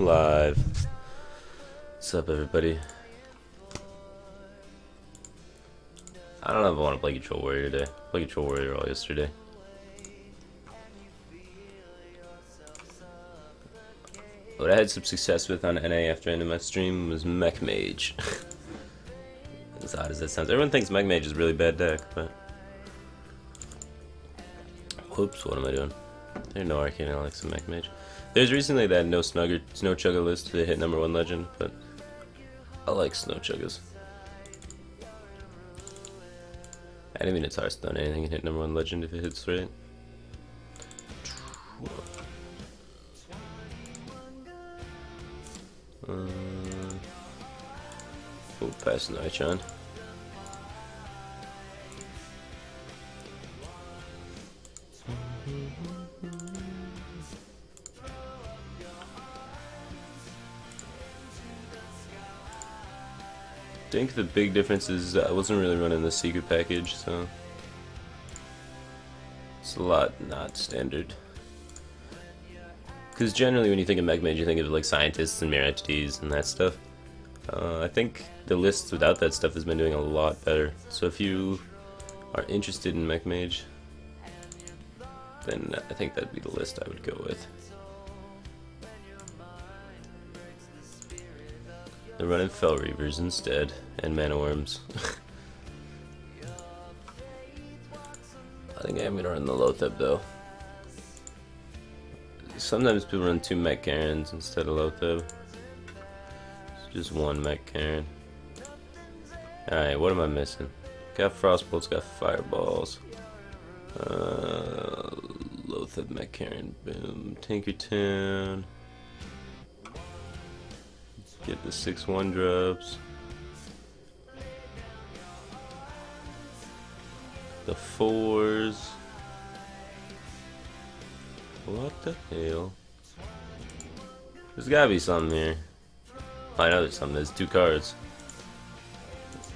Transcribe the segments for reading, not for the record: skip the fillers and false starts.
live. What's up, everybody? I don't know if I want to play Control Warrior today. I played Control Warrior all yesterday. What I had some success with on NA after ending my stream was Mech Mage. As odd as that sounds. Everyone thinks Mech Mage is a really bad deck, but... Whoops, what am I doing? There's no Arcane Alex and Mech Mage. There's recently that no Chugga list that hit #1 legend, but I like Snow Chuggas. I didn't mean it's Hearthstone, anything can hit #1 legend if it hits right. Oh, pass Nitron. I think the big difference is I wasn't really running the secret package, so it's a lot not standard. Because generally when you think of Mech Mage, you think of like scientists and mirror entities and that stuff. I think the list without that stuff has been doing a lot better. So if you are interested in Mech Mage, then I think that'd be the list I would go with. They're running Fell Reavers instead, and Mana Worms. I think I'm gonna run the Lotheb though. Sometimes people run 2 Mech Karens instead of Lotheb. It's just 1 Mech Karen. Alright, what am I missing? Got Frostbolts, got Fireballs. Lotheb Mech Karen, boom. Tinkertown. Get the 6/1 drops. The 4s. What the hell? There's gotta be something here. I know there's something. There's 2 cards.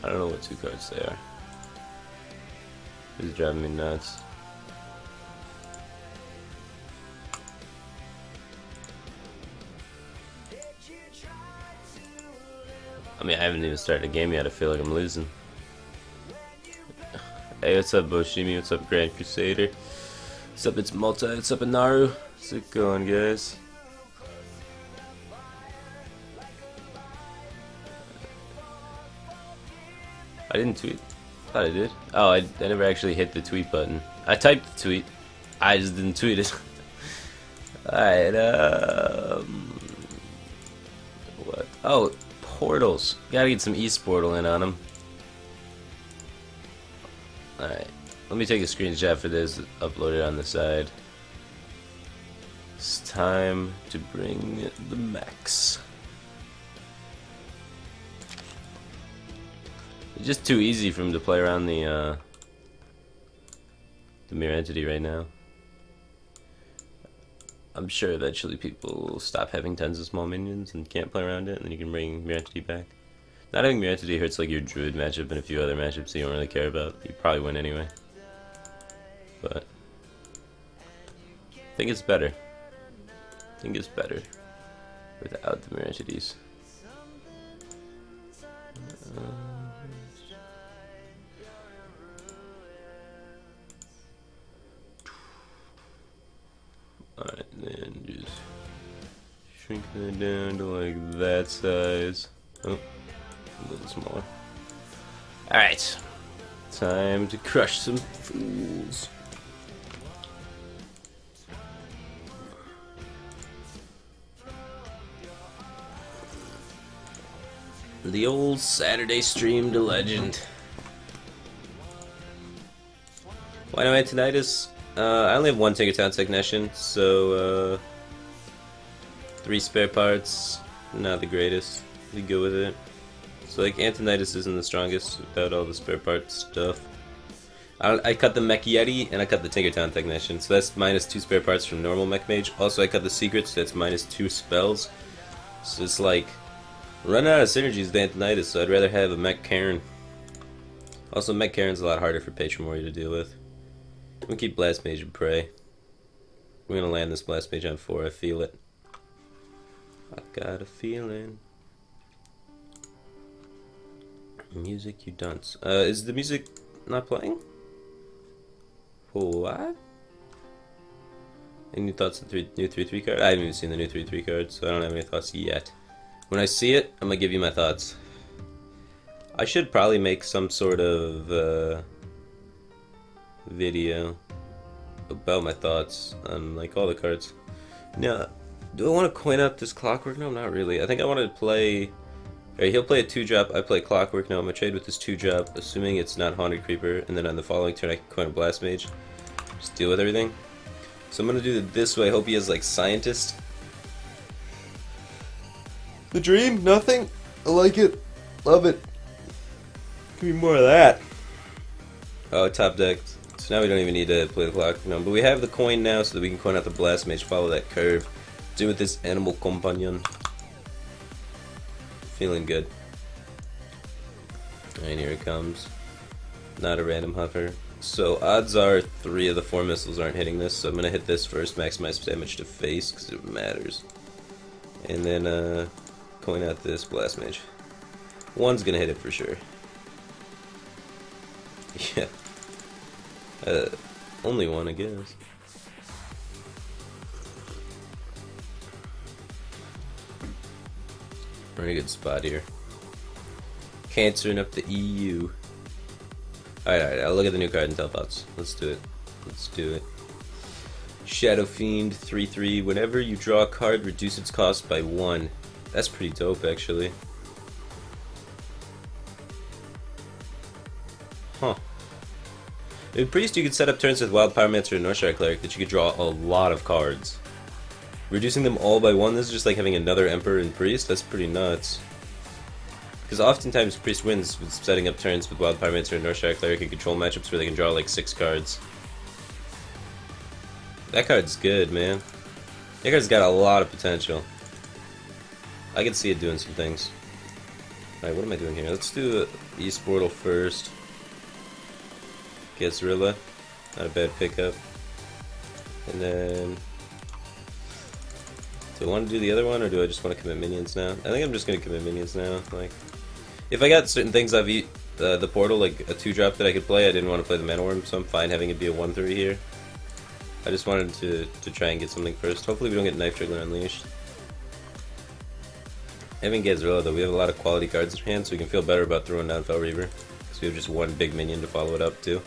I don't know what 2 cards they are. This is driving me nuts. I mean, I haven't even started a game yet. I feel like I'm losing. Hey, what's up, Boshimi? What's up, Grand Crusader? What's up, it's Malta? What's up, Inaru? How's it going, guys? I didn't tweet. Thought I did. Oh, I never actually hit the tweet button. I typed the tweet. I just didn't tweet it. Alright, what? Oh, portals. Gotta get some East-Portal in on them. Alright. Let me take a screenshot for this, upload it on the side. It's time to bring the mechs. It's just too easy for him to play around the mirror entity right now. I'm sure eventually people will stop having tons of small minions and can't play around it, and then you can bring mirror entity back. Not having mirror entity hurts like your druid matchup and a few other matchups you don't really care about. You probably win anyway. But I think it's better. I think it's better without the mirror entities. Alright, then just shrink that down to like that size. Oh, a little smaller. Alright, time to crush some fools. The old Saturday stream to legend. Why no Antonitis? I only have 1 Tinkertown Technician, so 3 spare parts, not the greatest. We go with it. So like Antonitis isn't the strongest without all the spare parts stuff. I cut the Mech Yeti and I cut the Tinkertown Technician, so that's -2 spare parts from normal Mech Mage. Also I cut the Secrets, that's -2 spells. So it's like running out of synergies with Antonitis, so I'd rather have a Mech Karen. Also Mech Karen's a lot harder for Patron Warrior to deal with. I'm gonna keep Blast Mage and Pray. We're gonna land this Blast Mage on 4, I feel it. I got a feeling. Music, you dunce. Is the music not playing? What? Any thoughts on new 3/3 card? I haven't even seen the new 3/3 card, so I don't have any thoughts yet. When I see it, I'm gonna give you my thoughts. I should probably make some sort of video about my thoughts on like all the cards. Now, do I want to coin out this Clockwork? No, not really. I think I want to play. Alright, he'll play a 2-drop. I play Clockwork. Now I'm gonna trade with this 2-drop, assuming it's not Haunted Creeper, and then on the following turn I can coin a Blast Mage. Just deal with everything. So I'm gonna do it this way. I hope he has like Scientist. The Dream, nothing. I like it. Love it. Give me more of that. Oh, top deck. So now we don't even need to play the clock. No, but we have the coin now so that we can coin out the Blast Mage, follow that curve. Do with this Animal Companion. Feeling good. And here it comes. Not a random huffer. So odds are 3 of the 4 missiles aren't hitting this, so I'm going to hit this first, maximize damage to face, because it matters. And then coin out this Blast Mage. One's going to hit it for sure. Yeah. Only one, I guess. Pretty good spot here. Cancering up the EU. Alright, I'll look at the new card and tell thoughts. Let's do it. Let's do it. Shadow Fiend 3/3. Whenever you draw a card, reduce its cost by 1. That's pretty dope, actually. Huh. In Priest, you could set up turns with Wild Pyromancer and Northshire Cleric that you could draw a lot of cards. Reducing them all by 1, this is just like having another Emperor in Priest. That's pretty nuts. Because oftentimes Priest wins with setting up turns with Wild Pyromancer and Northshire Cleric in control matchups where they can draw like 6 cards. That card's good, man. That card's got a lot of potential. I can see it doing some things. Alright, what am I doing here? Let's do East Portal first. Gezrilla. Not a bad pickup. And then... do I want to do the other one, or do I just want to commit minions now? I think I'm just going to commit minions now. Like, if I got certain things I've the portal, like a 2-drop that I could play, I didn't want to play the Mana Worm, so I'm fine having it be a 1/3 here. I just wanted to try and get something first. Hopefully we don't get Knife Juggler Unleashed. Having Gezrilla, though, we have a lot of quality cards in hand, so we can feel better about throwing down Fel Reaver. Because we have just one big minion to follow it up to.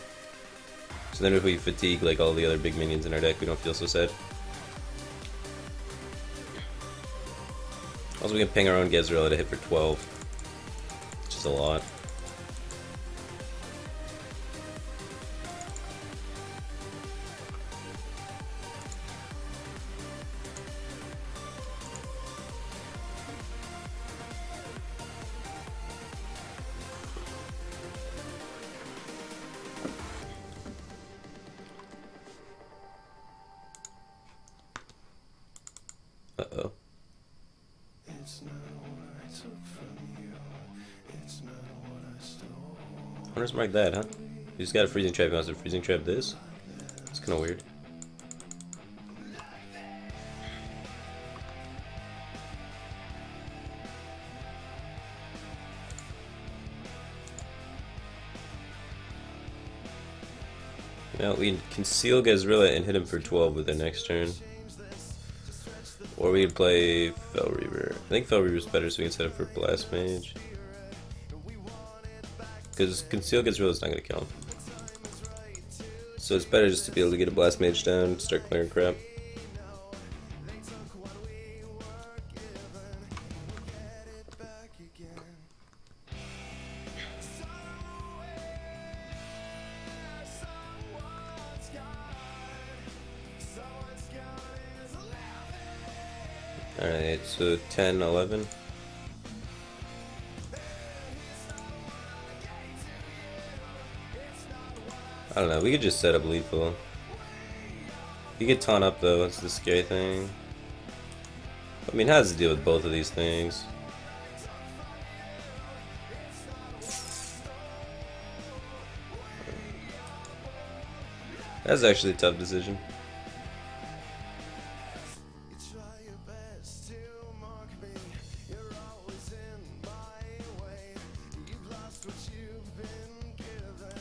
So then if we fatigue like all the other big minions in our deck, we don't feel so sad. Also, we can ping our own Gezrilla to hit for 12, which is a lot. Uh-oh. Hunter's Mark that, huh? You just got a Freezing Trap. He wants to Freezing Trap this? It's kind of weird. Now we can Conceal Gezrilla and hit him for 12 with their next turn. Or we could play Fel Reaver. I think Fel Reaver's better, so we can set up for Blast Mage. Because Conceal Gezrilla's not going to kill him. So it's better just to be able to get a Blast Mage down and start clearing crap. Alright, so 10, 11. I don't know, we could just set up lethal. You get taunt up though, that's the scary thing. I mean, how does it deal with both of these things? That's actually a tough decision.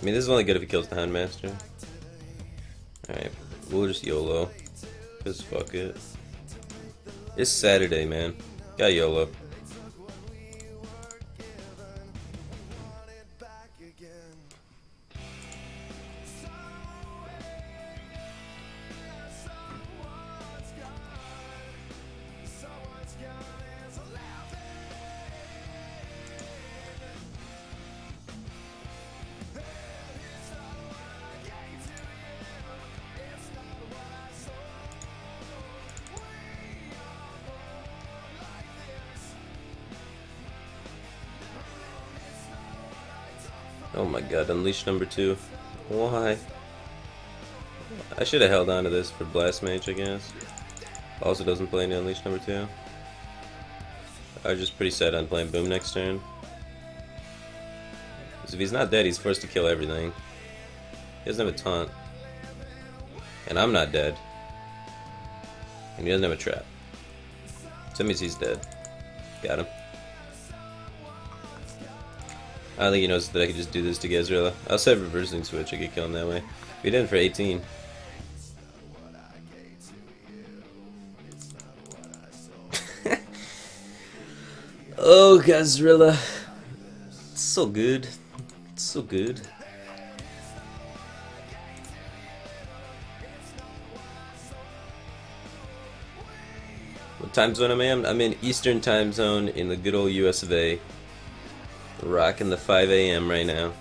mean, this is only good if he kills the Houndmaster. Alright, we'll just YOLO. Cause fuck it. It's Saturday, man. Got YOLO. Oh my god, Unleash number 2. Why? I should have held on to this for Blast Mage, I guess. Also doesn't play any Unleash number 2. I was just pretty set on playing Boom next turn. Because if he's not dead, he's forced to kill everything. He doesn't have a taunt. And I'm not dead. And he doesn't have a trap. So that means he's dead. Got him. I don't think he knows that I could just do this to Gezrilla. I also have reversing switch, I could kill him that way. We did it for 18. Oh, Gezrilla. It's so good. It's so good. What time zone am I in? I'm in Eastern time zone in the good old US of A. Rocking the 5 a.m. right now.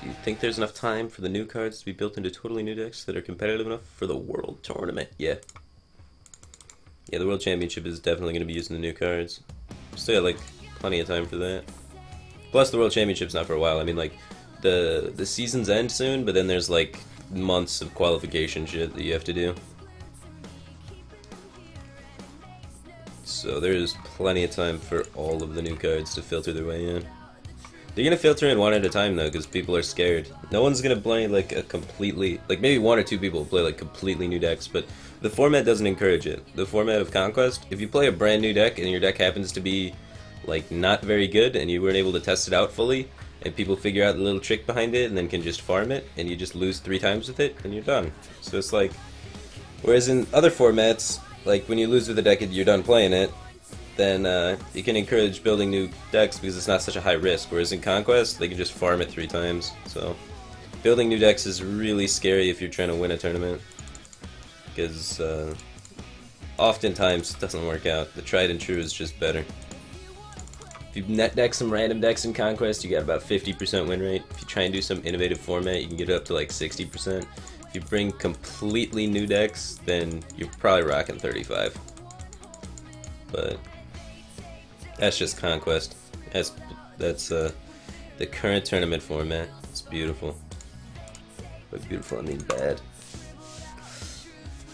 Do you think there's enough time for the new cards to be built into totally new decks that are competitive enough for the World Tournament? Yeah. Yeah, the World Championship is definitely going to be using the new cards. Still got, like, plenty of time for that. Plus, the World Championship's not for a while. I mean, like, the seasons end soon, but then there's, like, months of qualification shit that you have to do. So there's plenty of time for all of the new cards to filter their way in. They're gonna filter in one at a time though, because people are scared. No one's gonna play like a completely, like maybe one or two people play like completely new decks, but the format doesn't encourage it. The format of Conquest, if you play a brand new deck and your deck happens to be like not very good and you weren't able to test it out fully, and people figure out the little trick behind it and then can just farm it, and you just lose 3 times with it, and you're done. So it's like, whereas in other formats, like when you lose with a deck and you're done playing it, then you can encourage building new decks because it's not such a high risk. Whereas in Conquest, they can just farm it 3 times. So building new decks is really scary if you're trying to win a tournament, because oftentimes it doesn't work out. The tried and true is just better. If you net deck some random decks in Conquest, you got about 50% win rate. If you try and do some innovative format, you can get it up to like 60%. If you bring completely new decks, then you're probably rocking 35. But that's just Conquest. That's the current tournament format. It's beautiful. But beautiful, I mean bad.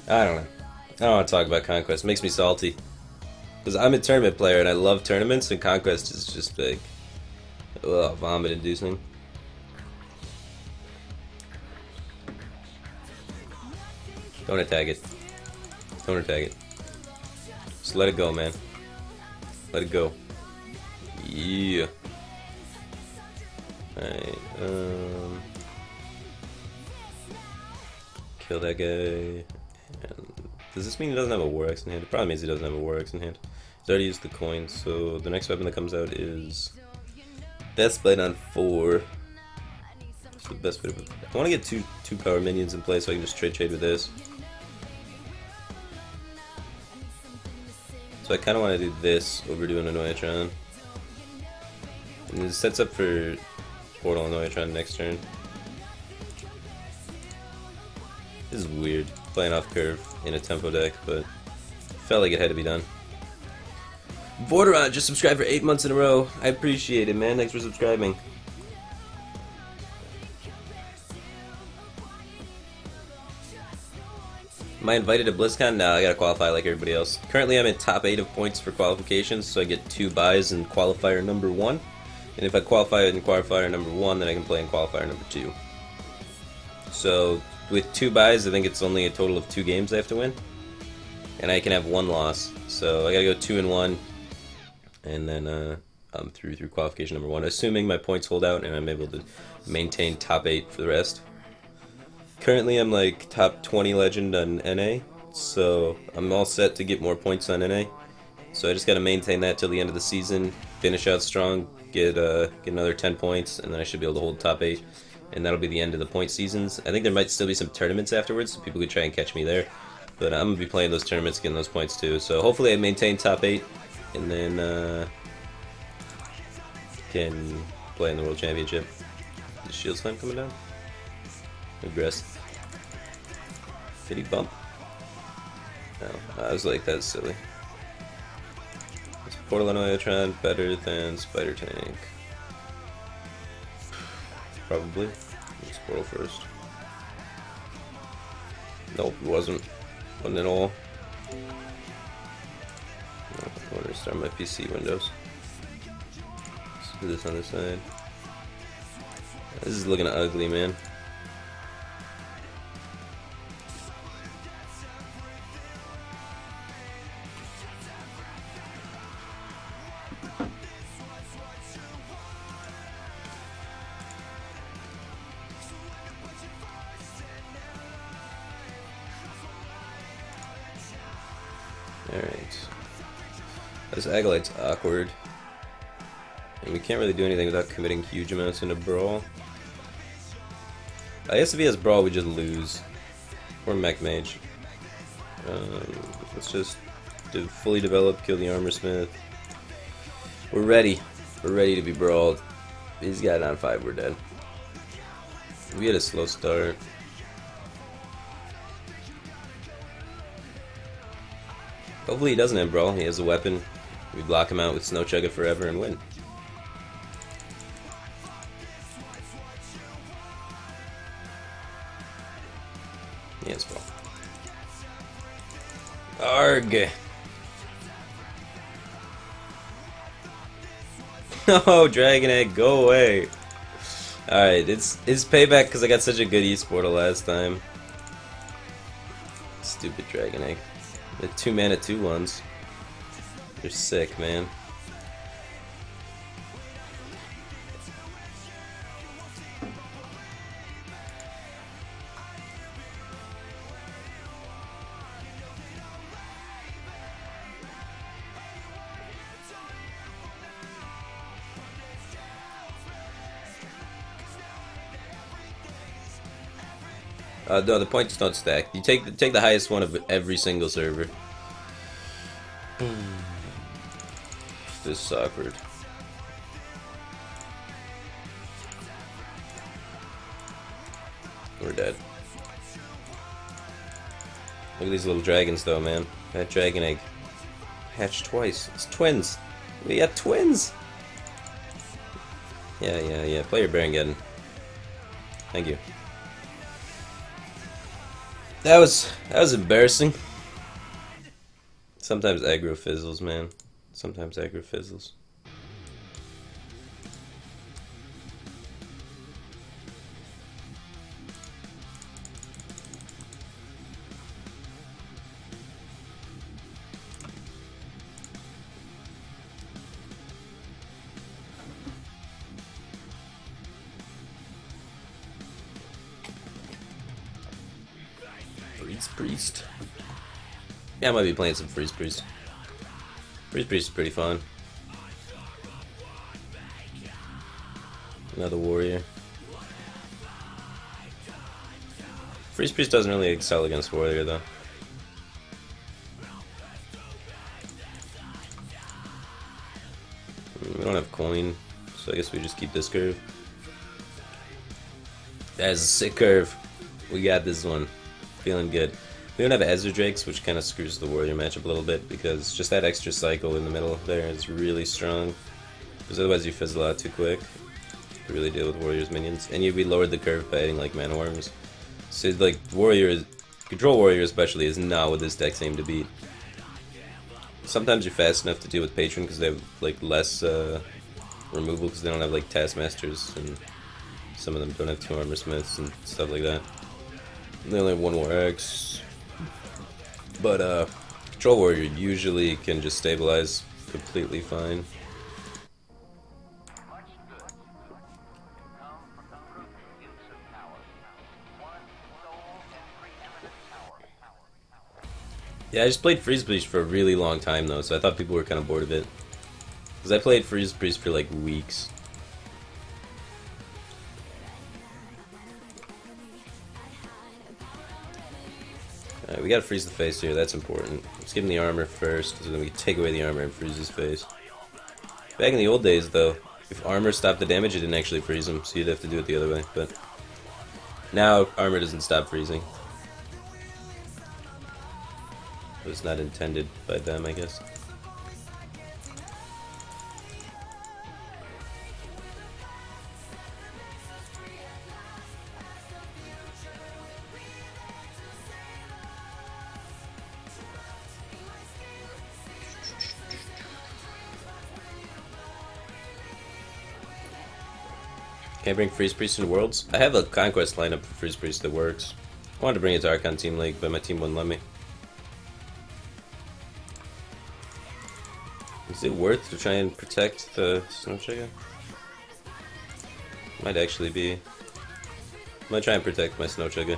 I don't know. I don't want to talk about Conquest. It makes me salty. Because I'm a tournament player and I love tournaments, and Conquest is just like, ugh, vomit inducing. Don't attack it. Don't attack it. Just let it go, man. Let it go. Yeah. Alright, kill that guy. And does this mean he doesn't have a War Axe in hand? It probably means he doesn't have a War Axe in hand. He's already used the coin, so the next weapon that comes out is Deathblade on 4. It's the best bit of it. I want to get two power minions in play so I can just trade with this. So I kind of want to do this over doing a Noyatron. And it sets up for Portal and Noyatron next turn. This is weird, playing off curve in a tempo deck, but felt like it had to be done. Vorteron just subscribed for 8 months in a row. I appreciate it, man. Thanks for subscribing. Am I invited to BlizzCon? No, I gotta qualify like everybody else. Currently I'm in top 8 of points for qualifications, so I get 2 buys in qualifier number 1. And if I qualify in qualifier number 1, then I can play in qualifier number 2. So with 2 buys, I think it's only a total of 2 games I have to win. and I can have one loss. So I gotta go 2-1, and then I'm through qualification number 1, assuming my points hold out and I'm able to maintain top 8 for the rest. Currently, I'm like top 20 legend on NA, so I'm all set to get more points on NA. So I just gotta maintain that till the end of the season, finish out strong, get another 10 points, and then I should be able to hold top 8. And that'll be the end of the point seasons. I think there might still be some tournaments afterwards, so people could try and catch me there. But I'm going to be playing those tournaments, getting those points too. So hopefully I maintain top 8, and then can play in the World Championship. The shield slam coming down? Aggressive. Did he bump? No, I was like, that's silly. Is Portal and Oiotron better than Spider Tank? Probably. Let's Portal first. Nope, it wasn't. Wasn't at all. I want to restart my PC Windows. Let's do this on this side. This is looking ugly, man. Alright. This Acolyte's awkward. And we can't really do anything without committing huge amounts into Brawl. I guess if he has Brawl, we just lose. Or Mech Mage. Let's just fully develop, kill the Armor Smith. We're ready. We're ready to be brawled. He's got it on 5, we're dead. We had a slow start. Hopefully he doesn't have Brawl, he has a weapon. We block him out with Snow Chugga forever and win. He has Brawl. Arg! No, Dragon Egg, go away! Alright, it's payback because I got such a good e-sportal last time. Stupid Dragon Egg. The 2-mana 2/1s. They're sick, man. No, the points don't stack. You take the highest one of every single server. This is awkward. We're dead. Look at these little dragons, though, man. That Dragon Egg hatched twice. It's twins. We got twins. Yeah. Play your Barongeddon. Thank you. That was embarrassing. Sometimes aggro fizzles, man. Sometimes aggro fizzles. Priest. Yeah, I might be playing some Freeze Priest. Freeze Priest is pretty fun. Another warrior. Freeze Priest doesn't really excel against warrior though. We don't have coin, so I guess we just keep this curve. That is a sick curve. We got this one. Feeling good. We don't have Ezra Drakes, which kind of screws the warrior matchup a little bit, because just that extra cycle in the middle there is really strong. Because otherwise you fizzle out too quick to really deal with warrior's minions. And we lowered the curve by adding like mana worms. So like control warrior especially is not what this deck aimed to beat. Sometimes you're fast enough to deal with patron because they have like less removal because they don't have like taskmasters, and some of them don't have 2 armor smiths and stuff like that. They only have 1 more X. But Patrol Warrior usually can just stabilize completely fine. Yeah, I just played Freeze Priest for a really long time though, so I thought people were kind of bored of it. Because I played Freeze Priest for like weeks. Alright, we gotta freeze the face here, that's important. Let's give him the armor first, because then we can take away the armor and freeze his face. Back in the old days though, if armor stopped the damage, it didn't actually freeze him, so you'd have to do it the other way. But now armor doesn't stop freezing. It was not intended by them, I guess. Can I bring Freeze Priest into Worlds? I have a Conquest lineup for Freeze Priest that works. I wanted to bring it to Archon Team League, but my team wouldn't let me. Is it worth to try and protect the Snow Chicken? Might actually be. I might try and protect my Snow Chicken.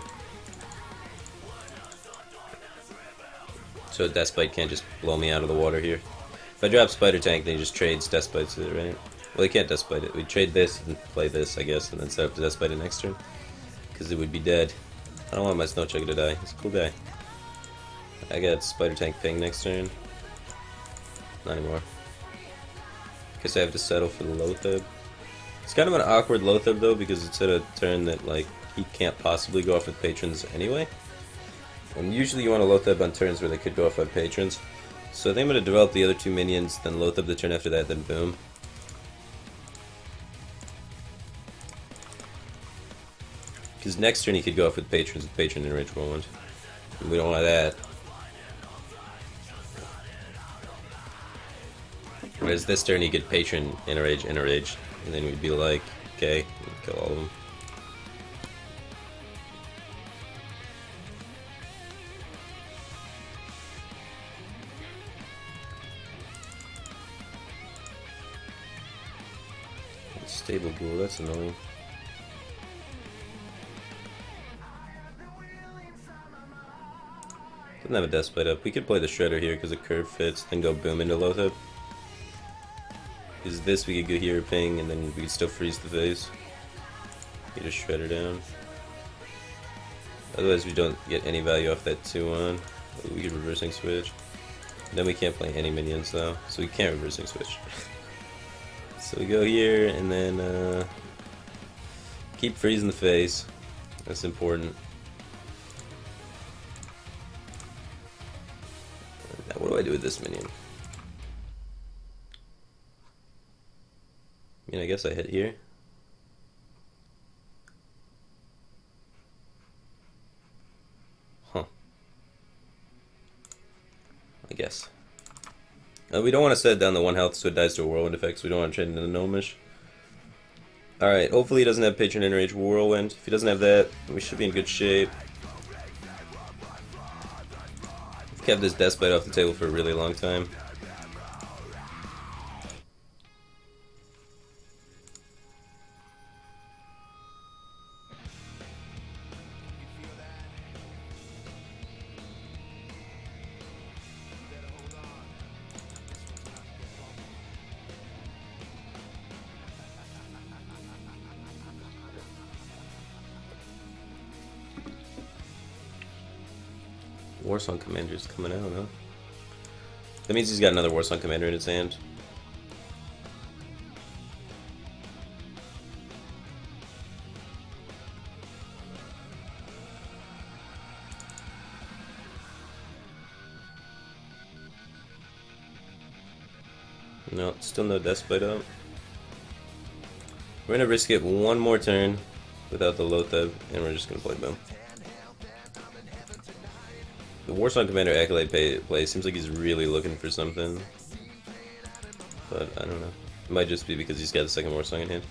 So Deathbite can't just blow me out of the water here. If I drop Spider Tank, then he just trades Deathbites with it, right? Well, he can't Deathbite it. We trade this and play this, I guess, and then set up to Deathbite it next turn. Because it would be dead. I don't want my Snow Chicken to die. He's a cool guy. I got Spider Tank ping next turn. Not anymore. Guess I have to settle for the Loatheb. It's kind of an awkward Loatheb though, because it's at a turn that like he can't possibly go off with patrons anyway. And usually you want to Loatheb on turns where they could go off on patrons. So I think I'm going to develop the other two minions, then Loatheb the turn after that, then boom. Because next turn he could go off with patrons with patron and rage whirlwind. And we don't want that. Whereas this turn he could patron, enrage, and then we'd be like, okay, kill all of them. Stable ghoul, that's annoying. Doesn't have a Deathbite up. We could play the Shredder here because the curve fits, then go boom into Loatheb. Because this we could go here, ping, and then we could still freeze the face. Get a Shredder down. Otherwise we don't get any value off that 2-1. We could reversing switch. Then we can't play any minions though, so we can't reversing switch. So we go here, and then keep freezing the face. That's important. Now what do I do with this minion? I mean, I guess I hit here. Huh. I guess. We don't want to set down the 1 health so it dies to a whirlwind effect, so we don't want to trade into the Gnomish. Alright, hopefully he doesn't have Patron Enrage Whirlwind. If he doesn't have that, we should be in good shape. We've kept this Deathbite off the table for a really long time. Warsong Commander's coming out, huh? That means he's got another Warsong Commander in his hand. No, still no Deathbite up. We're gonna risk it one more turn without the Loatheb, and we're just gonna play boom. The Warsong Commander Acolyte play seems like he's really looking for something. But I don't know. It might just be because he's got a second Warsong in hand.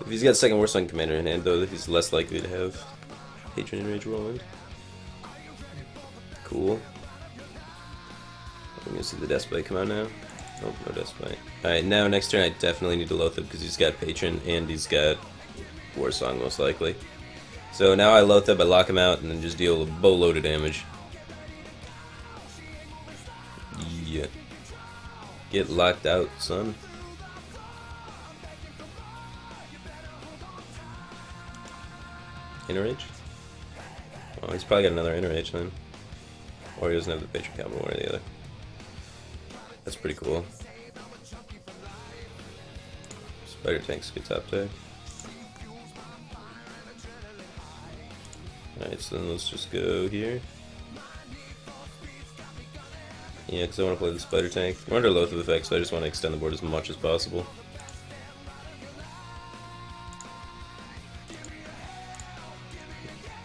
If he's got a second Warsong Commander in hand, though, he's less likely to have Patron and Rage Whirlwind. Cool. I'm gonna see the Despite come out now. Nope, no Despite. Alright, now next turn I definitely need to Loatheb because he's got Patron and he's got War Song most likely. So now I Loatheb, I lock him out, and then just deal a boatload of damage. Yeah. Get locked out, son. Inner Rage? Oh, he's probably got another Inner Rage then. Or he doesn't have the Patron combo, one or the other. That's pretty cool. Spider Tank's good top tag. Alright, so then let's just go here. Yeah, because I want to play the Spider Tank. We're under Loatheb effect, so I just want to extend the board as much as possible.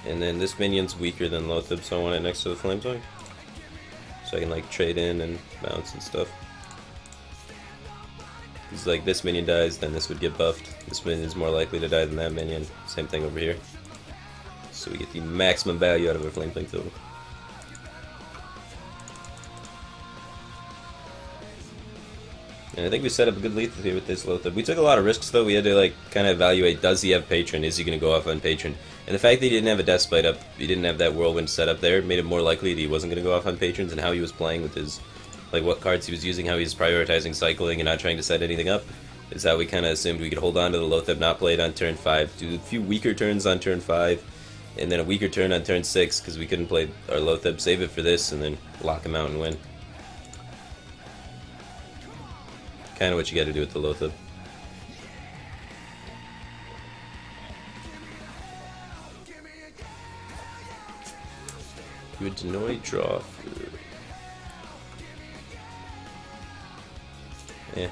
And then this minion's weaker than Loatheb, so I want it next to the Flame Tongue. So I can like trade in and bounce and stuff. Because like this minion dies, then this would get buffed. This minion is more likely to die than that minion. Same thing over here. So we get the maximum value out of our Flame Tongue total. And I think we set up a good lead here with this Loatheb. We took a lot of risks though. We had to like kind of evaluate, does he have Patron? Is he going to go off on Patron? And the fact that he didn't have a Despite up, he didn't have that Whirlwind set up there, made it more likely that he wasn't going to go off on Patrons, and how he was playing with his, like what cards he was using, how he was prioritizing cycling and not trying to set anything up, is how we kind of assumed we could hold on to the Loatheb, not play it on turn 5, do a few weaker turns on turn 5, and then a weaker turn on turn 6, because we couldn't play our Loatheb, save it for this, and then lock him out and win. Kind of what you got to do with the Loatheb. Good to know, draw. Yeah.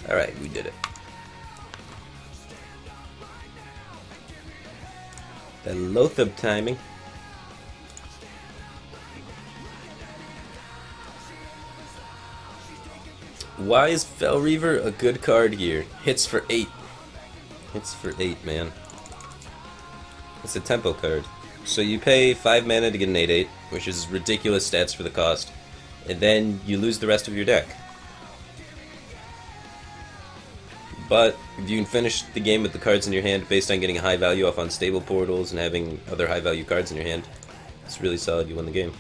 Alright, we did it. The Loatheb timing. Why is Fel Reaver a good card here? Hits for 8. Hits for 8, man. It's a tempo card. So you pay 5 mana to get an 8/8, which is ridiculous stats for the cost, and then you lose the rest of your deck. But if you can finish the game with the cards in your hand based on getting a high value off unstable portals and having other high value cards in your hand, it's really solid, you win the game.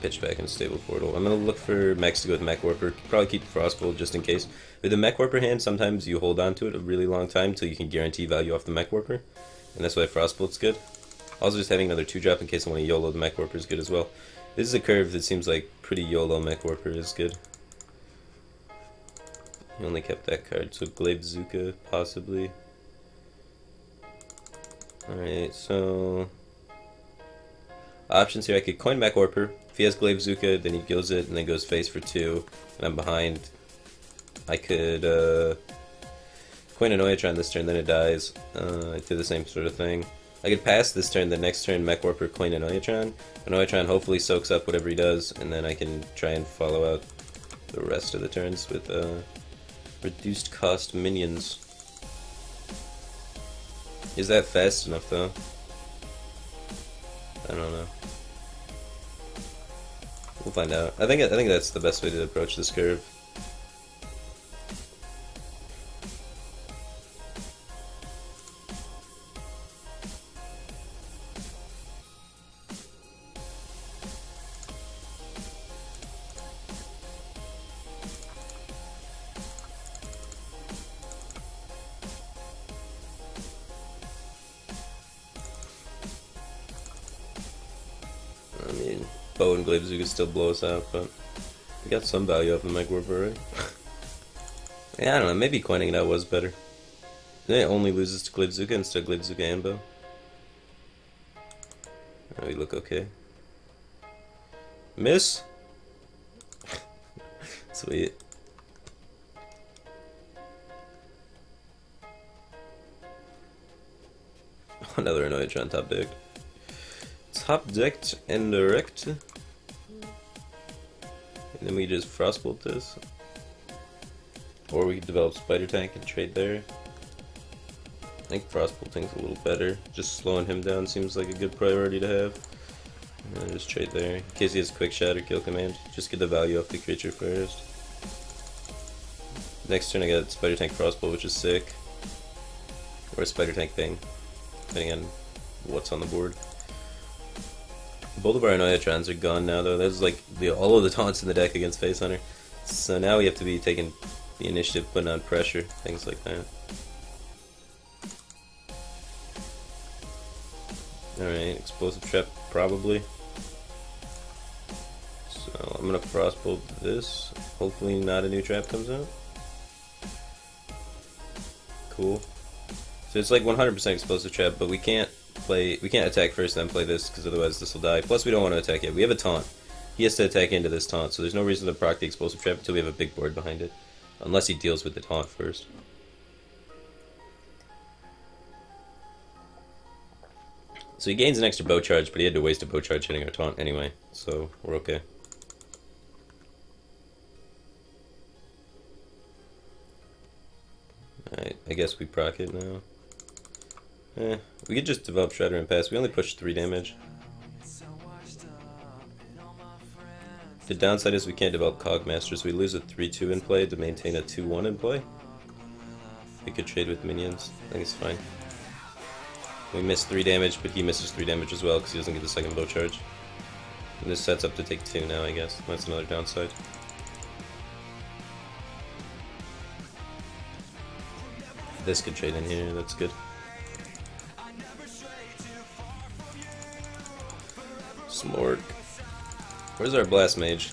Pitch back in a stable portal. I'm gonna look for mechs to go with Mech Warper. Probably keep the Frostbolt just in case. With the Mech Warper hand, sometimes you hold on to it a really long time until you can guarantee value off the Mech Warper, and that's why Frostbolt's good. Also, just having another 2-drop in case I want to YOLO the Mech Warper is good as well. This is a curve that seems like pretty YOLO Mech Warper is good. He only kept that card, so Glaive Bazooka possibly. Alright, so options here. I could coin Mech Warper. If he has Glaive Bazooka, then he kills it and then goes face for 2, and I'm behind. I could coin an Oiatron this turn, then it dies. I do the same sort of thing. I could pass this turn, the next turn Mech Warper, coin an Oiatron. An Oiatron hopefully soaks up whatever he does, and then I can try and follow out the rest of the turns with reduced cost minions. Is that fast enough though? I don't know. We'll find out. I think that's the best way to approach this curve. I mean, Bow and Glaive Bazooka still blow us out, but we got some value off the Mech Warper, right? Yeah, I don't know, maybe coining it out was better. Then it only loses to Glaive Bazooka instead of Glaive Bazooka and Bow. Oh, we look okay. Miss? Sweet. Another Annoyatron top decked. Top decked and direct. And then we just Frostbolt this. Or we could develop Spider Tank and trade there. I think Frostbolting's a little better. Just slowing him down seems like a good priority to have. And just trade there. In case he has quick shot or kill command, just get the value off the creature first. Next turn I got Spider Tank Crossbow, which is sick. Or a Spider Tank thing, depending on what's on the board. Both of our Anoyatrons are gone now though. That's like all of the taunts in the deck against Face Hunter. So now we have to be taking the initiative, putting on pressure, things like that. Alright, Explosive Trap probably. So I'm gonna Frostbolt this. Hopefully not a new trap comes out. Cool. So it's like 100% Explosive Trap, but we can't attack first and then play this, because otherwise this will die. Plus we don't want to attack yet. We have a taunt. He has to attack into this taunt, so there's no reason to proc the Explosive Trap until we have a big board behind it. Unless he deals with the taunt first. So he gains an extra bow charge, but he had to waste a bow charge hitting our taunt anyway, so we're okay. Alright, I guess we proc it now. We could just develop Shredder and pass. We only push 3 damage. The downside is we can't develop Cogmaster, so we lose a 3-2 in play to maintain a 2-1 in play. We could trade with minions. I think it's fine. We miss 3 damage, but he misses 3 damage as well because he doesn't get the second bow charge. And this sets up to take 2 now, I guess. That's another downside. This could trade in here, that's good. Smorg. Where's our Blast Mage?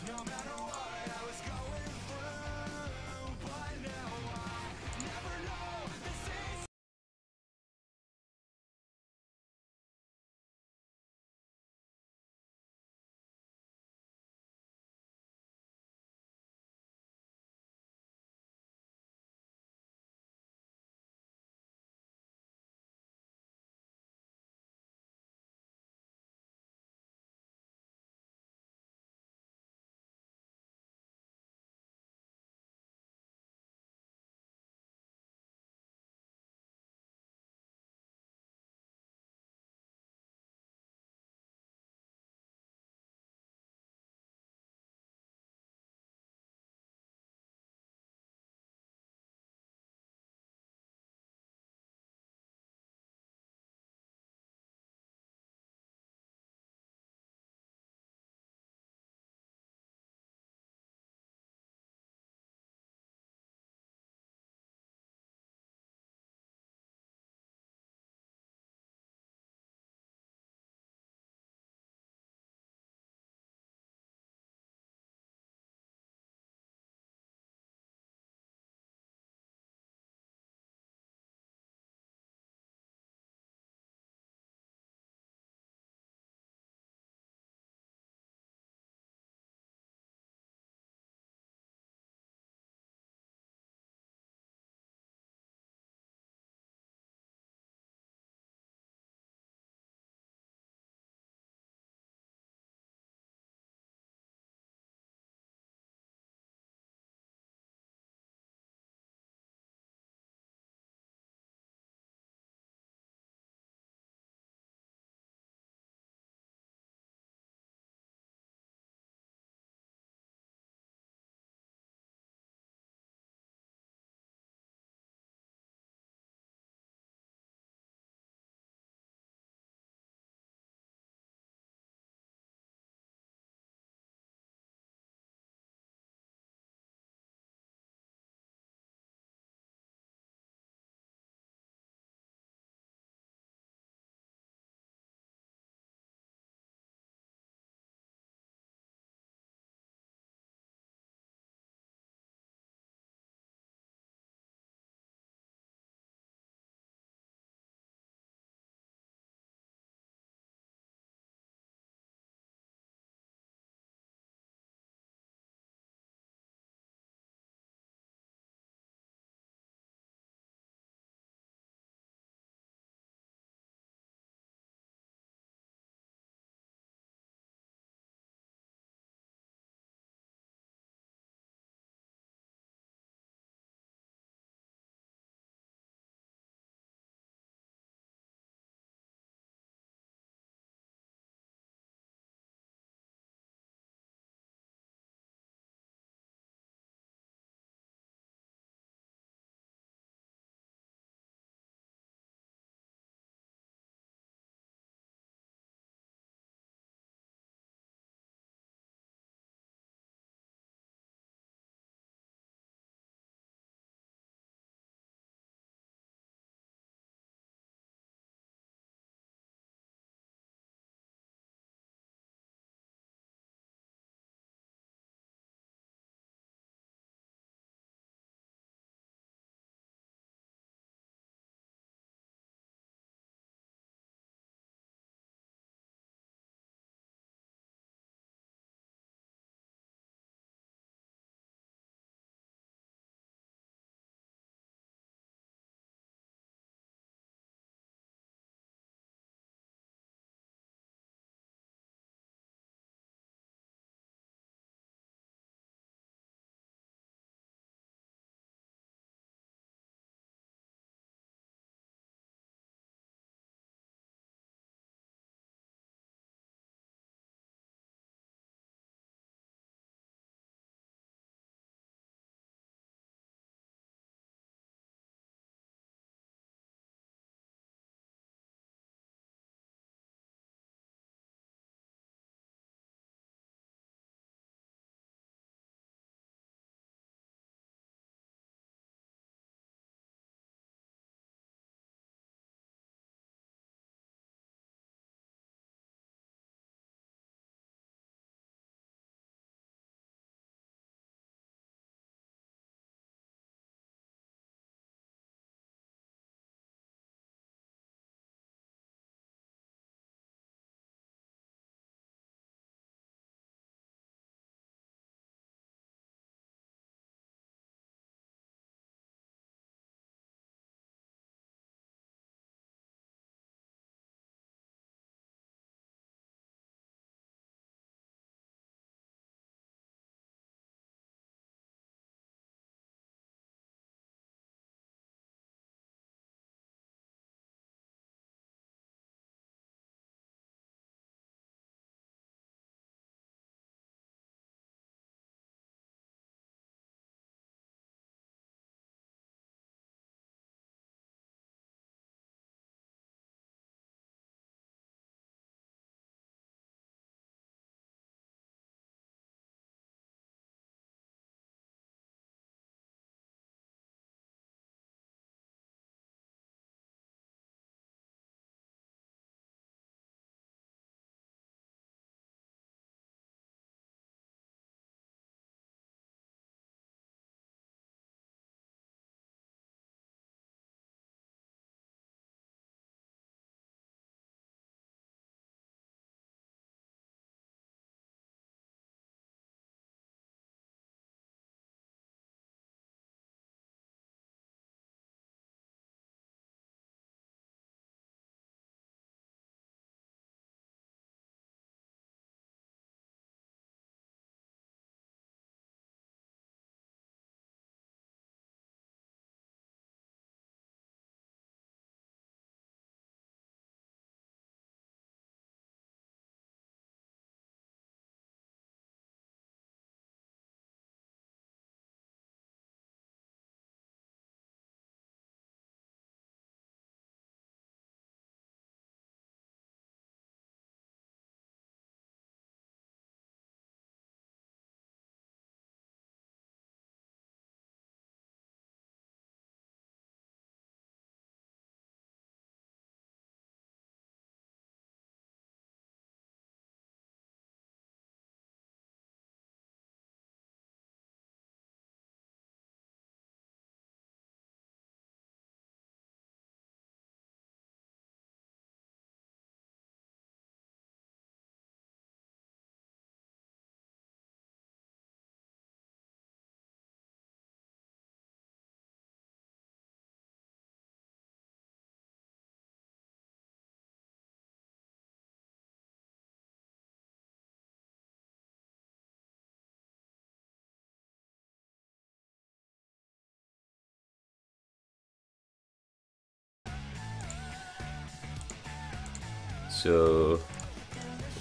So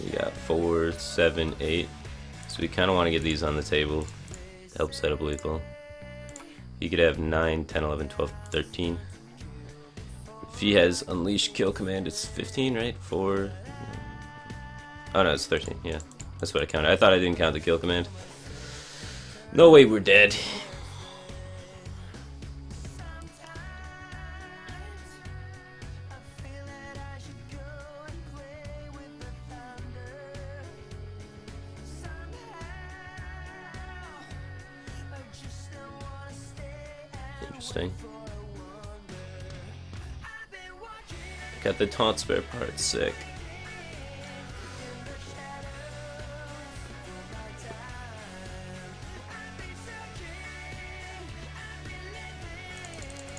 we got 4, 7, 8. So we kind of want to get these on the table to help set up lethal. He could have 9, 10, 11, 12, 13. If he has unleash kill command, it's 15, right? 4. Oh no, it's 13. Yeah, that's what I counted. I thought I didn't count the kill command. No way, we're dead. Interesting. Got the taunt spare part, sick.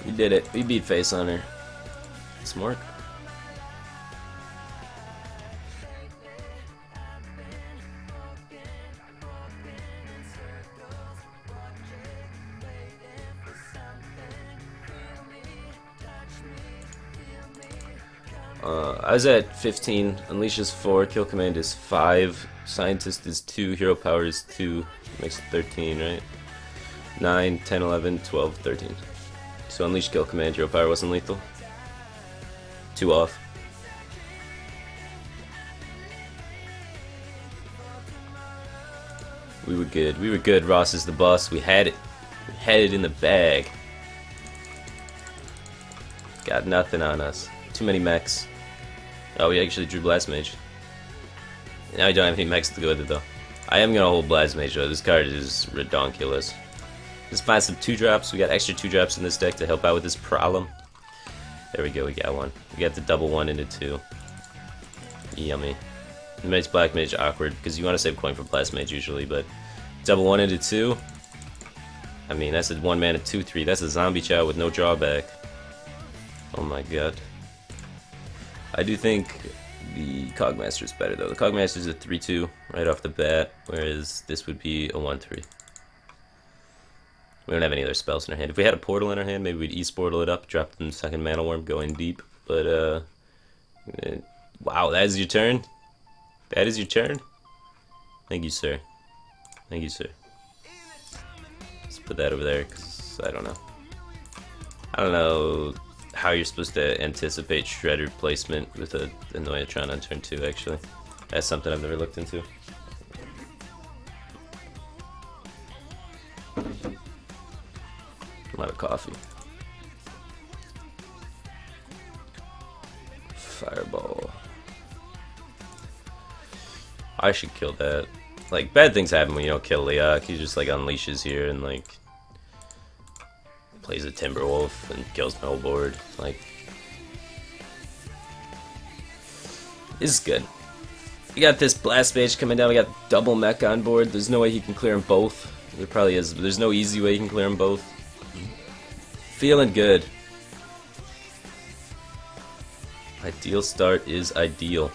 We did it. We beat Face Hunter. Smart. I was at 15, Unleash is 4, Kill Command is 5, Scientist is 2, Hero Power is 2, makes it 13, right? 9, 10, 11, 12, 13. So Unleash, Kill Command, Hero Power wasn't lethal. 2 off. We were good. We were good. Ross is the boss. We had it. We had it in the bag. Got nothing on us. Too many mechs. Oh, we actually drew Blast Mage. Now I don't have any mechs to go with it though. I am gonna hold Blast Mage though. This card is redonkulous. Let's find some 2-drops. We got extra 2-drops in this deck to help out with this problem. There we go. We got one. We got the double 1 into 2. Yummy. It makes Black Mage awkward because you want to save coin for Blast Mage usually, but double 1 into 2. I mean, that's a 1 mana 2/3. That's a zombie chow with no drawback. Oh my god. I do think the Cogmaster is better though. The Cogmaster is a 3/2 right off the bat, whereas this would be a 1/3. We don't have any other spells in our hand. If we had a portal in our hand, maybe we'd East-portal it up, drop the second Mana Worm, go in deep. But, wow, that is your turn? That is your turn? Thank you, sir. Thank you, sir. Let's put that over there, because I don't know. I don't know how you're supposed to anticipate Shredder placement with a Annoyatron on turn 2, actually. That's something I've never looked into. A lot of coffee. Fireball. I should kill that. Like, bad things happen when you don't kill Leok. He just, like, unleashes here and, like, plays a Timberwolf and kills my whole board. Like, this is good. We got this Blast Mage coming down. We got double mech on board. There's no way he can clear them both. There probably is, but there's no easy way he can clear them both. Feeling good. Ideal start is ideal.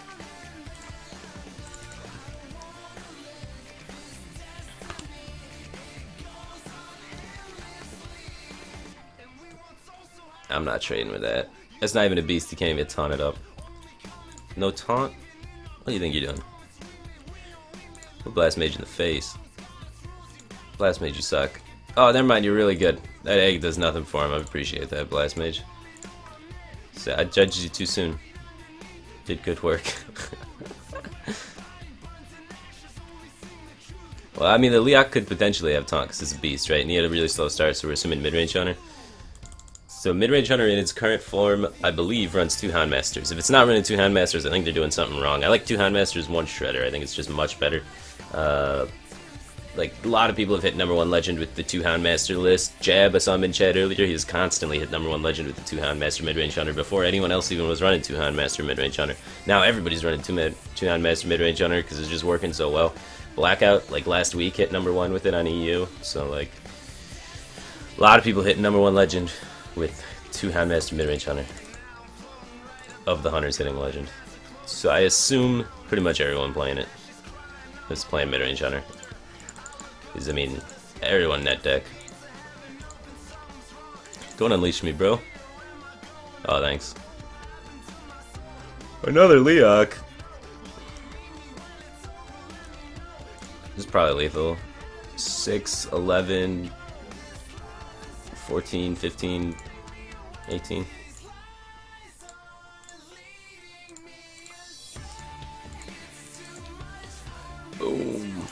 I'm not trading with that. That's not even a beast. You can't even taunt it up. No taunt? What do you think you're doing? We'll Blast Mage in the face. Blast Mage, you suck. Oh, never mind. You're really good. That egg does nothing for him. I appreciate that, Blast Mage. So I judged you too soon. Did good work. Well, I mean, the Leok could potentially have taunt because it's a beast, right? And he had a really slow start, so we're assuming mid-range hunter. So mid-range hunter in its current form, I believe, runs 2 Houndmasters. If it's not running 2 Houndmasters, I think they're doing something wrong. I like 2 Houndmasters, 1 Shredder. I think it's just much better. Like, a lot of people have hit #1 Legend with the 2 Houndmaster list. Jab, I saw him in chat earlier, he has constantly hit #1 Legend with the 2 Houndmaster mid-range hunter before anyone else even was running 2 Houndmaster mid-range hunter. Now everybody's running 2 Houndmaster mid-range hunter because it's just working so well. Blackout, like last week, hit #1 with it on EU, so like, a lot of people hit #1 Legend with 2 Houndmaster mid-range hunter of the hunters hitting Legend. So I assume pretty much everyone playing it is playing mid-range hunter. Because, I mean, everyone net deck. Don't unleash me, bro. Oh, thanks. Another Leok. This is probably lethal. 6, 11, 14, 15, 18. Boom.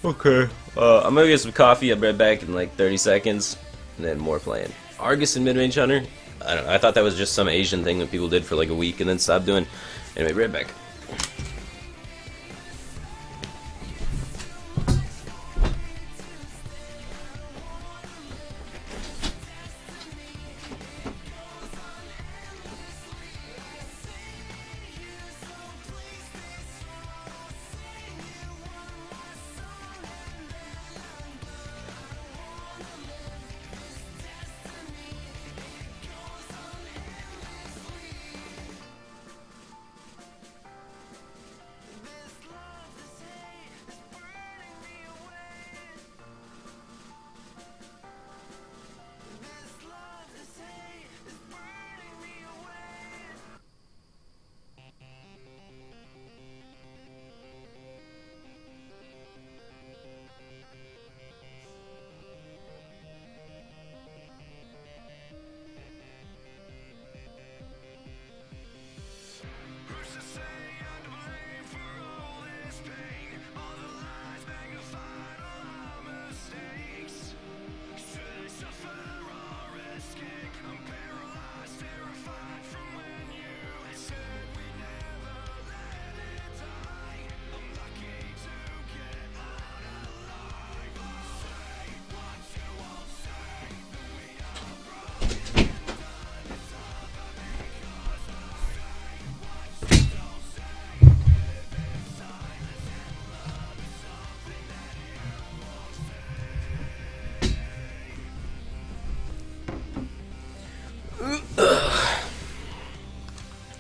Okay. I'm gonna get some coffee. I'll be right back in like 30 seconds, and then more playing. Argus and mid-range hunter. I don't know. I thought that was just some Asian thing that people did for like a week and then stopped doing. Anyway, right back.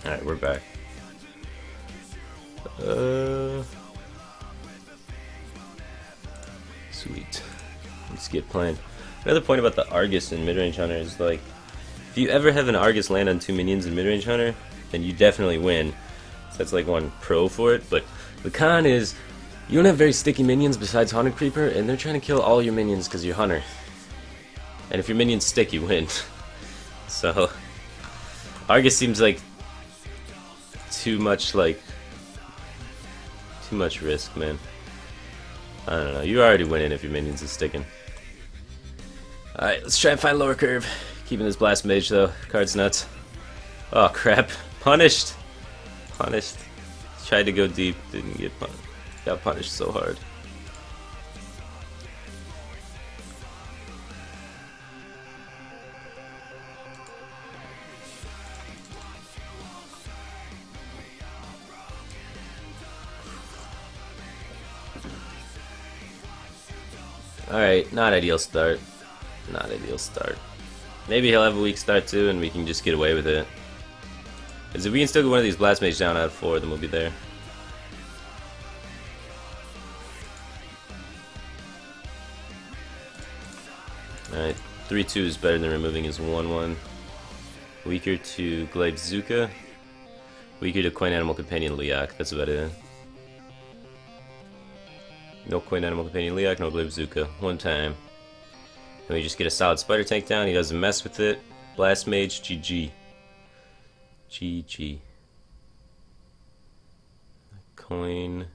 Alright, we're back. Sweet. Let's get playing. Another point about the Argus and mid-range hunter is like, if you ever have an Argus land on 2 minions in mid-range hunter, then you definitely win. So that's like one pro for it, but the con is you don't have very sticky minions besides Haunted Creeper, and they're trying to kill all your minions because you're Hunter. And if your minions stick, you win. So Argus seems like too much risk, man. I don't know. You're already winning if your minions are sticking. Alright, let's try and find lower curve. Keeping this blast mage though. Card's nuts. Oh crap. Punished. Punished. Tried to go deep, didn't get punished. Got punished so hard. Alright, not ideal start. Not ideal start. Maybe he'll have a weak start too, and we can just get away with it. Because if we can still get one of these blast mages down out of 4, then we'll be there. Alright, 3-2 is better than removing his 1-1. Weaker to Glaive Zuka. Weaker to Coin Animal Companion Leok. That's about it. No Coin Animal Companion Leok, no Glaive Zuka. One time. And we just get a solid Spider Tank down. He doesn't mess with it. Blast Mage, GG. GG. Coin.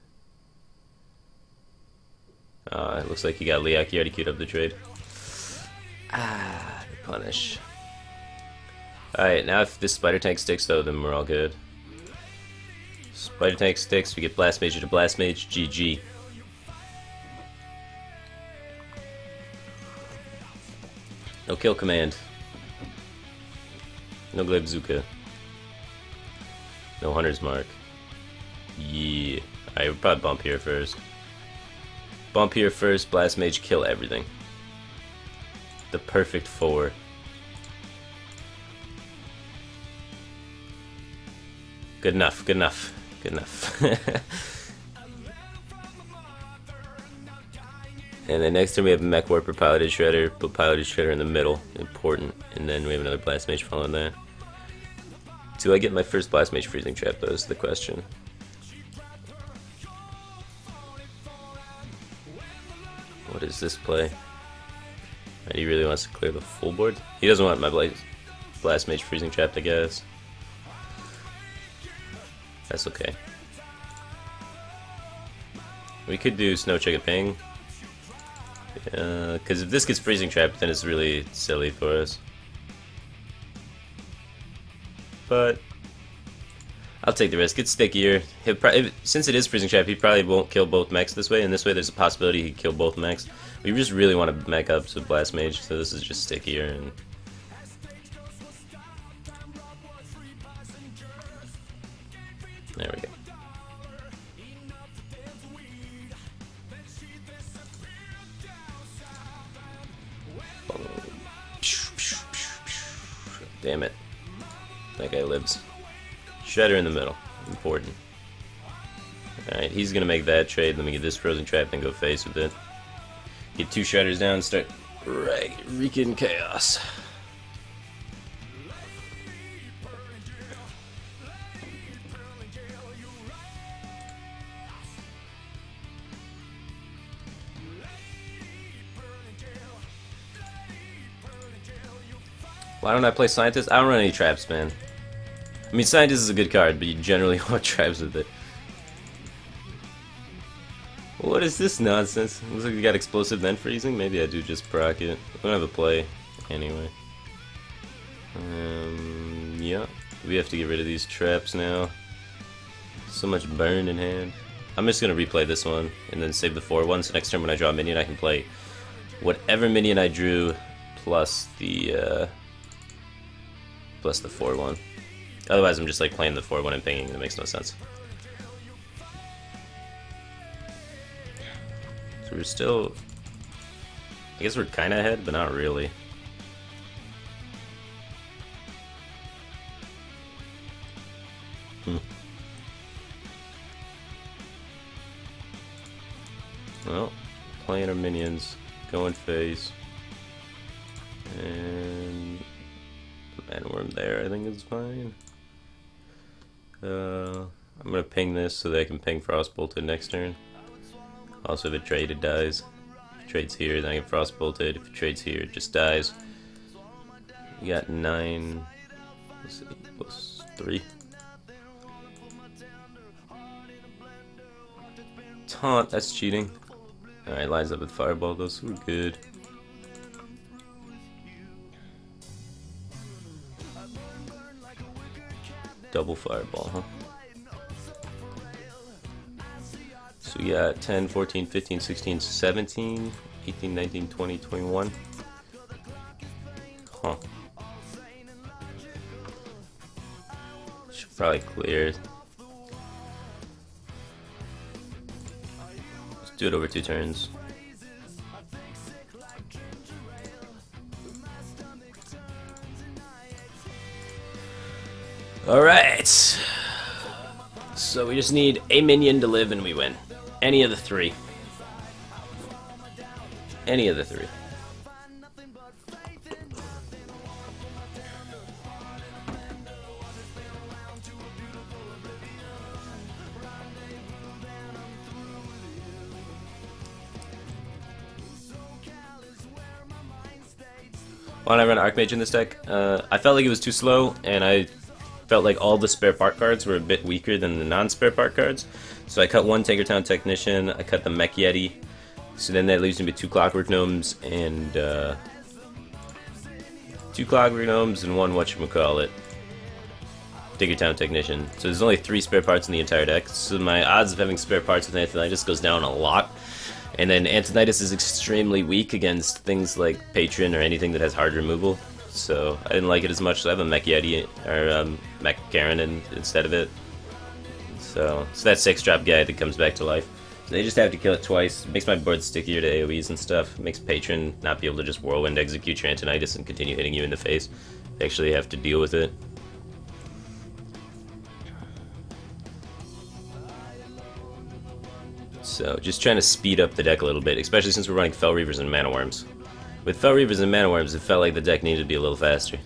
It looks like he got Leok. He already queued up the trade. Ah, the punish. Alright, now if this Spider Tank sticks though, then we're all good. Spider Tank sticks, we get Blast Mage to Blast Mage, GG. No kill command. No Glaive Zuka. No Hunter's Mark. Yeah. Alright, we'll probably bump here first. Bump here first, Blast Mage, kill everything. The perfect 4. Good enough, good enough, good enough. And then next turn we have Mech Warper, Piloted Shredder, put Piloted Shredder in the middle, important. And then we have another Blast Mage following that. Do I get my first Blast Mage Freezing Trap though is the question. What is this play? He really wants to clear the full board? He doesn't want my Blast Mage Freezing Trap, I guess. That's okay. We could do Snow Chicken Ping. Because if this gets Freezing Trap, then it's really silly for us. But I'll take the risk. It's stickier. Since it is Freezing Trap, he probably won't kill both mechs this way, and this way there's a possibility he'd kill both mechs. We just really want to mech up to Blast Mage, so this is just stickier. And there we go. Damn it. That guy lives. Shredder in the middle. Important. Alright, he's gonna make that trade. Let me get this Frozen Trap and go face with it. Get 2 Shredders down, start wreaking chaos. Why don't I play Scientist? I don't run any traps, man. I mean, Scientist is a good card, but you generally want traps with it. What is this nonsense? Looks like we got Explosive then Freezing. Maybe I do just proc it. We don't have a play anyway. Yeah. We have to get rid of these traps now. So much burn in hand. I'm just gonna replay this one and then save the 4-1. So next turn when I draw a minion, I can play whatever minion I drew plus the 4-1. Otherwise, I'm just like playing the 4-1 and pinging. That makes no sense. So we're still, I guess we're kind of ahead, but not really. Well, playing our minions, going face, and Manworm there I think is fine. I'm gonna ping this so that I can ping Frostbolted next turn. Also, if it trades, it dies. If it trades here, then I get Frostbolted. If it trades here, it just dies. We got 9, let's see, plus 3. Taunt, that's cheating. Alright, lines up with Fireball, those were good. Double Fireball, huh? So we got 10, 14, 15, 16, 17, 18, 19, 20, 21. Huh. Should probably clear it. Let's do it over 2 turns. Alright. So we just need a minion to live and we win. Any of the 3. Any of the 3. Why don't I run Archmage in this deck? I felt like it was too slow, and I felt like all the spare part cards were a bit weaker than the non-spare part cards. So I cut 1 Tankertown Technician, I cut the Mech Yeti, so then that leaves me with 2 Clockwork Gnomes and 2 Clockwork Gnomes and 1 whatchamacallit, Tankertown Technician. So there's only 3 spare parts in the entire deck, so my odds of having spare parts with Antonitis goes down a lot. And then Antonitis is extremely weak against things like Patron or anything that has hard removal. So I didn't like it as much, so I have a Mech Yeti, or Mech Karen instead of it. So that 6-drop guy that comes back to life. So they just have to kill it twice. It makes my board stickier to AoEs and stuff. It makes Patron not be able to just Whirlwind execute your Antonitis and continue hitting you in the face. They actually have to deal with it. So just trying to speed up the deck a little bit, especially since we're running Fel Reavers and Mana Worms. With Fel Reavers and Mana Worms, it felt like the deck needed to be a little faster.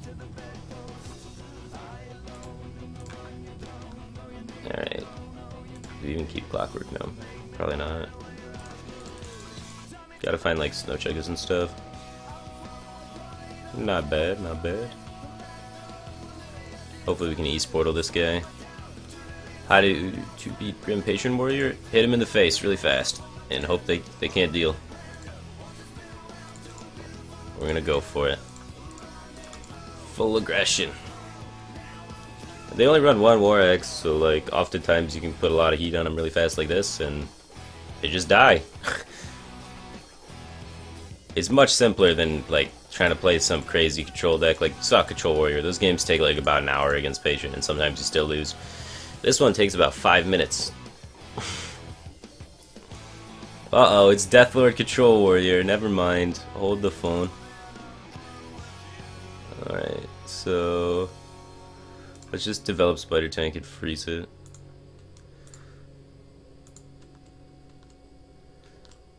Alright. Do we even keep Clockwork? No. Probably not. Gotta find like Snow Checkers and stuff. Not bad, not bad. Hopefully we can East Portal this guy. How to beat Grim Patron Warrior? Hit him in the face really fast and hope they can't deal. We're gonna go for it. Full aggression. They only run one War Axe, so like oftentimes you can put a lot of heat on them really fast like this and they just die. It's much simpler than like trying to play some crazy control deck like Sock Control Warrior. Those games take like about an hour against Patron and sometimes you still lose. This one takes about 5 minutes. Uh-oh, it's Deathlord Control Warrior. Never mind. Hold the phone. Alright, so let's just develop Spider Tank and freeze it.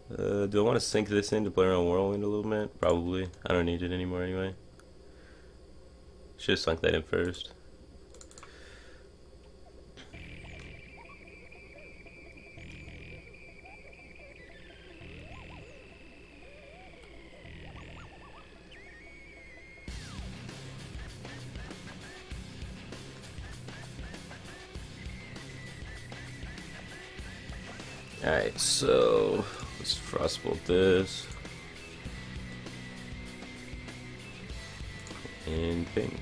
Do I want to sink this in to play around Whirlwind a little bit? Probably. I don't need it anymore anyway. Should have sunk that in first. Alright, so let's Frostbolt this. And ping.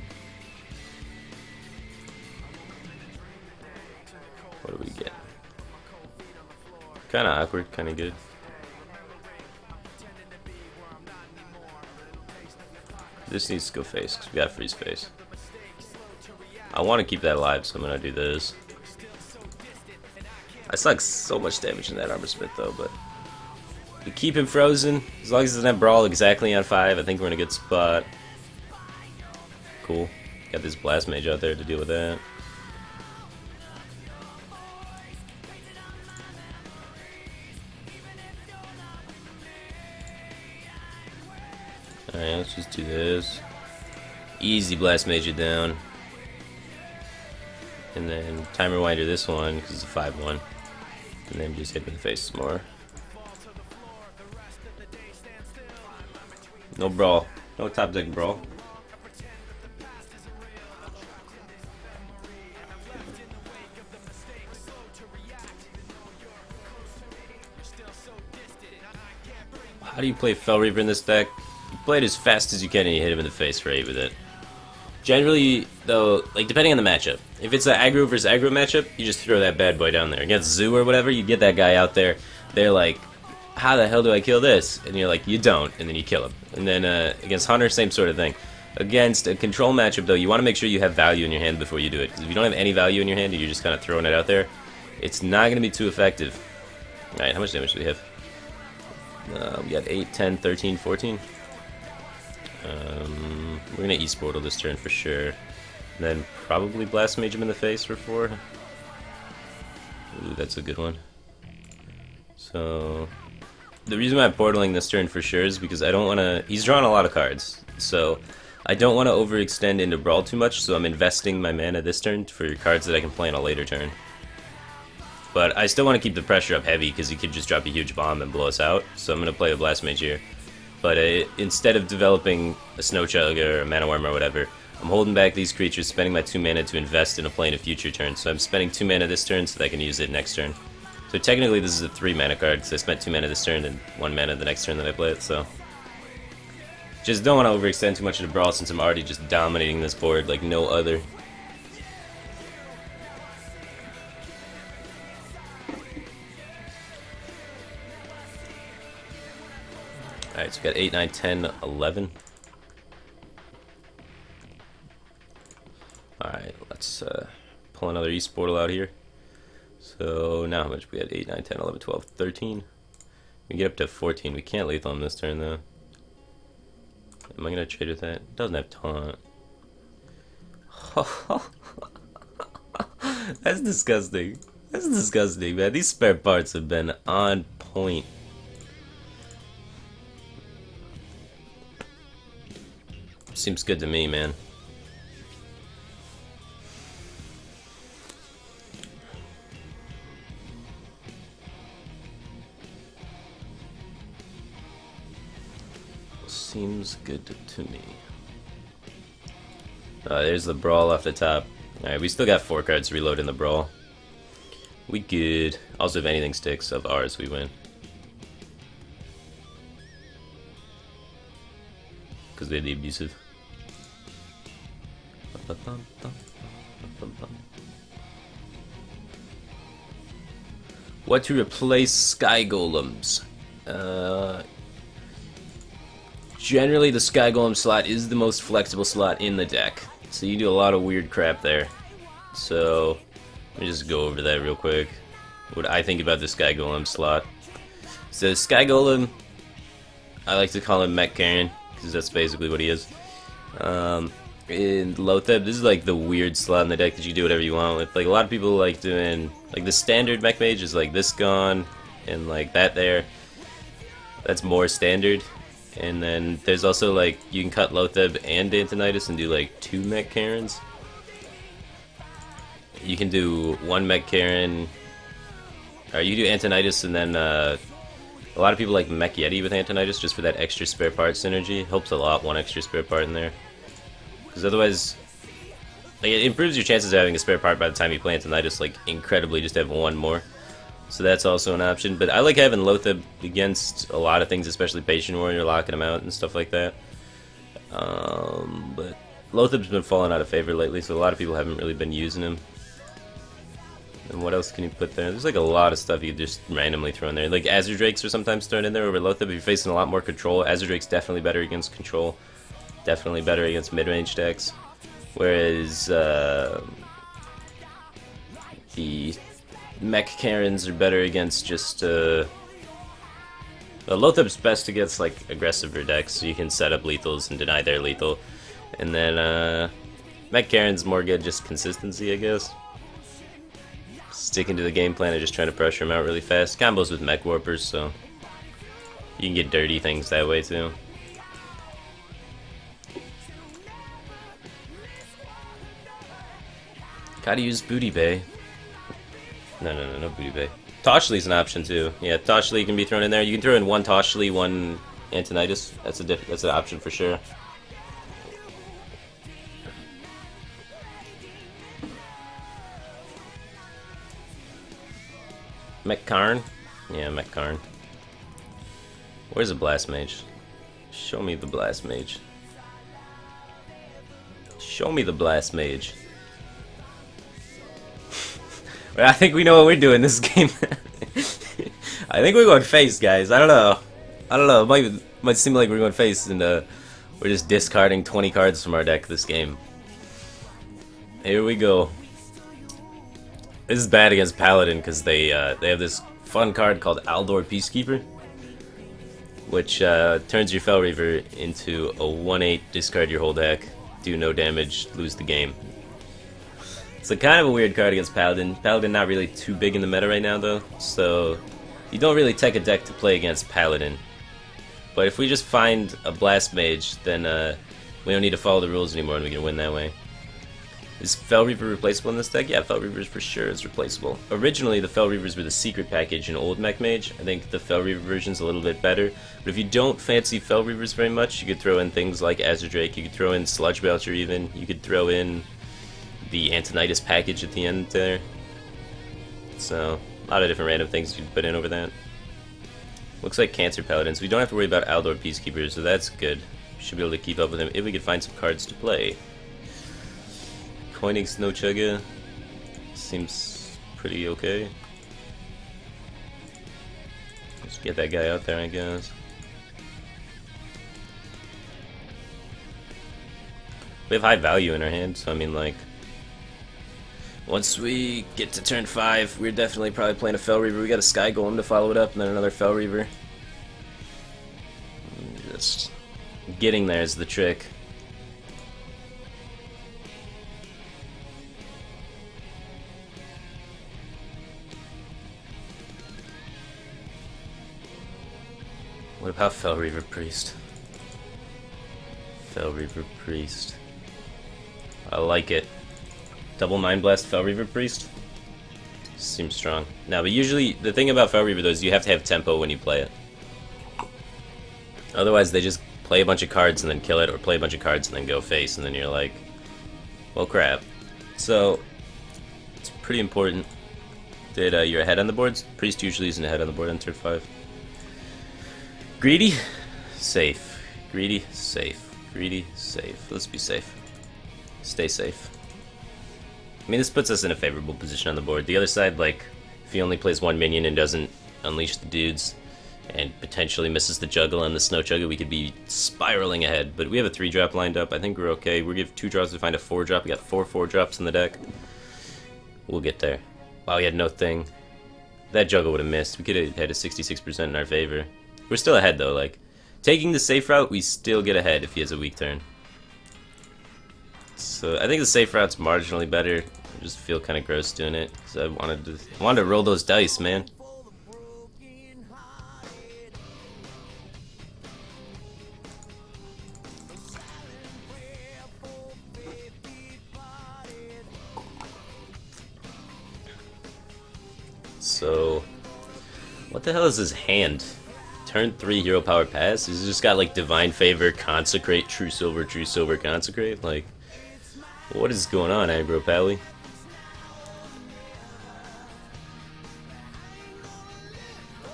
What do we get? Kinda awkward, kinda good. This needs to go face, because we got freeze face. I want to keep that alive, so I'm gonna do this. I suck so much damage in that Armor Smith though, but we keep him frozen. As long as he doesn't have Brawl exactly on 5, I think we're in a good spot. Cool. Got this Blast Mage out there to deal with that. Alright, let's just do this. Easy Blast Mage it down. And then Time Rewinder this one, because it's a 5-1. And then just hit him in the face more. No Brawl. No top deck Brawl. How do you play Fel Reaver in this deck? You play it as fast as you can and you hit him in the face for 8 with it. Generally, though, like depending on the matchup, if it's an aggro versus aggro matchup, you just throw that bad boy down there. Against Zoo or whatever, you get that guy out there. They're like, how the hell do I kill this? And you're like, you don't, and then you kill him. And then against Hunter, same sort of thing. Against a control matchup, though, you want to make sure you have value in your hand before you do it. Because if you don't have any value in your hand and you're just kind of throwing it out there, it's not going to be too effective. Alright, how much damage do we have? We got 8, 10, 13, 14. We're gonna East Portal this turn for sure. And then probably Blast Mage him in the face for 4. Ooh, that's a good one. So the reason why I'm portaling this turn for sure is because I don't want to. He's drawing a lot of cards, so I don't want to overextend into Brawl too much. So I'm investing my mana this turn for cards that I can play on a later turn. But I still want to keep the pressure up heavy because he could just drop a huge bomb and blow us out. So I'm gonna play a Blast Mage here. But instead of developing a Snow Chugger or a Mana Worm or whatever, I'm holding back these creatures, spending my 2 mana to invest in a play in a future turn. So I'm spending 2 mana this turn so that I can use it next turn. So technically this is a 3 mana card because I spent 2 mana this turn and 1 mana the next turn that I play it. So just don't want to overextend too much into Brawl since I'm already just dominating this board like no other. Alright, so we got 8, 9, 10, 11. Alright, let's pull another East Portal out here. So now how much? We got 8, 9, 10, 11, 12, 13. We can get up to 14. We can't lethal him this turn though. Am I going to trade with that? It doesn't have taunt. That's disgusting. This is disgusting, man. These spare parts have been on point. Seems good to me, man. Seems good to me. There's the brawl off the top. Alright, we still got 4 cards to reload in the brawl. We good. Also, if anything sticks of ours, we win. Because they're the abusive. What to replace Sky Golems? Generally, the Sky Golem slot is the most flexible slot in the deck. So you do a lot of weird crap there. So, let me just go over that real quick. What I think about the Sky Golem slot. So, Sky Golem, I like to call him Mech Karen, because that's basically what he is. In Lotheb, this is like the weird slot in the deck that you do whatever you want with. Like, a lot of people like doing, like, the standard Mech Mage is like this gone, and like that there. That's more standard. And then there's also like, you can cut Lotheb and Antonidas and do like 2 Mech Karens. You can do 1 Mech Karen, or you do Antonidas and then a lot of people like Mech Yeti with Antonidas just for that extra spare part synergy. Helps a lot, 1 extra spare part in there. Because otherwise, like, it improves your chances of having a spare part by the time you play Antonidas like incredibly, just have 1 more. So that's also an option, but I like having Lotheb against a lot of things, especially Patient Warrior, locking him out and stuff like that. But Lotheb's been falling out of favor lately, so a lot of people haven't really been using him. And what else can you put there? There's like a lot of stuff you could just randomly throw in there. Like Azure Drakes are sometimes thrown in there over Lotheb if you're facing a lot more control. Azure Drake's definitely better against control, definitely better against mid-range decks. Whereas the Mech Karens are better against just Lotheb's best against like aggressive decks, so you can set up lethals and deny their lethal. And then Mech Karen's more good just consistency, I guess. Sticking to the game plan and just trying to pressure him out really fast. Combos with Mech Warpers, so you can get dirty things that way too. Gotta use Booty Bay. No Booty Bay. Toshli's an option too. Yeah, Toshli can be thrown in there. You can throw in 1 Toshli, 1 Antonidas. That's an option for sure. Mech Karn? Yeah, Mech Karn. Where's the Blast Mage? Show me the Blast Mage. Show me the Blast Mage. I think we know what we're doing this game. I think we're going face, guys. I don't know. It might seem like we're going face, and we're just discarding 20 cards from our deck this game. Here we go. This is bad against Paladin because they have this fun card called Aldor Peacekeeper, which turns your Fel Reaver into a 1/8 discard your whole deck, do no damage, lose the game. It's a kind of a weird card against Paladin. Paladin not really too big in the meta right now though, so you don't really tech a deck to play against Paladin. But if we just find a Blast Mage, then we don't need to follow the rules anymore and we can win that way. Is Fel Reaver replaceable in this deck? Yeah, Fel Reavers for sure is replaceable. Originally, the Fel Reavers were the secret package in old Mech Mage. I think the Fel Reaver version's a little bit better. But if you don't fancy Fel Reavers very much, you could throw in things like Azure Drake, you could throw in Sludge Belcher even, you could throw in the Antonidas package at the end there. So, a lot of different random things you can put in over that. Looks like Cancer Paladins. We don't have to worry about Aldor Peacekeepers, so that's good. We should be able to keep up with him if we could find some cards to play. Koenig Snow Chugga seems pretty okay. Let's get that guy out there, I guess. We have high value in our hand, so I mean, like, once we get to turn 5, we're definitely probably playing a Fel Reaver. We got a Sky Golem to follow it up, and then another Fel Reaver. Just getting there is the trick. What about Fel Reaver Priest? Fel Reaver Priest. I like it. Double Mind Blast Fel Reaver Priest? Seems strong. Now, but usually, the thing about Fel Reaver though is you have to have tempo when you play it. Otherwise, they just play a bunch of cards and then kill it, or play a bunch of cards and then go face, and then you're like, well, crap. So, it's pretty important that you're ahead on the boards. Priest usually isn't ahead on the board on turn 5. Greedy, safe. Greedy, safe. Greedy, safe. Let's be safe. Stay safe. I mean, this puts us in a favorable position on the board. The other side, like, if he only plays one minion and doesn't unleash the dudes, and potentially misses the juggle and the snow chugga, we could be spiraling ahead. But we have a 3-drop lined up. I think we're okay. We give 2 drops to find a 4-drop. We got 4 4-drops in the deck. We'll get there. Wow, we had no thing. That juggle would have missed. We could have had a 66% in our favor. We're still ahead, though. Like, taking the safe route, we still get ahead if he has a weak turn. So I think the safe route's marginally better. I just feel kind of gross doing it because I wanted to roll those dice, man. So, what the hell is his hand? Turn 3 hero power pass? He's just got like Divine Favor, Consecrate, True Silver, Consecrate? Like, what is going on, Aggro Pally?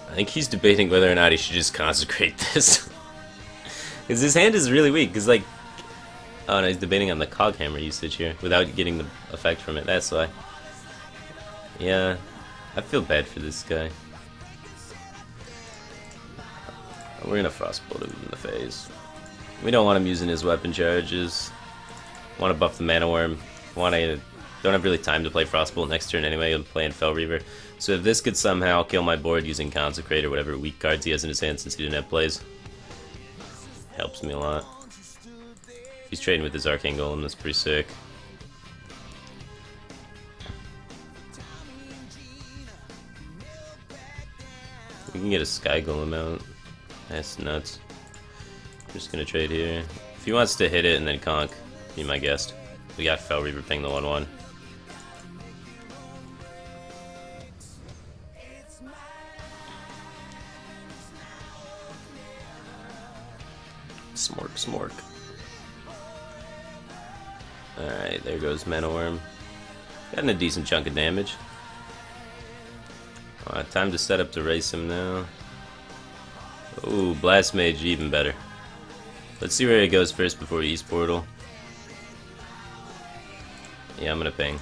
I think he's debating whether or not he should just consecrate this. Because his hand is really weak, because like... Oh no, he's debating on the Cog Hammer usage here, without getting the effect from it, that's why. Yeah, I feel bad for this guy. We're gonna Frostbolt him in the face. We don't want him using his weapon charges. Want to buff the Mana Worm. Don't have really time to play Frostbolt next turn anyway. I'm playing Fel Reaver. So if this could somehow kill my board using Consecrate or whatever weak cards he has in his hand since he didn't have plays, helps me a lot. If he's trading with his Arcane Golem, that's pretty sick. We can get a Sky Golem out. That's nuts. I'm just gonna trade here. If he wants to hit it and then conk, be my guest. We got Fel Reaver ping the 1/1. Smork. Alright, there goes Mana Worm. Gotten a decent chunk of damage. Time to set up to race him now. Ooh, Blast Mage, even better. Let's see where he goes first before East Portal. Yeah, I'm gonna ping.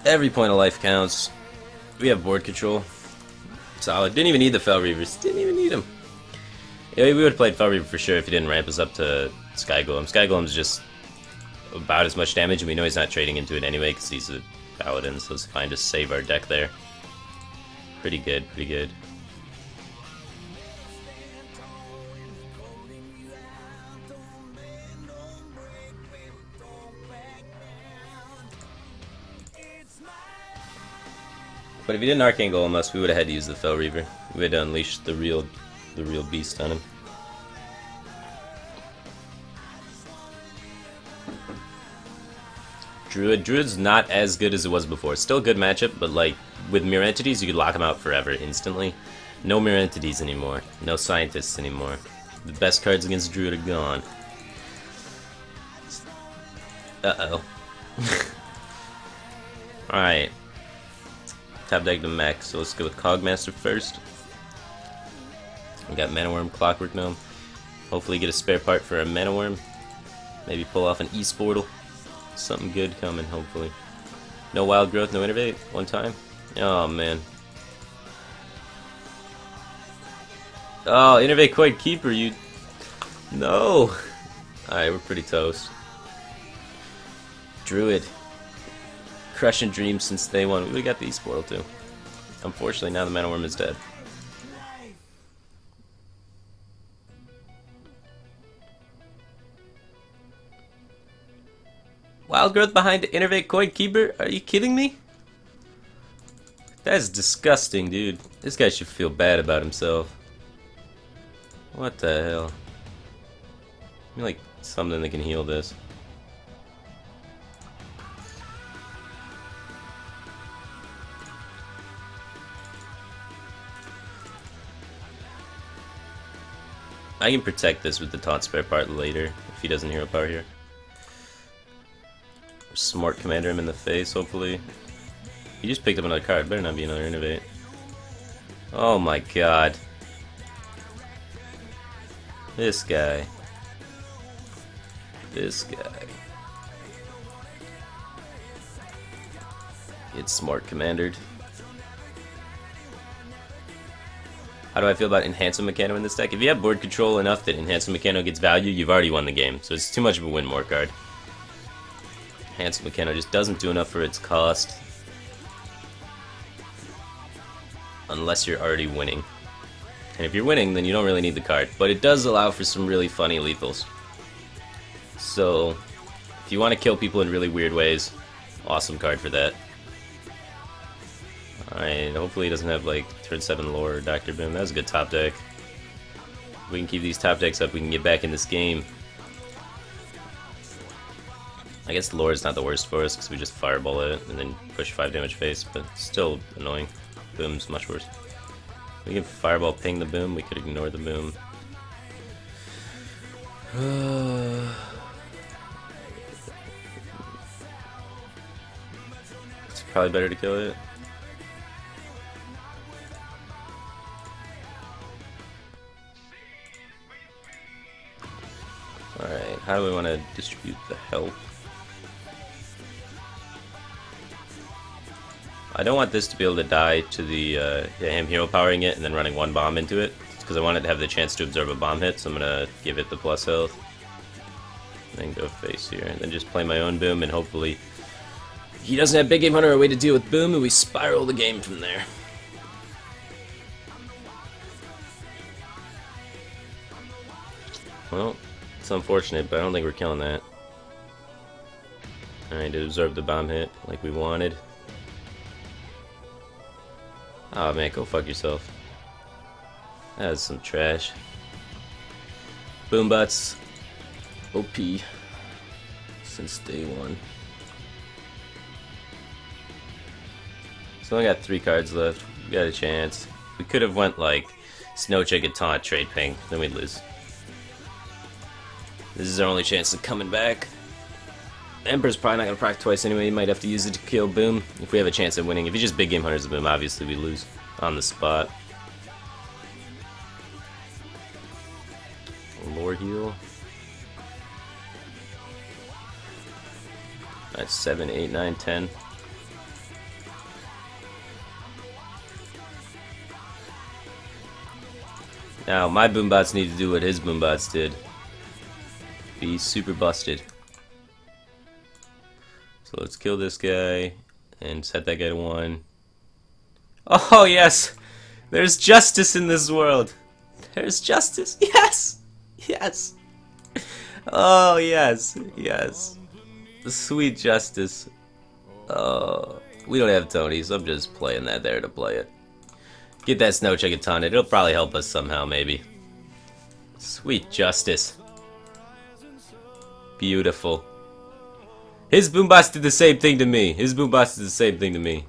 Every point of life counts. We have board control. Solid. Didn't even need the Fel Reavers. Didn't even need them. Yeah, we would have played Fel Reaver for sure if he didn't ramp us up to Sky Golem. Sky Golem's just about as much damage, and we know he's not trading into it anyway because he's a Paladin, so it's fine to save our deck there. Pretty good, pretty good. But if he didn't Arcane Golem us, we would have had to use the Fel Reaver. We had to unleash the real beast on him. Druid's not as good as it was before. Still a good matchup, but like with Mirror Entities, you could lock him out forever instantly. No Mirror Entities anymore. No Scientists anymore. The best cards against Druid are gone. Uh-oh. Alright. Top deck to max, so let's go with Cogmaster first. We got Mana Worm, Clockwork Gnome. Hopefully get a spare part for a Mana Worm. Maybe pull off an East Portal. Something good coming, hopefully. No Wild Growth, no Innervate, one time. Oh, man. Oh, Innervate Void Keeper, you... No! Alright, we're pretty toast. Druid. Crushing dreams since day one. We would've got the East Portal, too. Unfortunately, now the Mana Worm is dead. Wild Growth behind Innervate Void Keeper? Are you kidding me? That is disgusting, dude. This guy should feel bad about himself. What the hell? I mean, like something that can heal this. I can protect this with the taunt spare part later if he doesn't hero power here. Smart commander him in the face, hopefully. He just picked up another card. Better not be another innovate. Oh my god. This guy. This guy. It's smart commandered. How do I feel about Enhancement Mechano in this deck? If you have board control enough that Enhancement Mechano gets value, you've already won the game. So it's too much of a win more card. Enhancement Mechano just doesn't do enough for its cost. Unless you're already winning. And if you're winning, then you don't really need the card. But it does allow for some really funny lethals. So, if you want to kill people in really weird ways, awesome card for that. Alright, hopefully he doesn't have like turn 7 lore or Dr. Boom. That was a good top deck. If we can keep these top decks up, we can get back in this game. I guess lore is not the worst for us because we just fireball it and then push 5 damage face, but still annoying. Boom's much worse. We can fireball ping the boom, we could ignore the boom. It's probably better to kill it. Alright, how do we want to distribute the health? I don't want this to be able to die to the him hero powering it and then running one bomb into it, because I want it to have the chance to absorb a bomb hit, so I'm gonna give it the plus health. And then go face here, and then just play my own boom, and hopefully he doesn't have Big Game Hunter or a way to deal with boom, and we spiral the game from there. Well, it's unfortunate, but I don't think we're killing that. Alright, to absorb the bomb hit like we wanted. Oh man, go fuck yourself. That's some trash. Boombots OP since day one. So I only got 3 cards left. We got a chance. We could have went like Snow Chicken Taunt, Trade Ping, then we'd lose. This is our only chance of coming back. Emperor's probably not going to proc twice anyway, he might have to use it to kill Boom if we have a chance at winning. If he just Big Game Hunters the Boom, obviously we lose on the spot. Lore heal. That's 7, 8, 9, 10. Now, my Boombots need to do what his Boombots did. Be super busted. So let's kill this guy and set that guy to 1. Oh yes! There's justice in this world! There's justice! Yes! Yes! Oh yes! Yes! Sweet justice. We don't have Tony, so I'm just playing that there to play it. Get that Snow Chicken taunted. It'll probably help us somehow, maybe. Sweet justice. Beautiful. His Boombots did the same thing to me. His Boombots did the same thing to me.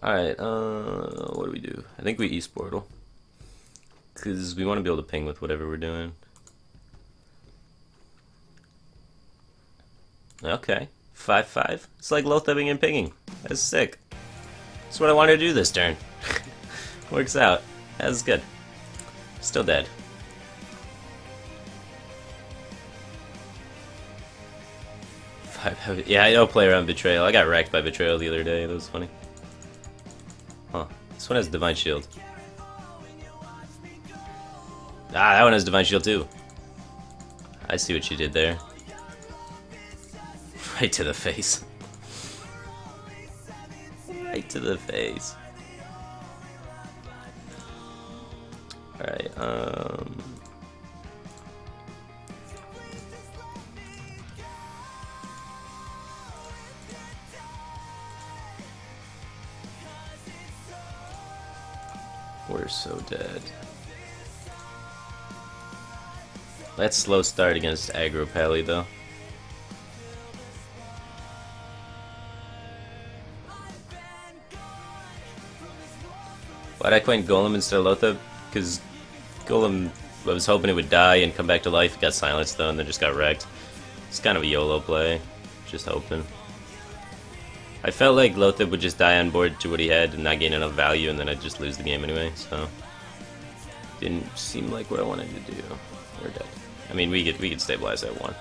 Alright, what do we do? I think we East Portal. Because we want to be able to ping with whatever we're doing. Okay. 5-5. It's like low thubbing and pinging. That's sick. That's what I wanted to do this turn. Works out. That's good. Still dead. Yeah, I don't play around Betrayal. I got wrecked by Betrayal the other day. That was funny. Huh. This one has Divine Shield. Ah, that one has Divine Shield too. I see what you did there. Right to the face. Right to the face. Alright, we're so dead. Let's slow start against aggro Pally though. Why'd I quit Golem instead of Lothar? Because Golem, I was hoping it would die and come back to life. It got silenced though and then just got wrecked. It's kind of a YOLO play. Just hoping. I felt like Lothar would just die on board to what he had and not gain enough value, and then I'd just lose the game anyway, so didn't seem like what I wanted to do. We're dead. I mean, we could stabilize that one.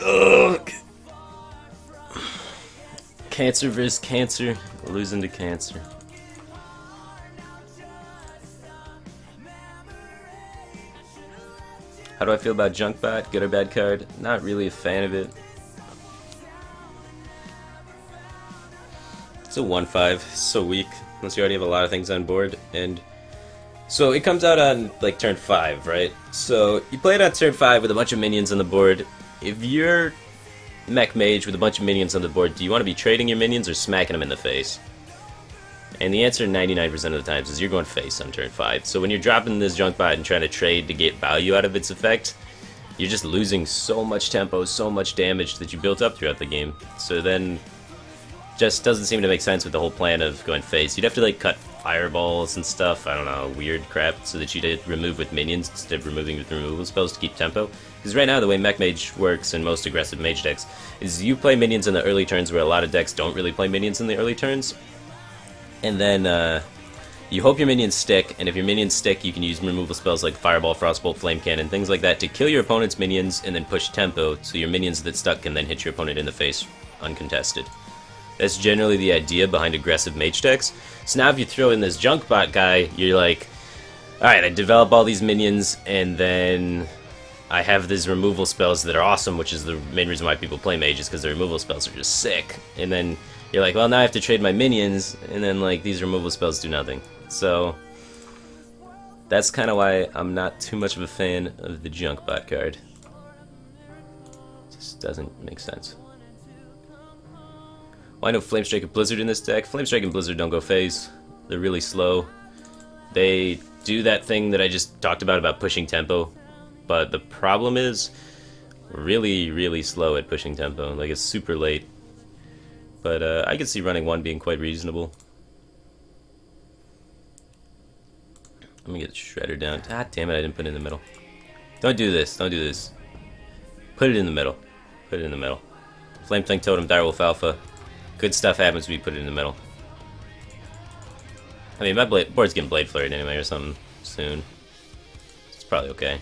Ugh. Cancer versus cancer. Losing to cancer. How do I feel about Junkbot? Good or bad card? Not really a fan of it. It's a 1-5. It's so weak. Unless you already have a lot of things on board. And so it comes out on like turn 5, right? So you play it on turn 5 with a bunch of minions on the board. If you're mech mage with a bunch of minions on the board, do you want to be trading your minions or smacking them in the face? And the answer 99% of the times is you're going face on turn 5. So when you're dropping this Junkbot and trying to trade to get value out of its effect, you're just losing so much tempo, so much damage that you built up throughout the game. So then, just doesn't seem to make sense with the whole plan of going face. You'd have to like cut fireballs and stuff, I don't know, weird crap, so that you did remove with minions instead of removing with removal spells to keep tempo. Because right now the way Mech Mage works in most aggressive mage decks is you play minions in the early turns where a lot of decks don't really play minions in the early turns. And then you hope your minions stick, and if your minions stick, you can use removal spells like Fireball, Frostbolt, Flame Cannon, things like that to kill your opponent's minions and then push tempo, so your minions that stuck can then hit your opponent in the face uncontested. That's generally the idea behind aggressive mage decks. So now if you throw in this Junkbot guy, you're like, alright, I develop all these minions, and then I have these removal spells that are awesome, which is the main reason why people play mages, because the removal spells are just sick. And then you're like, well, now I have to trade my minions, and then like these removal spells do nothing. So that's kind of why I'm not too much of a fan of the Junkbot card. It just doesn't make sense. Why no Flamestrike and Blizzard in this deck? Flamestrike and Blizzard don't go phase. They're really slow. They do that thing that I just talked about pushing tempo, but the problem is really, really slow at pushing tempo. Like, it's super late. But I could see running one being quite reasonable. Let me get Shredder down. Ah, damn it, I didn't put it in the middle. Don't do this, don't do this. Put it in the middle. Put it in the middle. Flame Tank Totem, Direwolf Alpha. Good stuff happens when you put it in the middle. I mean, my board's getting Blade Flurried anyway or something soon. It's probably okay.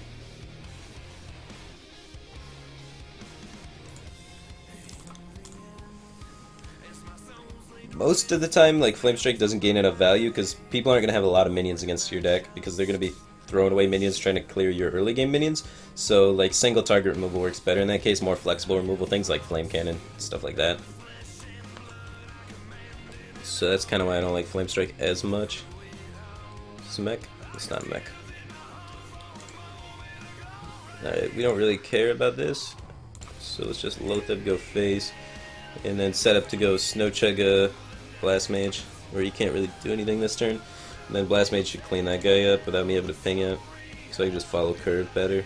Most of the time, like, Flamestrike doesn't gain enough value because people aren't going to have a lot of minions against your deck because they're going to be throwing away minions trying to clear your early game minions. So, like, single target removal works better in that case, more flexible removal, things like Flame Cannon, stuff like that. So that's kind of why I don't like Flamestrike as much. It's a mech? It's not a mech. Alright, we don't really care about this. So let's just Lothar go phase. And then set up to go Snowchugga Blast Mage, where you can't really do anything this turn. And then Blast Mage should clean that guy up without me able to ping it. so I can just follow curve better.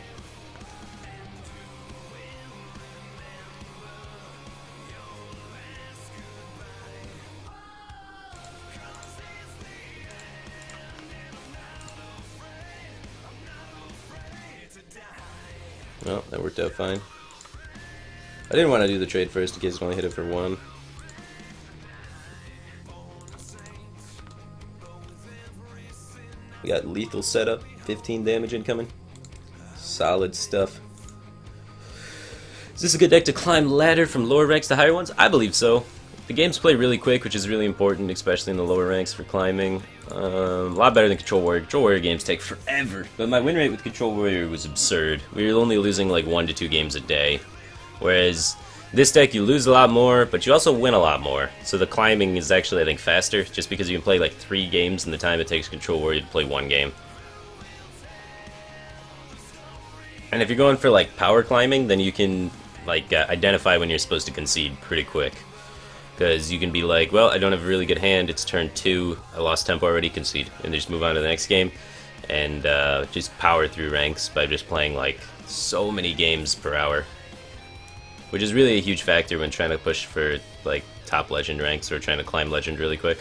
Well, that worked out fine. I didn't want to do the trade first in case it only hit it for 1. We got lethal setup, 15 damage incoming. Solid stuff. Is this a good deck to climb ladder from lower ranks to higher ones? I believe so. The games play really quick, which is really important, especially in the lower ranks for climbing. A lot better than Control Warrior. Control Warrior games take forever, but my win rate with Control Warrior was absurd. We were only losing like 1 to 2 games a day, whereas this deck you lose a lot more, but you also win a lot more. So the climbing is actually, I think, faster, just because you can play like 3 games in the time it takes Control Warrior to play 1 game. And if you're going for like power climbing, then you can like identify when you're supposed to concede pretty quick. Because you can be like, well, I don't have a really good hand, it's turn 2, I lost tempo already, concede. And just move on to the next game, and just power through ranks by just playing like so many games per hour. Which is really a huge factor when trying to push for like top legend ranks or trying to climb legend really quick.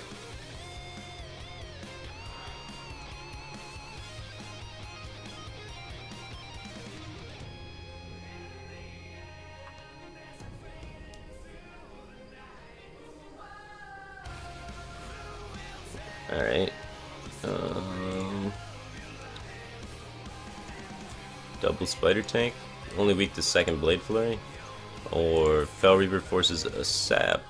Alright. Double Spider Tank. Only weak to second Blade Flurry. Or Fel Reaver forces a sap.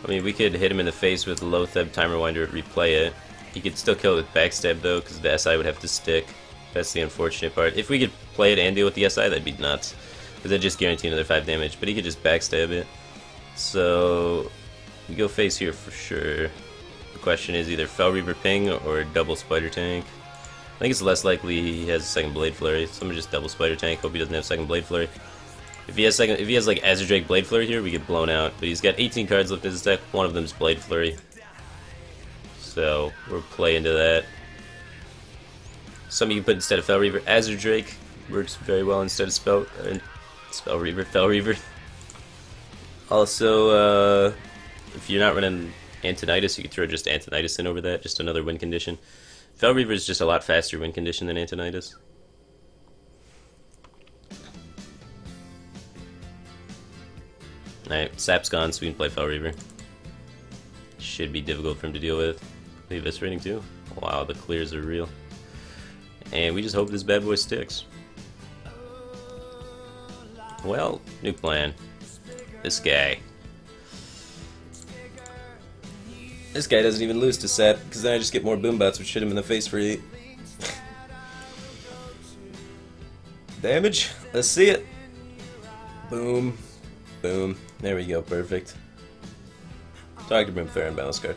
I mean, we could hit him in the face with Loatheb Timer Winder, replay it. He could still kill it with Backstab though, because the SI would have to stick. That's the unfortunate part. If we could play it and deal with the SI, that'd be nuts. Because that'd just guarantee another 5 damage, but he could just Backstab it. So we go face here for sure. The question is either Fel Reaver Ping or double Spider Tank. I think it's less likely he has a second Blade Flurry, so I'm gonna just double Spider Tank. Hope he doesn't have second Blade Flurry. If he has like Azure Drake Blade Flurry here, we get blown out. But he's got 18 cards left in his deck. One of them's Blade Flurry, so we'll play into that. Some you can put instead of Fel Reaver. Azure Drake works very well instead of Fel Reaver. Also, if you're not running Antonidas, you could throw just Antonidas in over that, just another win condition. Fel Reaver is just a lot faster win condition than Antonidas. Alright, Sap's gone, so we can play Fel Reaver. Should be difficult for him to deal with. Leave this rating too. Wow, the clears are real. And we just hope this bad boy sticks. Well, new plan. This guy. This guy doesn't even lose to Sap, because then I just get more Boombots, which hit him in the face for 8. Damage? Let's see it. Boom. Boom. There we go, perfect. Dr. Boom, fair and balanced card.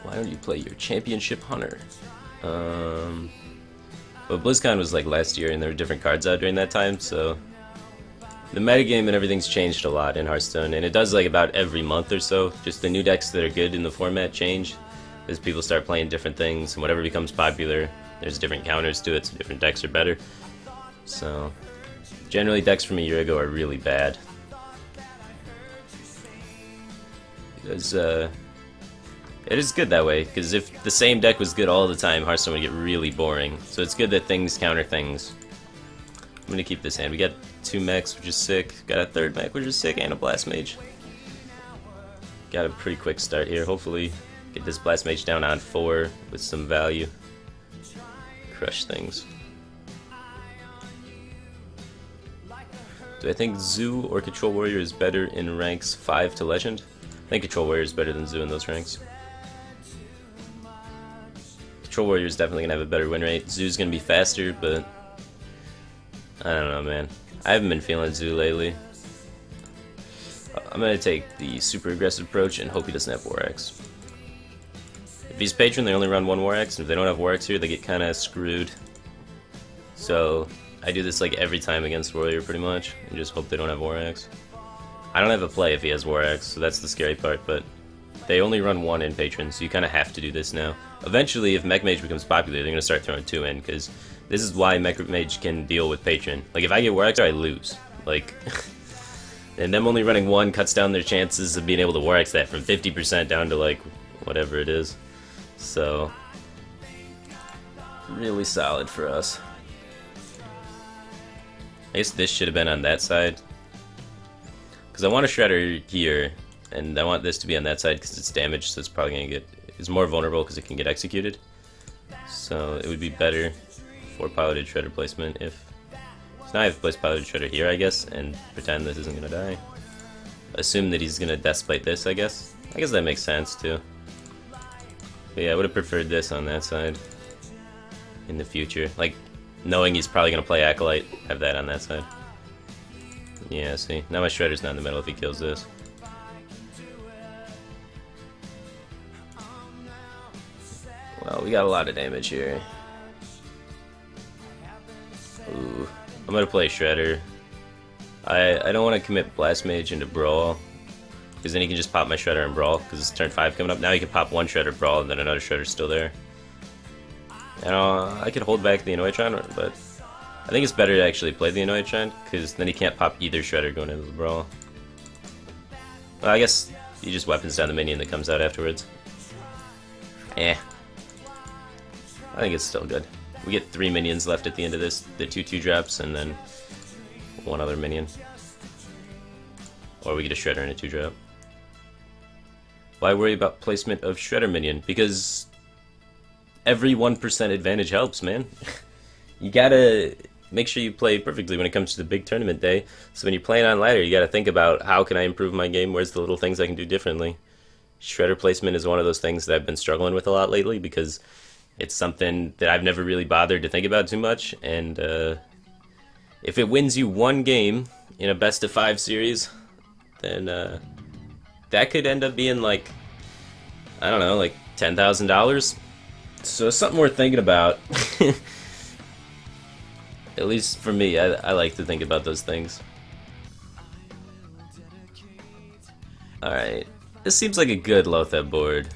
Why don't you play your Championship Hunter? Well, BlizzCon was like last year, and there were different cards out during that time, so the metagame and everything's changed a lot in Hearthstone, and it does like about every month or so. Just the new decks that are good in the format change as people start playing different things, and whatever becomes popular, there's different counters to it, so different decks are better. So generally, decks from a year ago are really bad. Because it is good that way, because if the same deck was good all the time, Hearthstone would get really boring. So it's good that things counter things. I'm gonna keep this hand. We got 2 mechs, which is sick. Got a 3rd mech, which is sick, and a Blast Mage. Got a pretty quick start here. Hopefully get this Blast Mage down on 4 with some value. Crush things. Do I think Zoo or Control Warrior is better in ranks 5 to Legend? I think Control Warrior is better than Zoo in those ranks. Control Warrior is definitely going to have a better win rate. Zoo's going to be faster, but I don't know, man. I haven't been feeling Zoo lately. I'm going to take the super aggressive approach and hope he doesn't have Borax. If If he's patron, they only run one War Axe, and if they don't have War Axe here, they get kind of screwed. So I do this like every time against Warrior, pretty much, and just hope they don't have War Axe. I don't have a play if he has War Axe, so that's the scary part, but they only run one in patron, so you kind of have to do this now. Eventually, if Mech Mage becomes popular, they're going to start throwing 2 in, because this is why Mech Mage can deal with patron. Like, if I get War Axe, I lose. Like, and them only running 1 cuts down their chances of being able to War Axe that from 50% down to, like, whatever it is. So, really solid for us. I guess this should have been on that side, because I want a Shredder here, and I want this to be on that side because it's damaged, so it's probably going to get... It's more vulnerable because it can get executed. So it would be better for piloted Shredder placement if... So now I have to place piloted Shredder here, I guess, and pretend this isn't going to die. Assume that he's going to Deathspite this, I guess. I guess that makes sense, too. But yeah, I would have preferred this on that side in the future. Like, knowing he's probably going to play Acolyte, have that on that side. Yeah, see? Now my Shredder's not in the middle if he kills this. Well, we got a lot of damage here. Ooh. I'm gonna play Shredder. I don't want to commit Blast Mage into Brawl, because then he can just pop my Shredder and Brawl, because it's turn 5 coming up. Now he can pop one Shredder, Brawl, and then another Shredder's still there. And I could hold back the Annoytron, but I think it's better to actually play the Annoytron, because then he can't pop either Shredder going into the Brawl. Well, I guess he just weapons down the minion that comes out afterwards. Eh. I think it's still good. We get 3 minions left at the end of this, the 2/2 drops, and then 1 other minion. Or we get a Shredder and a 2-drop. Why worry about placement of Shredder minion? Because every 1% advantage helps, man. You gotta make sure you play perfectly when it comes to the big tournament day. So when you're playing on ladder, you gotta think about, how can I improve my game? Where's the little things I can do differently? Shredder placement is one of those things that I've been struggling with a lot lately, because it's something that I've never really bothered to think about too much, and if it wins you 1 game in a best-of-5 series, then that could end up being like, I don't know, like $10,000. So it's something worth thinking about. At least for me, I like to think about those things. Alright, this seems like a good Lothar board.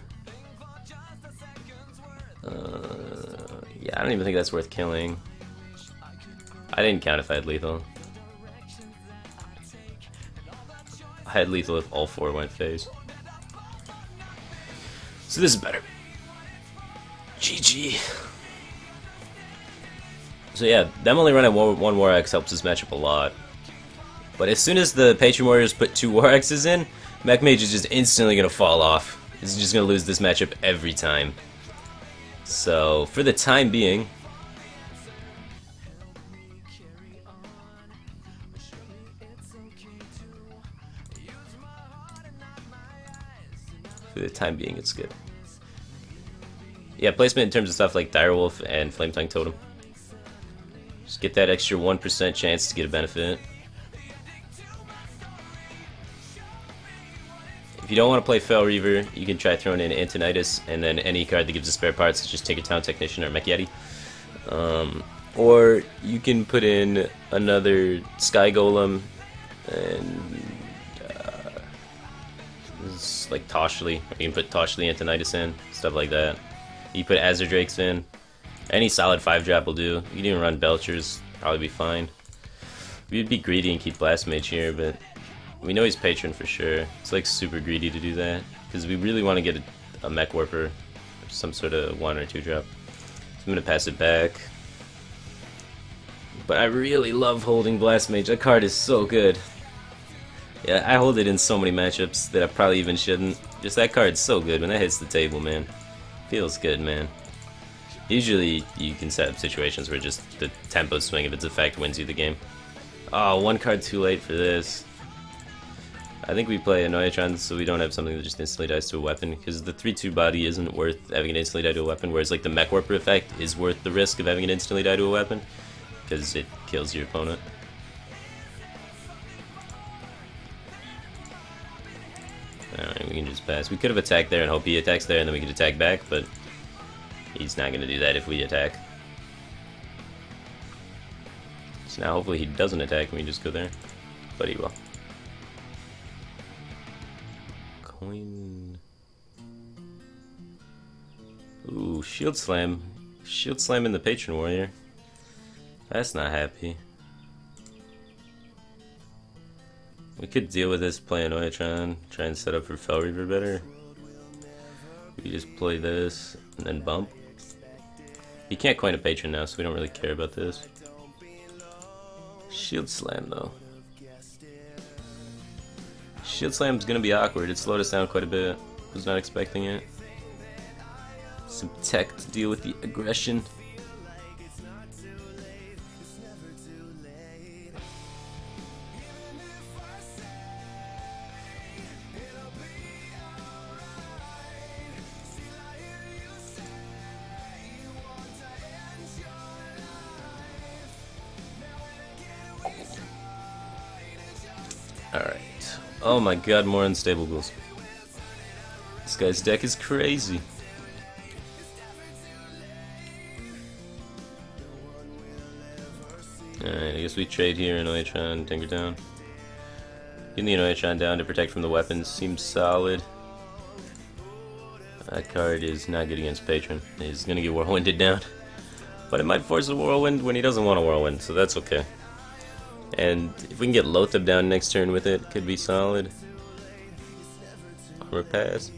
Yeah, I don't even think that's worth killing. I didn't count if I had lethal. I had lethal if all 4 went phase. So this is better. GG. So yeah, them only running 1 War Axe helps this matchup a lot. But as soon as the Patron Warriors put 2 War Axes in, Mech Mage is just instantly going to fall off. He's just going to lose this matchup every time. So, for the time being, it's good. Yeah, placement in terms of stuff like Direwolf and Flame Tongue Totem. Just get that extra 1% chance to get a benefit. If you don't want to play Fel Reaver, you can try throwing in Antonitis, and then any card that gives us spare parts, just take a Town Technician or Mech Yeti. Or you can put in another Sky Golem, and this is like Toshly. You can put Toshly Antonitis in, stuff like that. You put Azure Drakes in. Any solid 5-drop will do. You can even run Belchers, probably be fine. We'd be greedy and keep Blast Mage here, but we know he's Patron for sure. It's like super greedy to do that, because we really want to get a Mech Warper, or some sort of 1 or 2-drop. So I'm going to pass it back. But I really love holding Blast Mage. That card is so good. Yeah, I hold it in so many matchups that I probably even shouldn't. Just that card's so good when that hits the table, man. Feels good, man. Usually you can set up situations where just the tempo swing of its effect wins you the game. Oh, 1 card too late for this. I think we play Annoytron so we don't have something that just instantly dies to a weapon, because the 3/2 body isn't worth having it instantly die to a weapon, whereas like the Mech Warper effect is worth the risk of having it instantly die to a weapon, because it kills your opponent. Alright, we can just pass. We could have attacked there and hope he attacks there and then we could attack back, but he's not going to do that if we attack. So now hopefully he doesn't attack and we just go there. But he will. Coin. Ooh, shield slam. Shield slam in the patron warrior. That's not happy. We could deal with this, play an Oiatron, try and set up for Fel Reaver better. We just play this and then bump. He can't coin a patron now, so we don't really care about this. Shield slam though. Shield slam's gonna be awkward. It slowed us down quite a bit. Was not expecting it. Some tech to deal with the aggression. Alright. Oh my god, more unstable ghouls. This guy's deck is crazy. Alright, I guess we trade here in Oiatron, Tinker down. Getting the Oiatron down to protect from the weapons seems solid. That card is not good against Patron. He's gonna get Whirlwinded down. But it might force a Whirlwind when he doesn't want a Whirlwind, so that's okay. And if we can get Lothab down next turn with it, could be solid. Armor pass.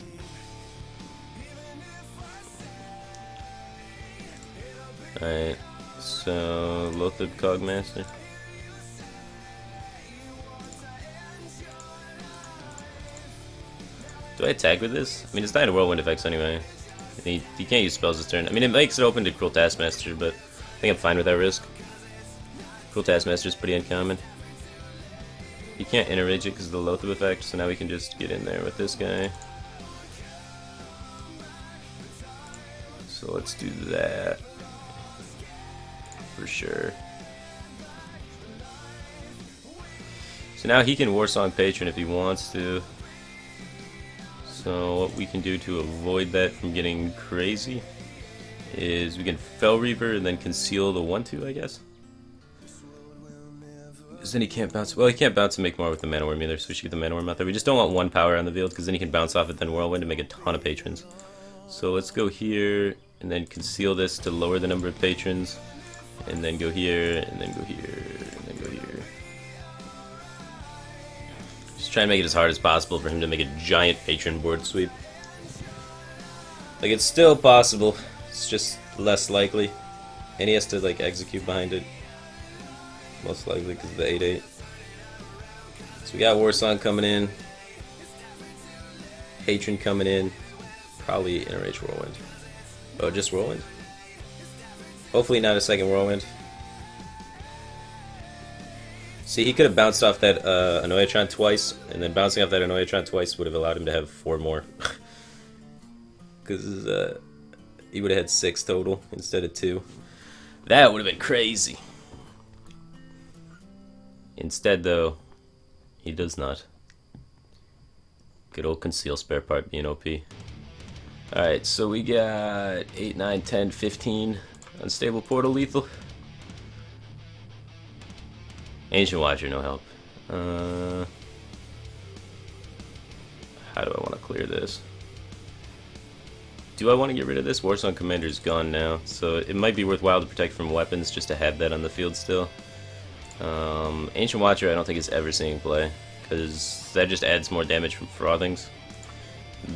Alright, so Lothab Cogmaster. Do I attack with this? I mean, it's dying to Whirlwind effects anyway. He can't use spells this turn. I mean, it makes it open to Cruel Taskmaster, but I think I'm fine with that risk. Cruel Taskmaster is pretty uncommon. You can't interrage it because of the Lothab effect, so now we can just get in there with this guy. So let's do that. For sure. So now he can Warsong Patron if he wants to. So what we can do to avoid that from getting crazy is we can Fel Reaver and then conceal the 1-2, I guess. Because then he can't bounce. Well, he can't bounce and make more with the Mana Worm either, so we should get the Mana Worm out there. We just don't want one power on the field because then he can bounce off it, then Whirlwind and make a ton of patrons. So let's go here and then conceal this to lower the number of patrons. And then go here, and then go here, and then go here. Just try and make it as hard as possible for him to make a giant patron board sweep. Like, it's still possible, it's just less likely. And he has to, like, execute behind it. Most likely because of the 8-8. So we got Warsong coming in. Patron coming in. Probably Interrage Whirlwind. Oh, just Whirlwind? Hopefully not a second Whirlwind. See, he could have bounced off that Anoyatron twice, and then bouncing off that Anoyatron twice would have allowed him to have 4 more. Because he would have had 6 total instead of 2. That would have been crazy. Instead, though, he does not. Good old Conceal Spare Part being OP. Alright, so we got 8, 9, 10, 15... Unstable Portal lethal. Ancient Watcher, no help. How do I want to clear this? Do I want to get rid of this? Warsong Commander is gone now, so it might be worthwhile to protect from weapons just to have that on the field still. Ancient Watcher I don't think is ever seeing play, because that just adds more damage from Frothings.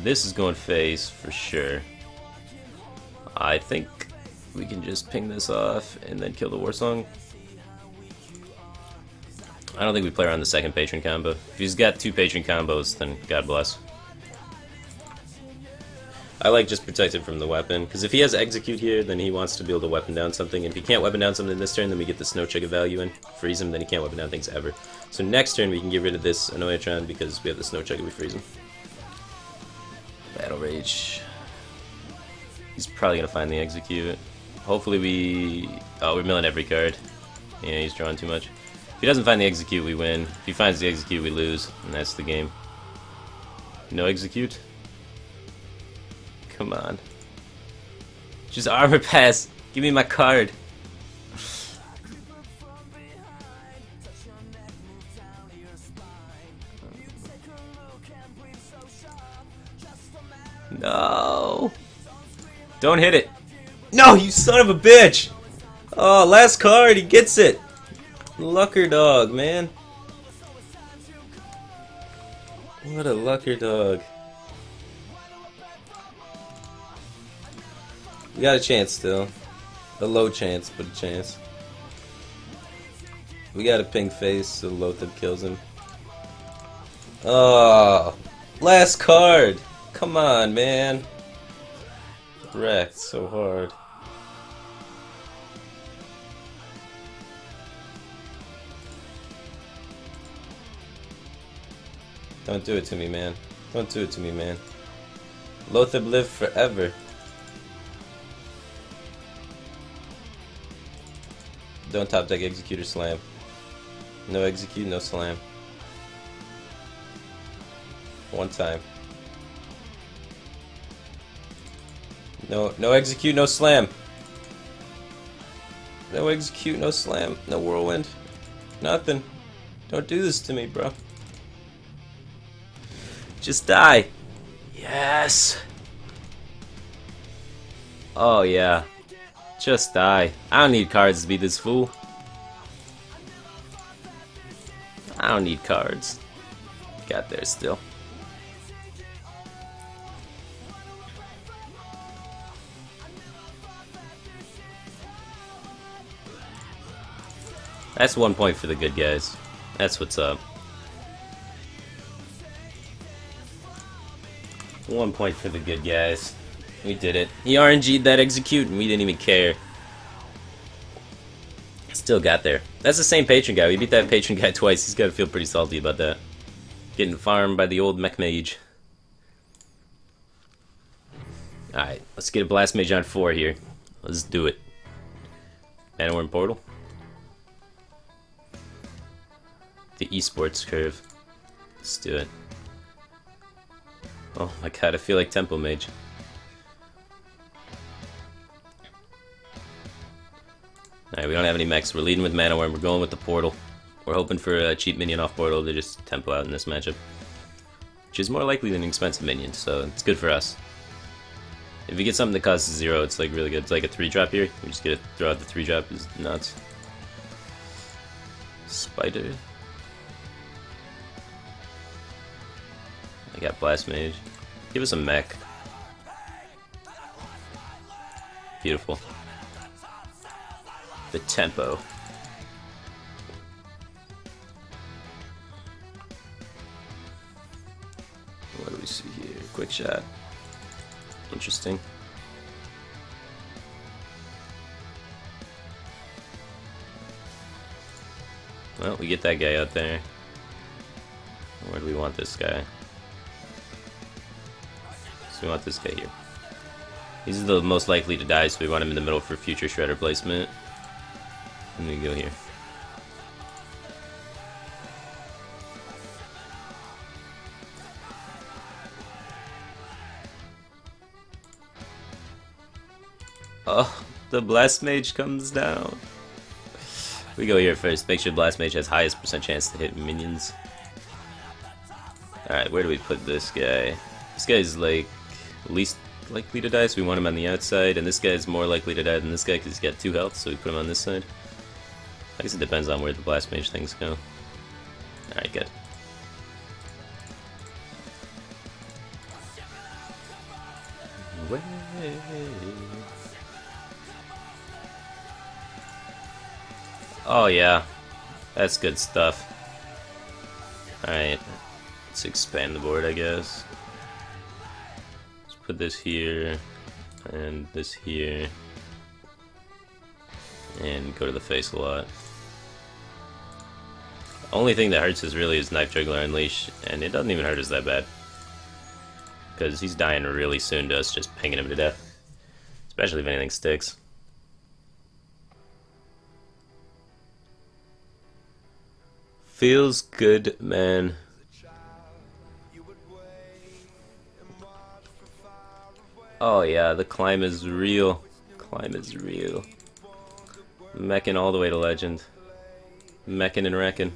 This is going face for sure. I think we can just ping this off and then kill the Warsong. I don't think we play around the second patron combo. If he's got 2 patron combos, then God bless. I like just protected from the weapon, because if he has execute here, then he wants to be able to weapon down something. And if he can't weapon down something this turn, then we get the Snow Chugga value in. Freeze him, then he can't weapon down things ever. So next turn we can get rid of this Anoyatron because we have the Snow Chugga, we freeze him. Battle Rage. He's probably going to find the execute. Hopefully we... Oh, we're milling every card. Yeah, he's drawing too much. If he doesn't find the execute, we win. If he finds the execute, we lose. And that's the game. No execute? Come on. Just armor pass. Give me my card. No. Don't hit it. No, you son of a bitch. Oh, last card. He gets it. Lucker dog, man. What a lucker dog. We got a chance still. A low chance, but a chance. We got a pink face, so Lothar kills him. Oh, last card. Come on, man. Wrecked so hard. Don't do it to me, man. Don't do it to me, man. Lothar live forever. Don't top deck execute or slam. No execute, no slam. One time. No execute, no slam. No execute, no slam. No whirlwind. Nothing. Don't do this to me, bro. Just die. Yes. Oh yeah. Just die. I don't need cards to beat this fool. I don't need cards. Got there still. That's 1 point for the good guys. That's what's up. 1 point for the good guys. We did it. He RNG'd that execute and we didn't even care. Still got there. That's the same patron guy. We beat that patron guy twice. He's got to feel pretty salty about that. Getting farmed by the old mech mage. Alright, let's get a blast mage on 4 here. Let's do it. Manowar portal. The esports curve. Let's do it. Oh my god, I feel like Tempo Mage. Alright, we don't have any mechs. We're leading with Manowar. We're going with the portal. We're hoping for a cheap minion off portal to just tempo out in this matchup. Which is more likely than an expensive minion, so it's good for us. If you get something that costs 0, it's like really good. It's like a 3-drop here. We just get to throw out the 3-drop. Is nuts. Spider. I got Blast Mage. Give us a mech. Beautiful. The tempo. What do we see here? Quick shot. Interesting. Well, we get that guy out there. Where do we want this guy? So we want this guy here. He's the most likely to die, so we want him in the middle for future shredder placement. And we go here. Oh, the Blast Mage comes down. We go here first. Make sure Blast Mage has highest percent chance to hit minions. Alright, where do we put this guy? This guy's like least likely to die, so we want him on the outside, and this guy's more likely to die than this guy because he's got 2 health, so we put him on this side. I guess it depends on where the Blast Mage things go. Alright, good. Oh yeah, that's good stuff. Alright, let's expand the board, I guess. Let's put this here, and this here, and go to the face a lot. Only thing that hurts us really is Knife Juggler Unleash, and it doesn't even hurt us that bad. Because he's dying really soon to us just pinging him to death. Especially if anything sticks. Feels good, man. Oh yeah, the climb is real. Climb is real. Mecking all the way to legend. Mecking and wrecking.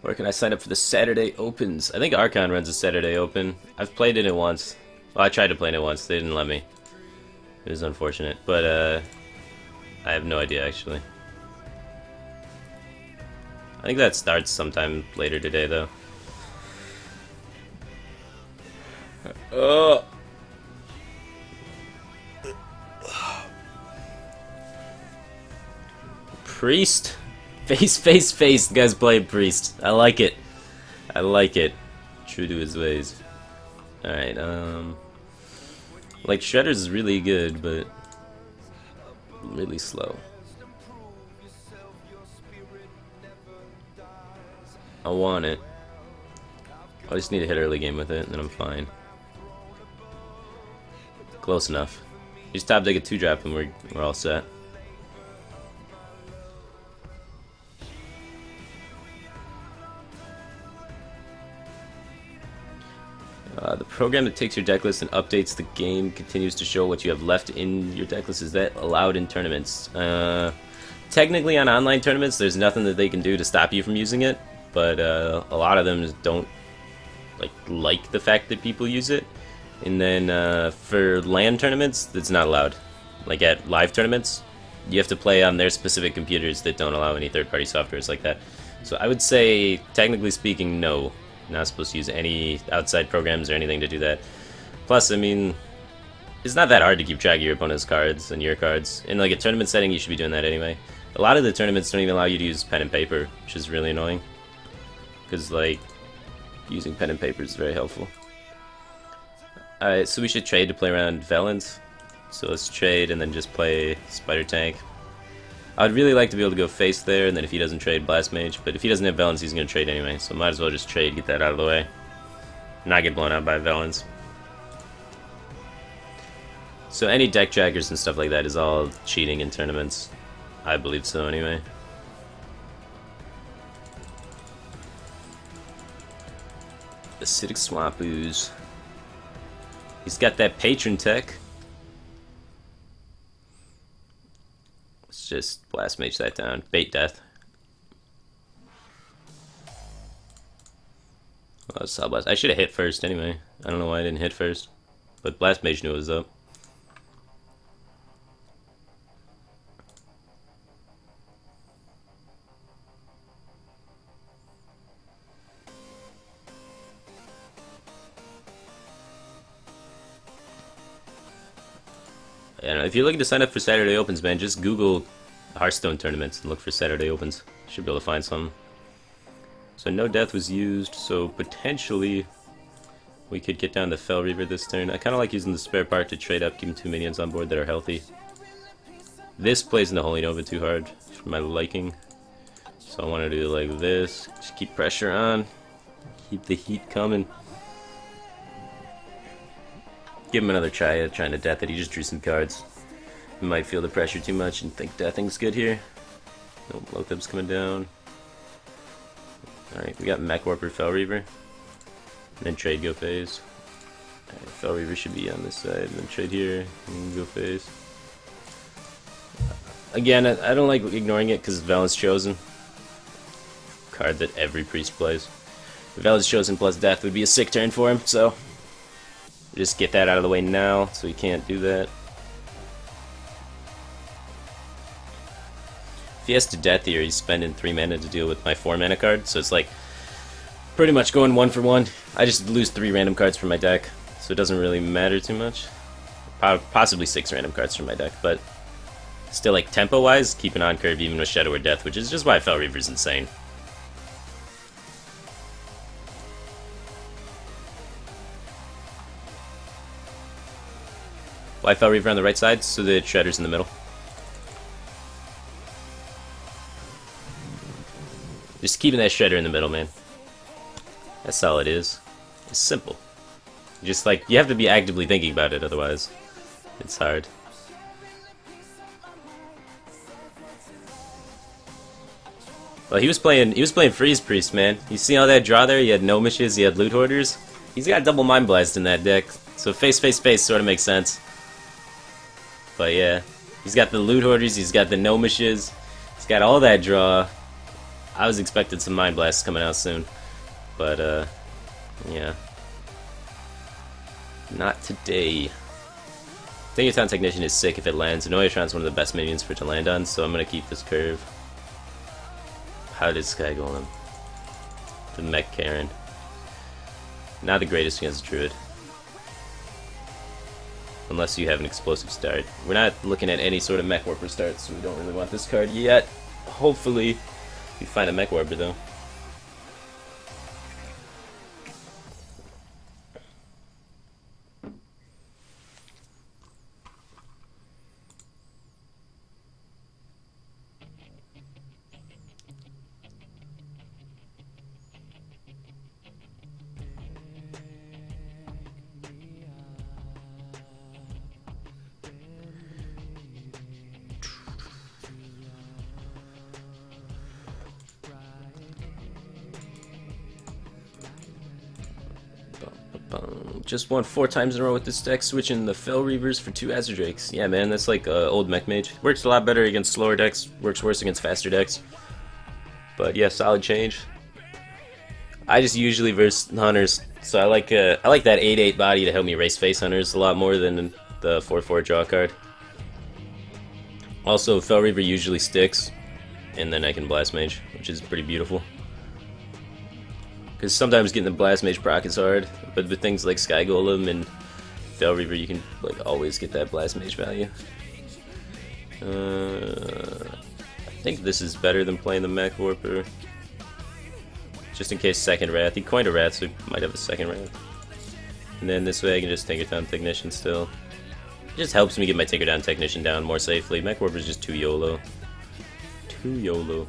Where can I sign up for the Saturday Opens? I think Archon runs a Saturday Open. I've played in it once. Well, I tried to play in it once. They didn't let me. It was unfortunate. But, I have no idea, actually. I think that starts sometime later today, though. Oh! Priest? Face. The guy's playing Priest. I like it. I like it. True to his ways. Alright, like, Shredder's is really good, but really slow. I want it. I just need to hit early game with it, and then I'm fine. Close enough. Just top deck a 2-drop, and we're all set. The program that takes your deck list and updates the game continues to show what you have left in your deck list. Is that allowed in tournaments? Technically on online tournaments, there's nothing that they can do to stop you from using it, but a lot of them don't like the fact that people use it. And then for LAN tournaments, that's not allowed. Like at live tournaments, you have to play on their specific computers that don't allow any third-party softwares like that. So I would say, technically speaking, no. Not supposed to use any outside programs or anything to do that. Plus, I mean, it's not that hard to keep track of your opponent's cards and your cards. In like a tournament setting, you should be doing that anyway. A lot of the tournaments don't even allow you to use pen and paper, which is really annoying. Because, like, using pen and paper is very helpful. Alright, so we should trade to play around Velens. So let's trade and then just play Spider Tank. I'd really like to be able to go face there, and then if he doesn't trade, Blast Mage. But if he doesn't have Velens, he's going to trade anyway, so might as well just trade, get that out of the way. Not get blown out by Velens. So any deck trackers and stuff like that is all cheating in tournaments. I believe so anyway. Acidic Swamp Ooze. He's got that Patron tech. Let's just Blast Mage that down. Bait Death. Oh, Saw Blast. I should have hit first anyway. I don't know why I didn't hit first. But Blast Mage knew it was up. And if you're looking to sign up for Saturday Opens, man, just Google Hearthstone tournaments and look for Saturday Opens. Should be able to find some. So no death was used, so potentially we could get down the Fel Reaver this turn. I kind of like using the spare part to trade up, keeping 2 minions on board that are healthy. This plays into Holy Nova too hard for my liking. So I want to do like this. Just keep pressure on. Keep the heat coming. Give him another try at trying to death it. He just drew some cards. He might feel the pressure too much and think deathing's good here. No, Lotheb's coming down. Alright, we got Mech Warper, Fel Reaver. And then trade, go phase. Alright, Fel Reaver should be on this side. And then trade here, and go phase. Again, I don't like ignoring it because Velen's Chosen. Card that every priest plays. Velen's Chosen plus death would be a sick turn for him, so just get that out of the way now, so he can't do that. If he has to death here, he's spending 3 mana to deal with my 4 mana card, so it's like pretty much going 1 for 1. I just lose 3 random cards from my deck, so it doesn't really matter too much. Possibly 6 random cards from my deck, but still, like, tempo-wise, keeping on curve even with Shadow or Death, which is just why Fel Reaver's insane. Why Fel Reaver on the right side? So that Shredder's in the middle. Just keeping that Shredder in the middle, man. That's all it is. It's simple. Just like, you have to be actively thinking about it, otherwise it's hard. Well, he was playing Freeze Priest, man. You see all that draw there? He had Gnomishes, he had Loot Hoarders. He's got double Mind Blast in that deck, so face sort of makes sense. But yeah, he's got the Loot Hoarders, he's got the Gnomishes, he's got all that draw. I was expecting some Mind Blasts coming out soon, but yeah. Not today. Tankathon Technician is sick if it lands. Annoyatron's one of the best minions for it to land on, so I'm gonna keep this curve. How did Sky Golem? The Mech Karen. Not the greatest against Druid. Unless you have an explosive start. We're not looking at any sort of Mech Warper start, so we don't really want this card yet. Hopefully, we find a Mech Warper though. Just won 4 times in a row with this deck, switching the Fel Reavers for 2 Azure Drakes. Yeah, man, that's like old Mech Mage. Works a lot better against slower decks, works worse against faster decks. But yeah, solid change. I just usually verse Hunters, so I like that 8/8 body to help me race face Hunters a lot more than the 4/4 draw card. Also, Fel Reaver usually sticks, and then I can Blast Mage, which is pretty beautiful. Because sometimes getting the Blast Mage proc is hard, but with things like Sky Golem and Fel Reaver, you can like always get that Blast Mage value. I think this is better than playing the Mech Warper. Just in case second Wrath. He coined a Wrath, so he might have a second Wrath. And then this way I can just Tinkertown Technician still. It just helps me get my Tinkertown Technician down more safely. Mech Warper is just too YOLO. Too YOLO.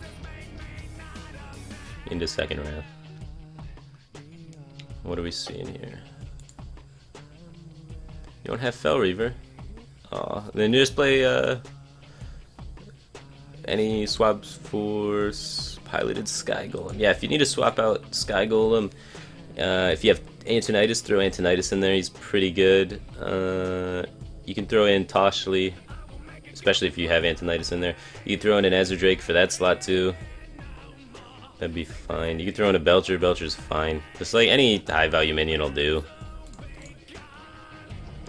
Into second Wrath. What are we seeing here? You don't have Fel Reaver. Aw, then you just play any swaps for piloted Sky Golem. Yeah, if you need to swap out Sky Golem, if you have Antonitis, throw Antonitis in there. He's pretty good. You can throw in Toshli, especially if you have Antonitis in there. You can throw in an Azure Drake for that slot too. That'd be fine. You can throw in a Belcher. Belcher's fine. Just like any high value minion will do.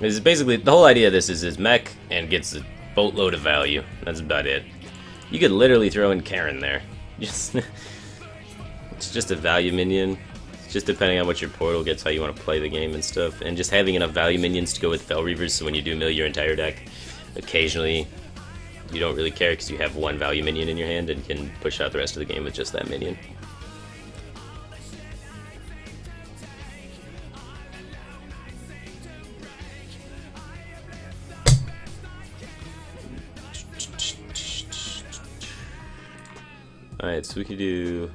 It's basically the whole idea of this is mech and gets a boatload of value. That's about it. You could literally throw in Karen there. Just it's just a value minion. It's just depending on what your portal gets, how you want to play the game and stuff. And just having enough value minions to go with Fel Reavers, so when you do mill your entire deck, occasionally you don't really care because you have one value minion in your hand and can push out the rest of the game with just that minion. Alright, so we could do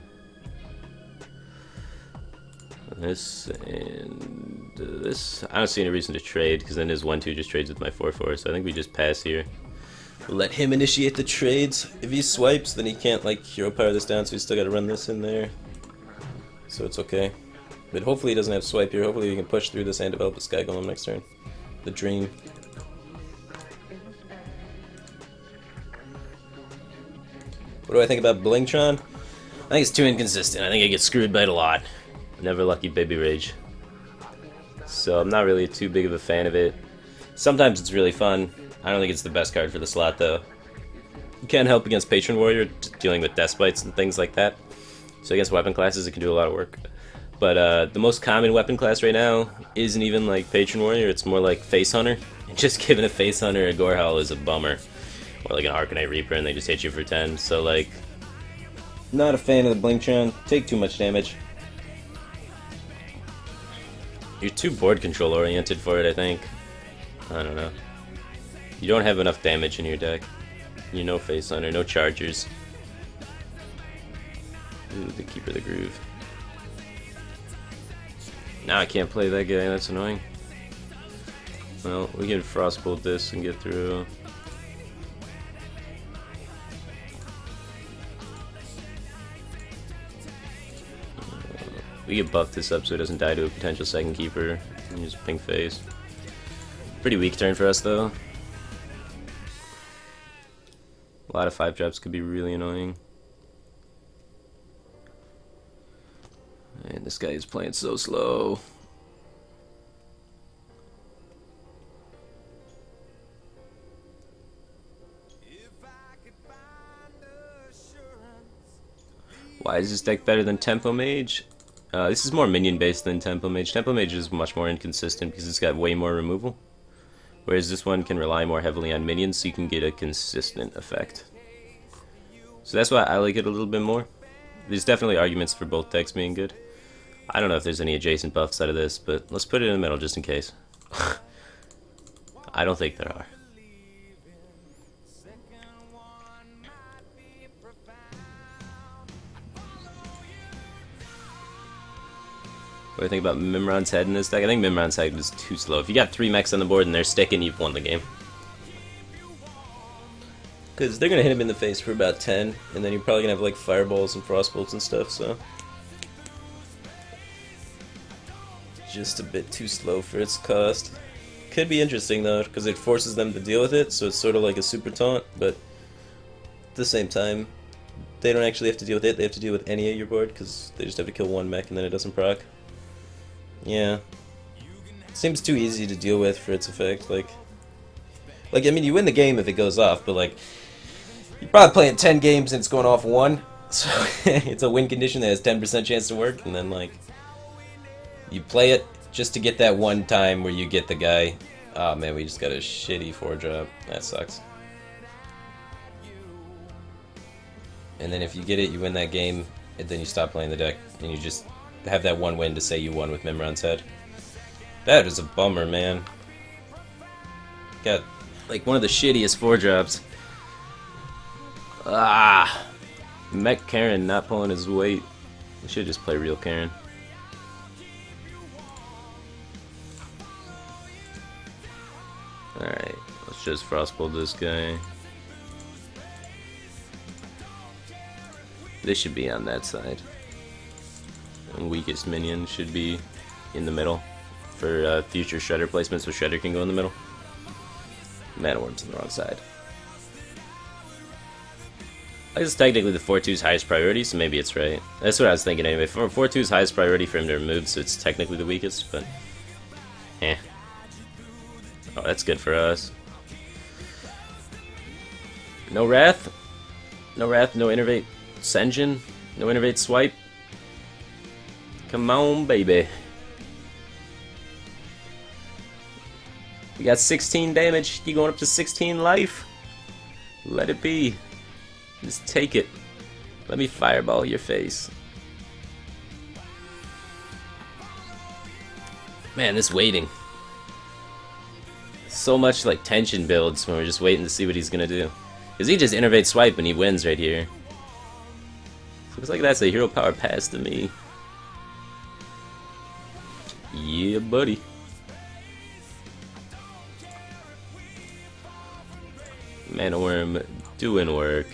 this and this. I don't see any reason to trade because then his 1/2 just trades with my 4/4, so I think we just pass here. We'll let him initiate the trades. If he swipes, then he can't like hero power this down, so he's still got to run this in there. So it's okay. But hopefully he doesn't have swipe here. Hopefully we can push through this and develop a Sky Golem next turn. The dream. What do I think about Blingtron? I think it's too inconsistent. I think it gets screwed by it a lot. Never lucky baby rage. So I'm not really too big of a fan of it. Sometimes it's really fun. I don't think it's the best card for the slot though. You can't help against Patron Warrior, dealing with Death Bites and things like that. So against weapon classes it can do a lot of work. But the most common weapon class right now isn't even like Patron Warrior, it's more like Face Hunter. And just giving a Face Hunter a Gore Howl is a bummer. Or like an Arcanite Reaper and they just hit you for 10. So like, not a fan of the Blingtron. Take too much damage. You're too board control oriented for it, I think. I don't know. You don't have enough damage in your deck. You no Face Hunter, no Chargers. Ooh, the Keeper of the Groove. Now I can't play that guy, that's annoying. Well, we can Frostbolt this and get through. We could buff this up so it doesn't die to a potential second keeper. And use pink face. Pretty weak turn for us though. A lot of 5-drops could be really annoying. And this guy is playing so slow. Why is this deck better than Tempo Mage? This is more minion based than Tempo Mage. Tempo Mage is much more inconsistent because it's got way more removal. Whereas this one can rely more heavily on minions so you can get a consistent effect. So that's why I like it a little bit more. There's definitely arguments for both decks being good. I don't know if there's any adjacent buffs out of this, but let's put it in the middle just in case. I don't think there are. What do you think about Mimron's Head in this deck? I think Mimron's Head is too slow. If you got 3 mechs on the board and they're sticking, you've won the game. Because they're going to hit him in the face for about 10, and then you're probably going to have like fireballs and frostbolts and stuff, so... just a bit too slow for its cost. Could be interesting though, because it forces them to deal with it, so it's sort of like a super taunt, but at the same time, they don't actually have to deal with it, they have to deal with any of your board, because they just have to kill 1 mech and then it doesn't proc. Yeah. Seems too easy to deal with for its effect, like I mean, you win the game if it goes off, but like, you're probably playing 10 games and it's going off 1, so it's a win condition that has 10% chance to work, and then like, you play it just to get that one time where you get the guy. Oh man, we just got a shitty 4-drop. That sucks. And then if you get it, you win that game, and then you stop playing the deck, and you just have that one win to say you won with Mimron's Head. That is a bummer, man. Got like one of the shittiest 4-drops. Ah, Mech Karen not pulling his weight. We should just play real Karen. Alright, let's just frostbolt this guy. This should be on that side. And weakest minion should be in the middle for future Shredder placements, so Shredder can go in the middle. Mana Worm's on the wrong side. I guess technically the 4-2's highest priority, so maybe it's right. That's what I was thinking anyway. 4-2's highest priority for him to remove, so it's technically the weakest, but... eh. Oh, that's good for us. No Wrath. No Wrath, no Innervate Senjin. No Innervate Swipe. Come on, baby. We got 16 damage. You going up to 16 life? Let it be. Just take it. Let me fireball your face. Man, this waiting. So much like tension builds when we're just waiting to see what he's gonna do. Because he just innervates swipe and he wins right here. Looks like that's a hero power pass to me. Yeah, buddy. Mana Worm doing work.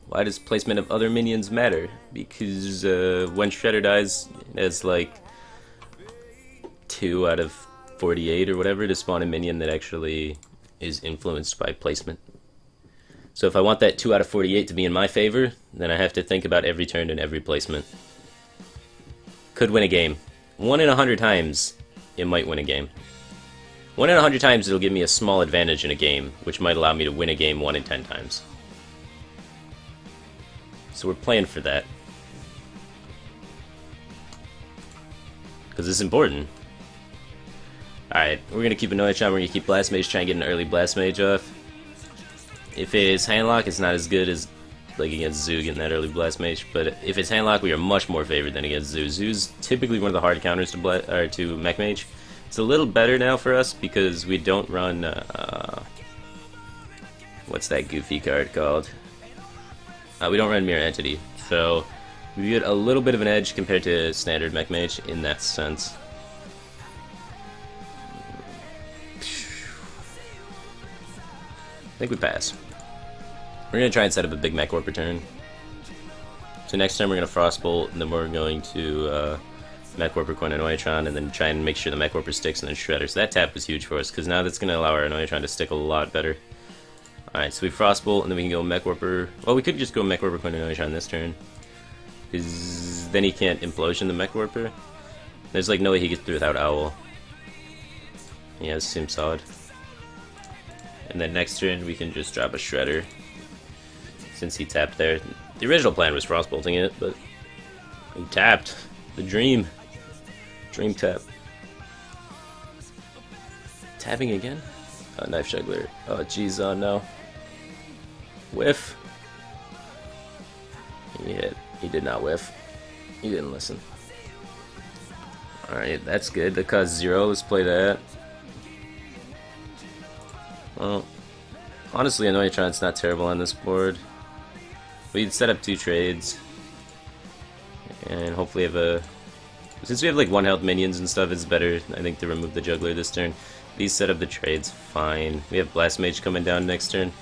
Why does placement of other minions matter? Because when Shredder dies, it's like 2 out of 48 or whatever to spawn a minion that actually is influenced by placement. So if I want that 2 out of 48 to be in my favor, then I have to think about every turn and every placement. Could win a game. 1 in 100 times, it might win a game. 1 in 100 times, it'll give me a small advantage in a game, which might allow me to win a game 1 in 10 times. So we're playing for that. Because it's important. Alright, we're going to keep Annoyance Charm, we're going to keep Blast Mage, try and get an early Blast Mage off. If it's Handlock, it's not as good as like against Zoo getting that early Blast Mage, but if it's Handlock, we are much more favored than against Zoo. Zoo's typically one of the hard counters to Mech Mage. It's a little better now for us because we don't run, what's that goofy card called? We don't run Mirror Entity, so We get a little bit of an edge compared to standard mech mage in that sense. I think we pass. We're gonna try and set up a big mech warp return. So next time we're gonna frostbolt, and then we're going to mech warper coin Anoyatron, and then try and make sure the mech warper sticks, and then shredder. So that tap was huge for us because now that's gonna allow our Anoyatron to stick a lot better. All right, so we frostbolt, and then we can go mech warper. Well, we could just go mech warper coin Anoyatron this turn, because then he can't implosion the mech warper. There's like no way he gets through without owl. Yeah, this seems solid. And then next turn we can just drop a shredder since he tapped there. The original plan was frostbolting it, but he tapped. The dream. Dream tap. Tapping again? Oh, knife juggler. Oh, jeez, oh no. Whiff. He hit. He did not whiff. He didn't listen. Alright, that's good. That caused 0. Let's play that. Well, honestly, Anoyatron's not terrible on this board. We'd set up 2 trades. And hopefully have a... Since we have like 1 health minions and stuff, it's better, I think, to remove the juggler this turn. These set up the trades fine. We have Blast Mage coming down next turn.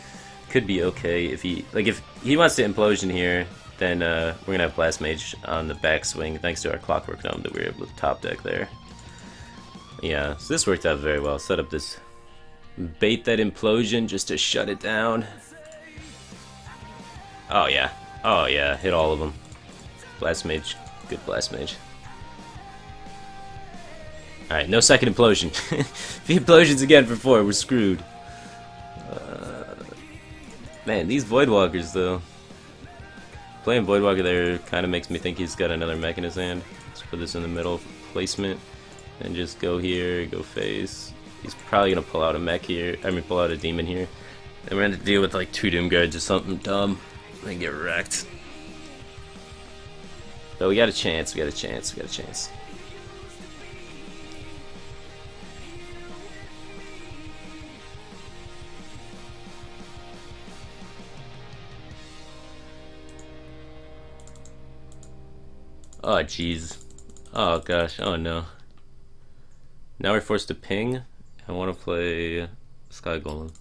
Could be okay if he... Like, if he wants to implosion here, then we're gonna have Blast Mage on the backswing, thanks to our Clockwork Gnome that we were able to top deck there. Yeah, so this worked out very well. Set up this... Bait that implosion just to shut it down. Oh yeah. Oh yeah, hit all of them. Blast Mage. Good Blast Mage. Alright, no second implosion. If he implosions again for 4, we're screwed. Man, these Voidwalkers though. Playing Voidwalker there kind of makes me think he's got another mech in his hand. Let's put this in the middle placement. And just go here, go face. He's probably gonna pull out a mech here. I mean, pull out a demon here. And we're gonna deal with like 2 Doom Guards or something dumb. And get wrecked. But we got a chance, we got a chance, we got a chance. Oh jeez. Oh gosh, oh no. Now we're forced to ping. I want to play Sky Golem.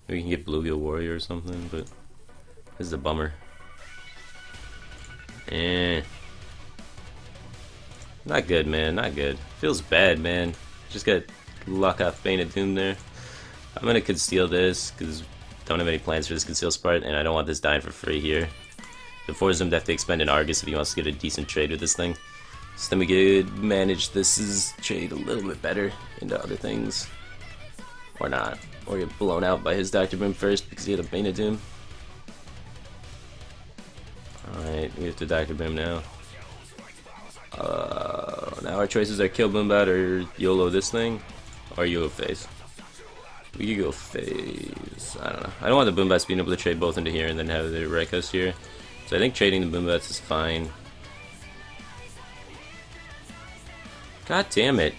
Maybe we can get Bluegill Warrior or something, but this is a bummer. Not good, man, not good. Feels bad, man. Just got luck off Bane of Doom there. I'm gonna conceal this, because don't have any plans for this conceal part, and I don't want this dying for free here. The force him to have to expend an Argus if he wants to get a decent trade with this thing. So then we could manage this trade a little bit better into other things. Or not. Or get blown out by his Dr. Boom first because he had a Bane of Doom. Alright, we have to Dr. Boom now. Now our choices are kill Boombat or YOLO this thing, or YOLO Phase. We could go Phase. I don't know. I don't want the Boombats being able to trade both into here and then have the wreck us here. So I think trading the Boombats is fine. God damn it.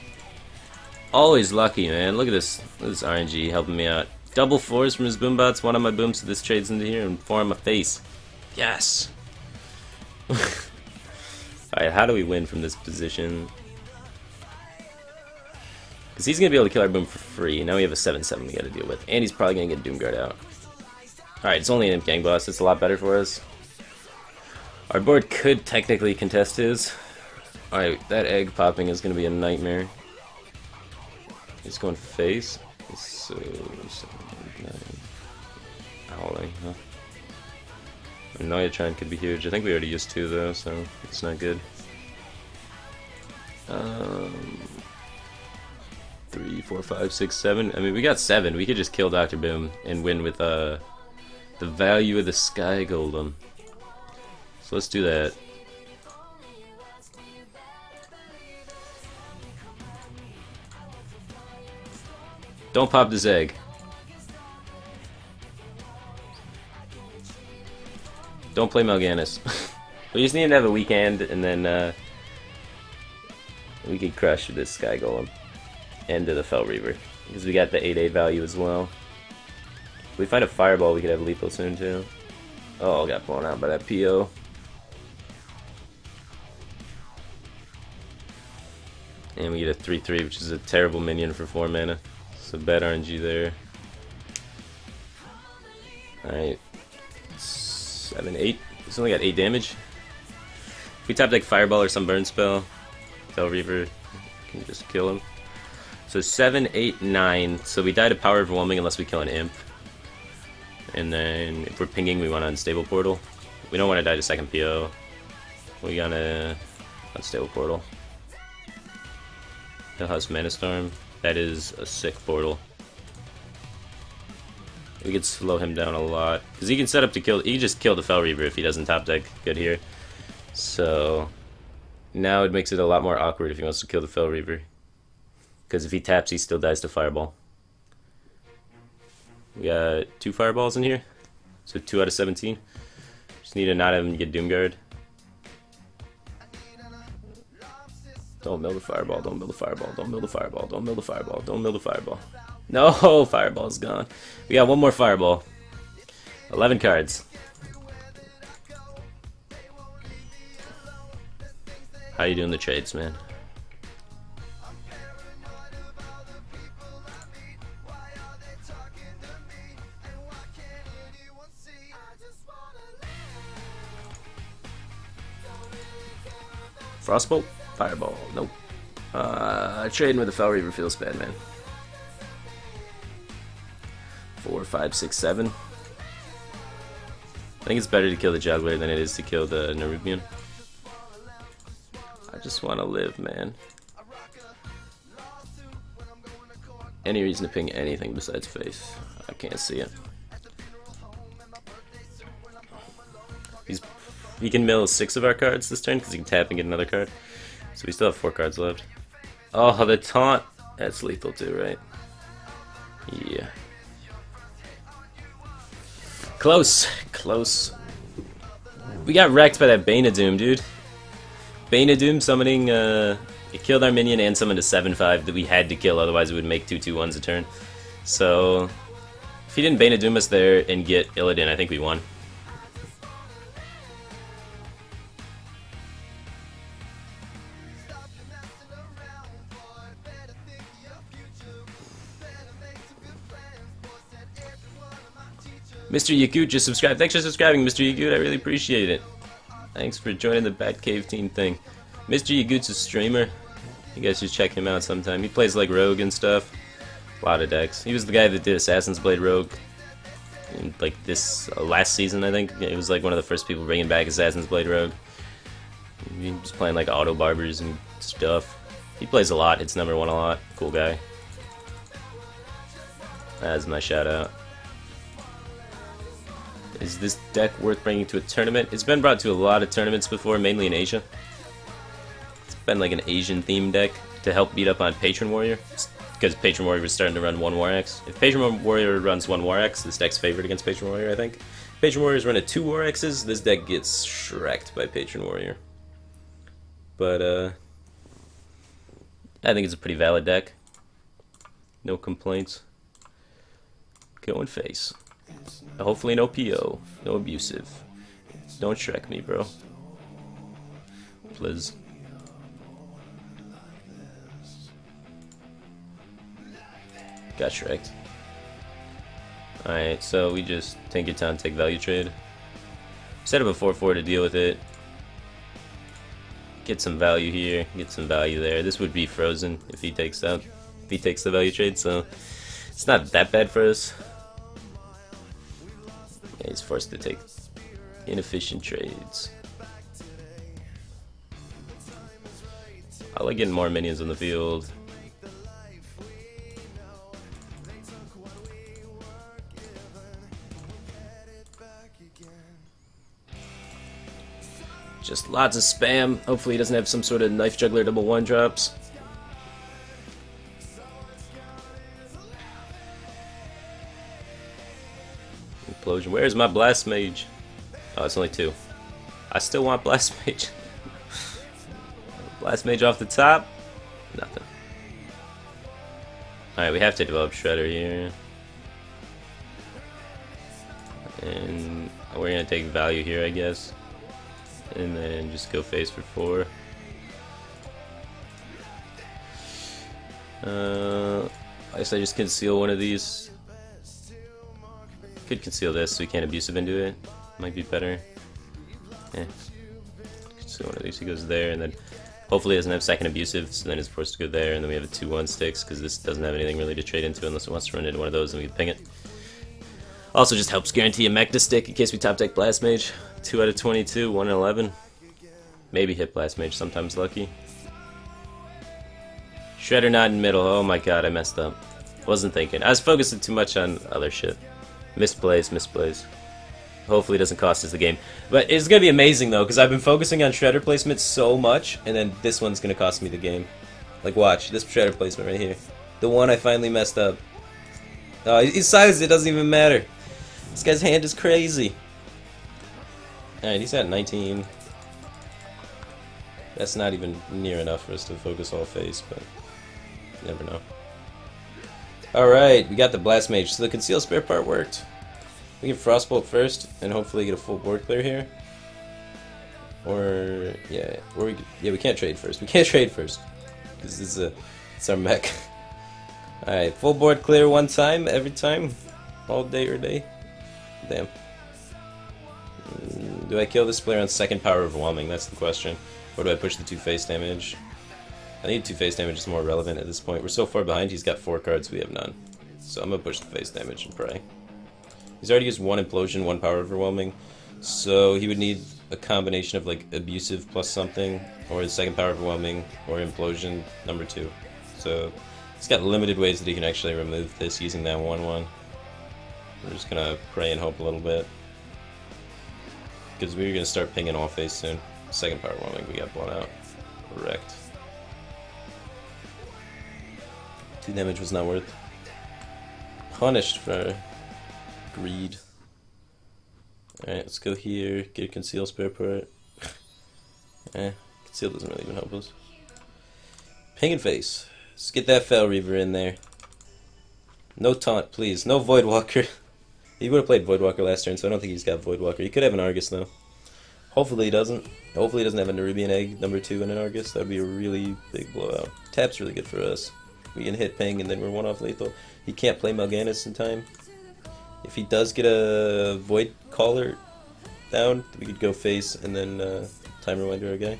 Always lucky, man. Look at this. Look at this RNG helping me out. Double 4s from his Boombots, 1 on my Boom, so this trades into here, and 4 on my face. Yes! Alright, how do we win from this position? Because he's going to be able to kill our Boom for free. Now we have a 7-7 we got to deal with. And he's probably going to get Doomguard out. Alright, it's only an Imp Gang boss. It's a lot better for us. Our board could technically contest his. Alright, that egg popping is going to be a nightmare. He's going face. So, 7, 8, 9. Howling, huh? Anoyatron could be huge. I think we already used 2 though, so it's not good. 3, 4, 5, 6, 7. I mean, we got 7. We could just kill Dr. Boom and win with the value of the Sky Golem. So let's do that. Don't pop this egg. Don't play Mal'Ganis. We just need to have a weekend, and then we could crush this Sky Golem and the Fel Reaver, because we got the 8/8 value as well. If we find a Fireball, we could have lethal soon too. Oh, got blown out by that PO. And we get a 3/3, which is a terrible minion for 4 mana. So bad RNG there. Alright. 7, 8. He's only got 8 damage. If we tap like Fireball or some burn spell, Fel Reaver can just kill him. So 7, 8, 9. So we die to Power Overwhelming unless we kill an Imp. And then if we're pinging, we want an Unstable Portal. We don't want to die to second PO. We got a Unstable Portal. He'll has Mana Storm. That is a sick portal. We could slow him down a lot. Because he can set up to kill. He can just kill the Fel Reaver if he doesn't top deck good here. So now it makes it a lot more awkward if he wants to kill the Fel Reaver. Because if he taps, he still dies to Fireball. We got 2 Fireballs in here. So 2 out of 17. Just need to not have him get Doomguard. Don't mill the Fireball, don't mill the Fireball, don't mill the Fireball, don't mill the Fireball, don't mill the Fireball. No, Fireball's gone. We got 1 more Fireball. 11 cards. How you doing the trades, man? Frostbolt? Fireball. Nope. Trading with the Fel Reaver feels bad, man. 4, 5, 6, 7. I think it's better to kill the Juggler than it is to kill the Nerubian. I just want to live, man. Any reason to ping anything besides face? I can't see it. He can mill 6 of our cards this turn because he can tap and get another card. So we still have 4 cards left. Oh, the taunt! That's lethal too, right? Yeah. Close! Close. We got wrecked by that Bane of Doom, dude. Bane of Doom summoning, it killed our minion and summoned a 7/5 that we had to kill, otherwise it would make 2/2/1s a turn. So, if he didn't Bane of Doom us there and get Illidan, I think we won. Mr. Yakut just subscribed. Thanks for subscribing, Mr. Yakut. I really appreciate it. Thanks for joining the Batcave team thing. Mr. Yakut's a streamer. You guys should check him out sometime. He plays like Rogue and stuff. A lot of decks. He was the guy that did Assassin's Blade Rogue. In, like this last season, I think. It was like one of the first people bringing back Assassin's Blade Rogue. He was playing like auto barbers and stuff. He plays a lot. Hits number 1 a lot. Cool guy. That's my shout out. Is this deck worth bringing to a tournament? It's been brought to a lot of tournaments before, mainly in Asia. It's been like an Asian themed deck to help beat up on Patron Warrior. Because Patron Warrior was starting to run 1 War X. If Patron Warrior runs 1 War X, this deck's favored against Patron Warrior, I think. If Patron Warrior's running 2 War X's, this deck gets shreked by Patron Warrior. But, I think it's a pretty valid deck. No complaints. Going face. Hopefully no PO. No abusive. Don't Shrek me, bro. Please. Got Shreked. Alright, so we just tank your town, take value trade. Set up a 4/4 to deal with it. Get some value here, get some value there. This would be frozen if he takes out, if he takes the value trade, so it's not that bad for us. Yeah, he's forced to take inefficient trades. I like getting more minions on the field. Just lots of spam. Hopefully he doesn't have some sort of knife juggler double 1-drops. Implosion. Where's my Blast Mage? Oh, it's only 2. I still want Blast Mage. Blast Mage off the top? Nothing. Alright, we have to develop Shredder here. And we're gonna take value here, I guess. And then just go face for 4. I guess I just conceal one of these. Could conceal this so he can't abusive into it. Might be better. Yeah. Conceal one of these. He goes there, and then hopefully he doesn't have second abusive, so then it's forced to go there, and then we have a 2-1 sticks, because this doesn't have anything really to trade into unless it wants to run into one of those, and we can ping it. Also just helps guarantee a mech to stick in case we top deck Blast Mage. 2 out of 22, 1 in 11. Maybe hit Blast Mage, sometimes lucky. Shredder not in middle. Oh my god, I messed up. Wasn't thinking. I was focusing too much on other shit. Misplays, misplays. Hopefully it doesn't cost us the game. But it's going to be amazing though, because I've been focusing on Shredder placement so much, and then this one's going to cost me the game. Like watch, this Shredder placement right here. The one I finally messed up. Oh, he sizes it, doesn't even matter. This guy's hand is crazy. Alright, he's at 19. That's not even near enough for us to focus all face, but you never know. Alright, we got the Blast Mage. So the Conceal Spare Part worked. We can Frostbolt first, and hopefully get a full board clear here. Or, yeah, we can't trade first. We can't trade first. This is it's our mech. Alright, full board clear one time, every time. All day or day. Damn. Do I kill this player on second power overwhelming? That's the question. Or do I push the 2 face damage? I think 2 face damage is more relevant at this point. We're so far behind, he's got 4 cards, we have none. So I'm gonna push the face damage and pray. He's already used 1 implosion, 1 power overwhelming. So he would need a combination of like abusive plus something, or the second power overwhelming, or implosion number 2. So he's got limited ways that he can actually remove this using that 1/1. We're just gonna pray and hope a little bit. Because we're gonna start pinging off face soon. Second power overwhelming, we got blown out. Wrecked. 2 damage was not worth. Punished for greed. Alright, let's go here, get a Conceal Spare Part. Conceal doesn't really even help us. Ping and face. Let's get that Fel Reaver in there. No taunt, please. No Voidwalker. He would have played Voidwalker last turn, so I don't think he's got Voidwalker. He could have an Argus, though. Hopefully he doesn't. Hopefully he doesn't have a Nerubian Egg number 2 and an Argus. That would be a really big blowout. Tap's really good for us. We can hit ping and then we're 1-off lethal. He can't play Mal'Ganis in time. If he does get a Void Caller down, we could go face and then Time Rewinder our guy.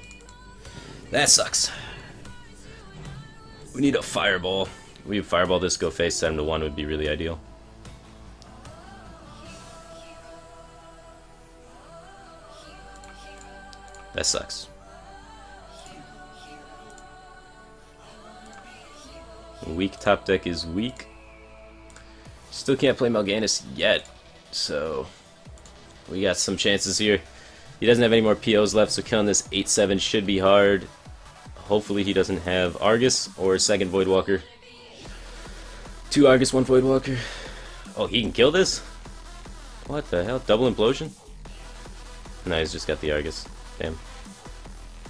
That sucks. We need a Fireball. We Fireball this, go face, set him to 1 would be really ideal. That sucks. Weak top deck is weak. Still can't play Mal'Ganis yet, so we got some chances here. He doesn't have any more POs left, so killing this 8/7 should be hard. Hopefully he doesn't have Argus or a second Voidwalker. 2 Argus, 1 Voidwalker. Oh, he can kill this? What the hell? Double implosion? No, he's just got the Argus. Damn.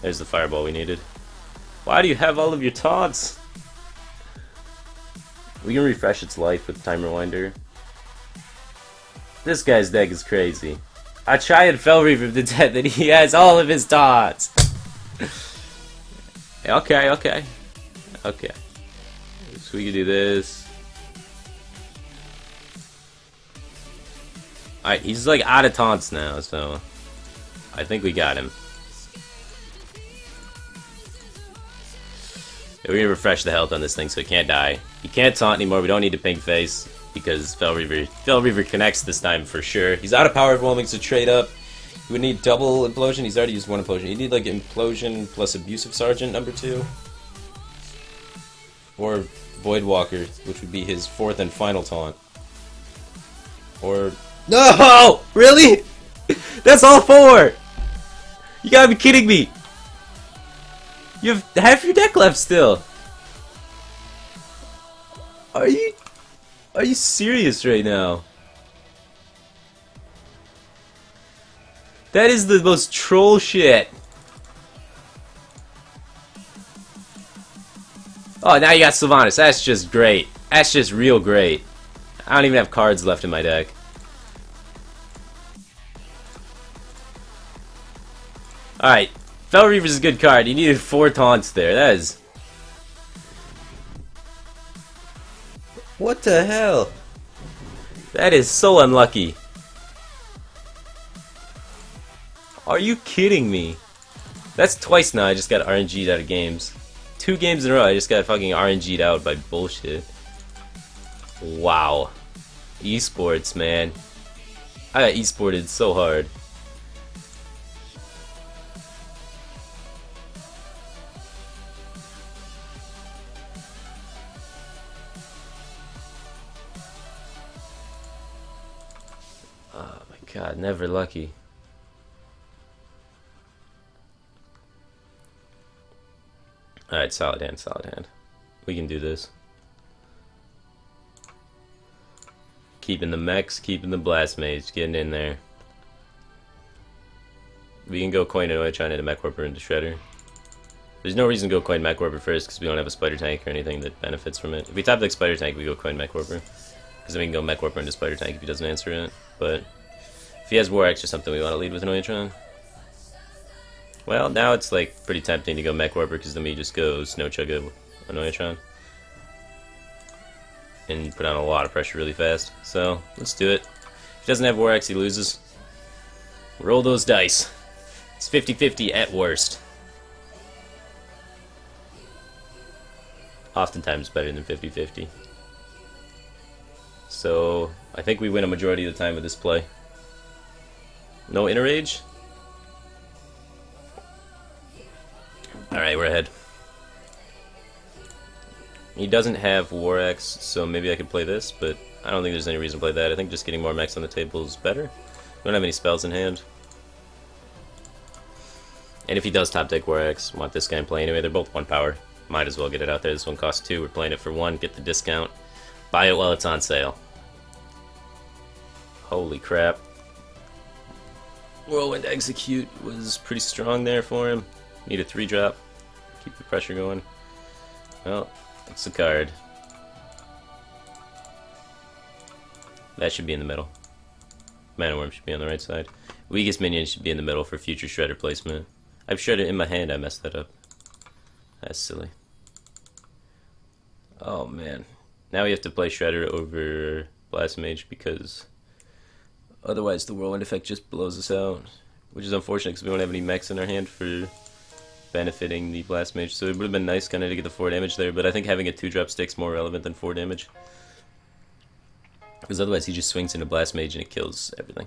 There's the Fireball we needed. Why do you have all of your taunts? We can refresh its life with Time Rewinder. This guy's deck is crazy. I try and Fel Reaver to death and he has all of his taunts. Okay. Okay. So we can do this. Alright, he's like out of taunts now, so I think we got him. We're gonna refresh the health on this thing so he can't die. He can't taunt anymore, we don't need to ping face because Fel Reaver connects this time for sure. He's out of power overwhelming, so trade up. He would need double implosion, he's already used 1 implosion. You need like implosion plus abusive sergeant number 2. Or Voidwalker, which would be his 4th and final taunt. Or no! Really? That's all 4! You gotta be kidding me! You have half your deck left still. Are you serious right now? That is the most troll shit. Oh, now you got Sylvanas. That's just great. That's just real great. I don't even have cards left in my deck. Alright. Fel Reaver's a good card. He needed 4 taunts there. That is... What the hell? That is so unlucky. Are you kidding me? That's twice now I just got RNG'd out of games. 2 games in a row I just got fucking RNG'd out by bullshit. Wow. Esports, man. I got esported so hard. Oh my god, never lucky. Alright, solid hand, solid hand. We can do this. Keeping the mechs, keeping the blast mage, getting in there. We can go coin anyway, trying to hit a mech warper into shredder. There's no reason to go coin mech warper first because we don't have a spider tank or anything that benefits from it. If we tap the spider tank, we go coin mech warper. Because then we can go mech warper into spider tank if he doesn't answer it. But if he has war X or something, we want to lead with an Oitron. Well, now it's like pretty tempting to go mech warper because then we just go snow chug a Oitron. And put on a lot of pressure really fast. So, let's do it. If he doesn't have War X, he loses. Roll those dice. It's 50-50 at worst. Oftentimes better than 50-50. So, I think we win a majority of the time with this play. No inner rage? Alright, we're ahead. He doesn't have War X, so maybe I could play this, but I don't think there's any reason to play that. I think just getting more mechs on the table is better. We don't have any spells in hand. And if he does top deck War X, want this guy in play anyway. They're both 1 power. Might as well get it out there. This one costs 2. We're playing it for 1. Get the discount. Buy it while it's on sale. Holy crap. Whirlwind Execute was pretty strong there for him. Need a 3-drop. Keep the pressure going. Well, that's the card. That should be in the middle. Mana Worm should be on the right side. Weakest minion should be in the middle for future shredder placement. I've shredded in my hand, I messed that up. That's silly. Oh man. Now we have to play shredder over Blast Mage because otherwise the Whirlwind effect just blows us out. Which is unfortunate because we don't have any mechs in our hand for benefiting the Blast Mage, so it would have been nice kind of to get the 4 damage there, but I think having a 2-drop stick's more relevant than 4 damage. Because otherwise he just swings into Blast Mage and it kills everything.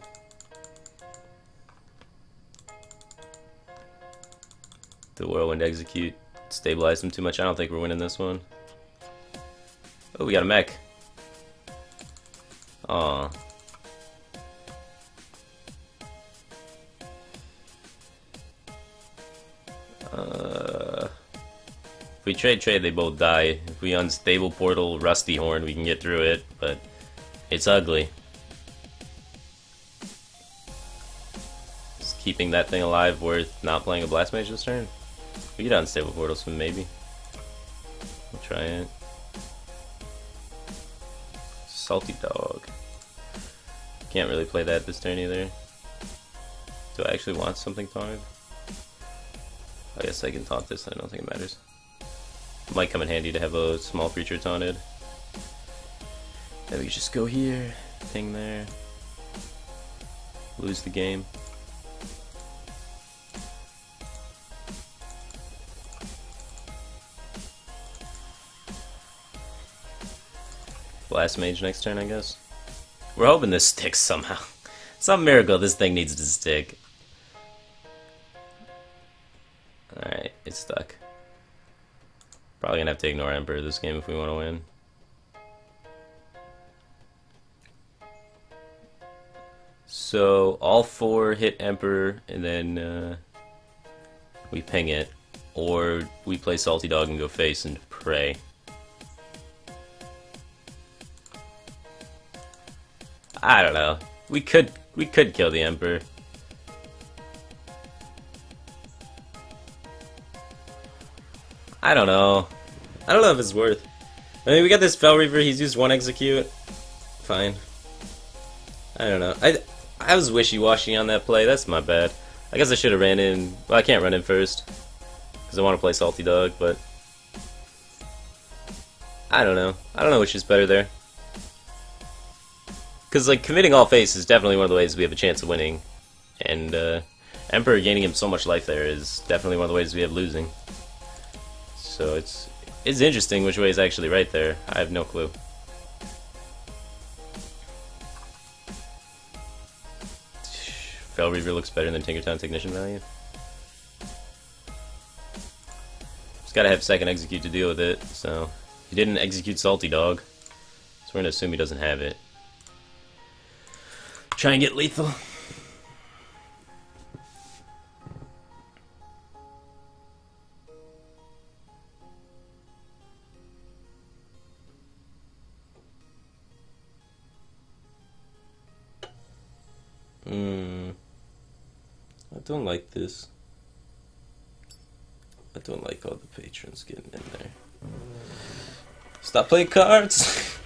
The Whirlwind Execute stabilized him too much. I don't think we're winning this one. Oh, we got a mech. Aw. If we trade, they both die. If we unstable portal Rusty Horn, we can get through it, but it's ugly. Is keeping that thing alive worth not playing a Blast Mage this turn? We get unstable portal, so maybe. We'll try it. Salty Dog. Can't really play that this turn either. Do I actually want something taunted? I guess I can taunt this, I don't think it matters. Might come in handy to have a small creature taunted. Then we just go here, ping there. Lose the game. Blast Mage next turn, I guess. We're hoping this sticks somehow. Some miracle this thing needs to stick. Alright, it's stuck. Probably gonna have to ignore Emperor this game if we want to win. So, all 4 hit Emperor, and then we ping it. Or we play Salty Dog and go face and pray. I don't know. We could kill the Emperor. I don't know. I don't know if it's worth. I mean, we got this Fel Reaver. He's used 1 execute. Fine. I don't know. I was wishy-washy on that play. That's my bad. I guess I should have ran in. Well, I can't run in first because I want to play Salty Dog, but I don't know. I don't know which is better there. Because, like, committing all face is definitely one of the ways we have a chance of winning. And, Emperor gaining him so much life there is definitely one of the ways we have losing. So it's interesting which way is actually right there. I have no clue. Fel Reaver looks better than Tinkertown Technician value. Just gotta have second execute to deal with it, so... He didn't execute Salty Dog, so we're gonna assume he doesn't have it. Try and get lethal. I don't like this. I don't like all the patrons getting in there. Stop playing cards!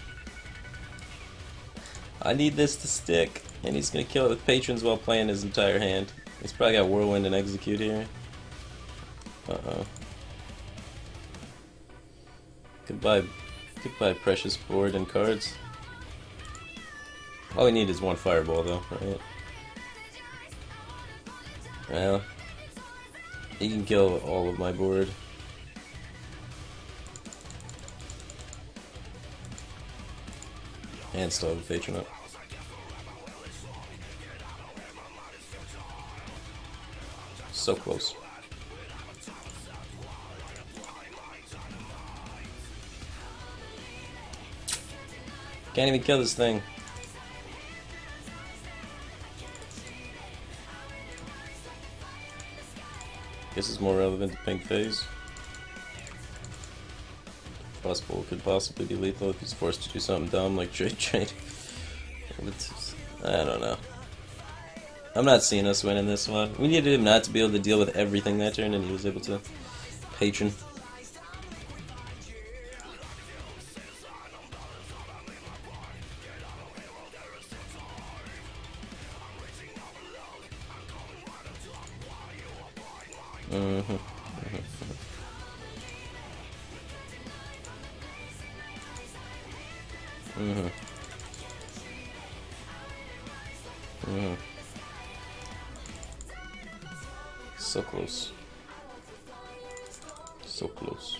I need this to stick. And he's gonna kill it with patrons while playing his entire hand. He's probably got Whirlwind and Execute here. Uh-oh. Goodbye precious board and cards. All we need is one Fireball though, right? Well, he can kill all of my board. And still have a patron up. So close. Can't even kill this thing. Guess it's more relevant to pink phase. Crossbow could possibly be lethal if he's forced to do something dumb like trade. I don't know. I'm not seeing us winning this one. We needed him not to be able to deal with everything that turn, and he was able to patron. So close. So close.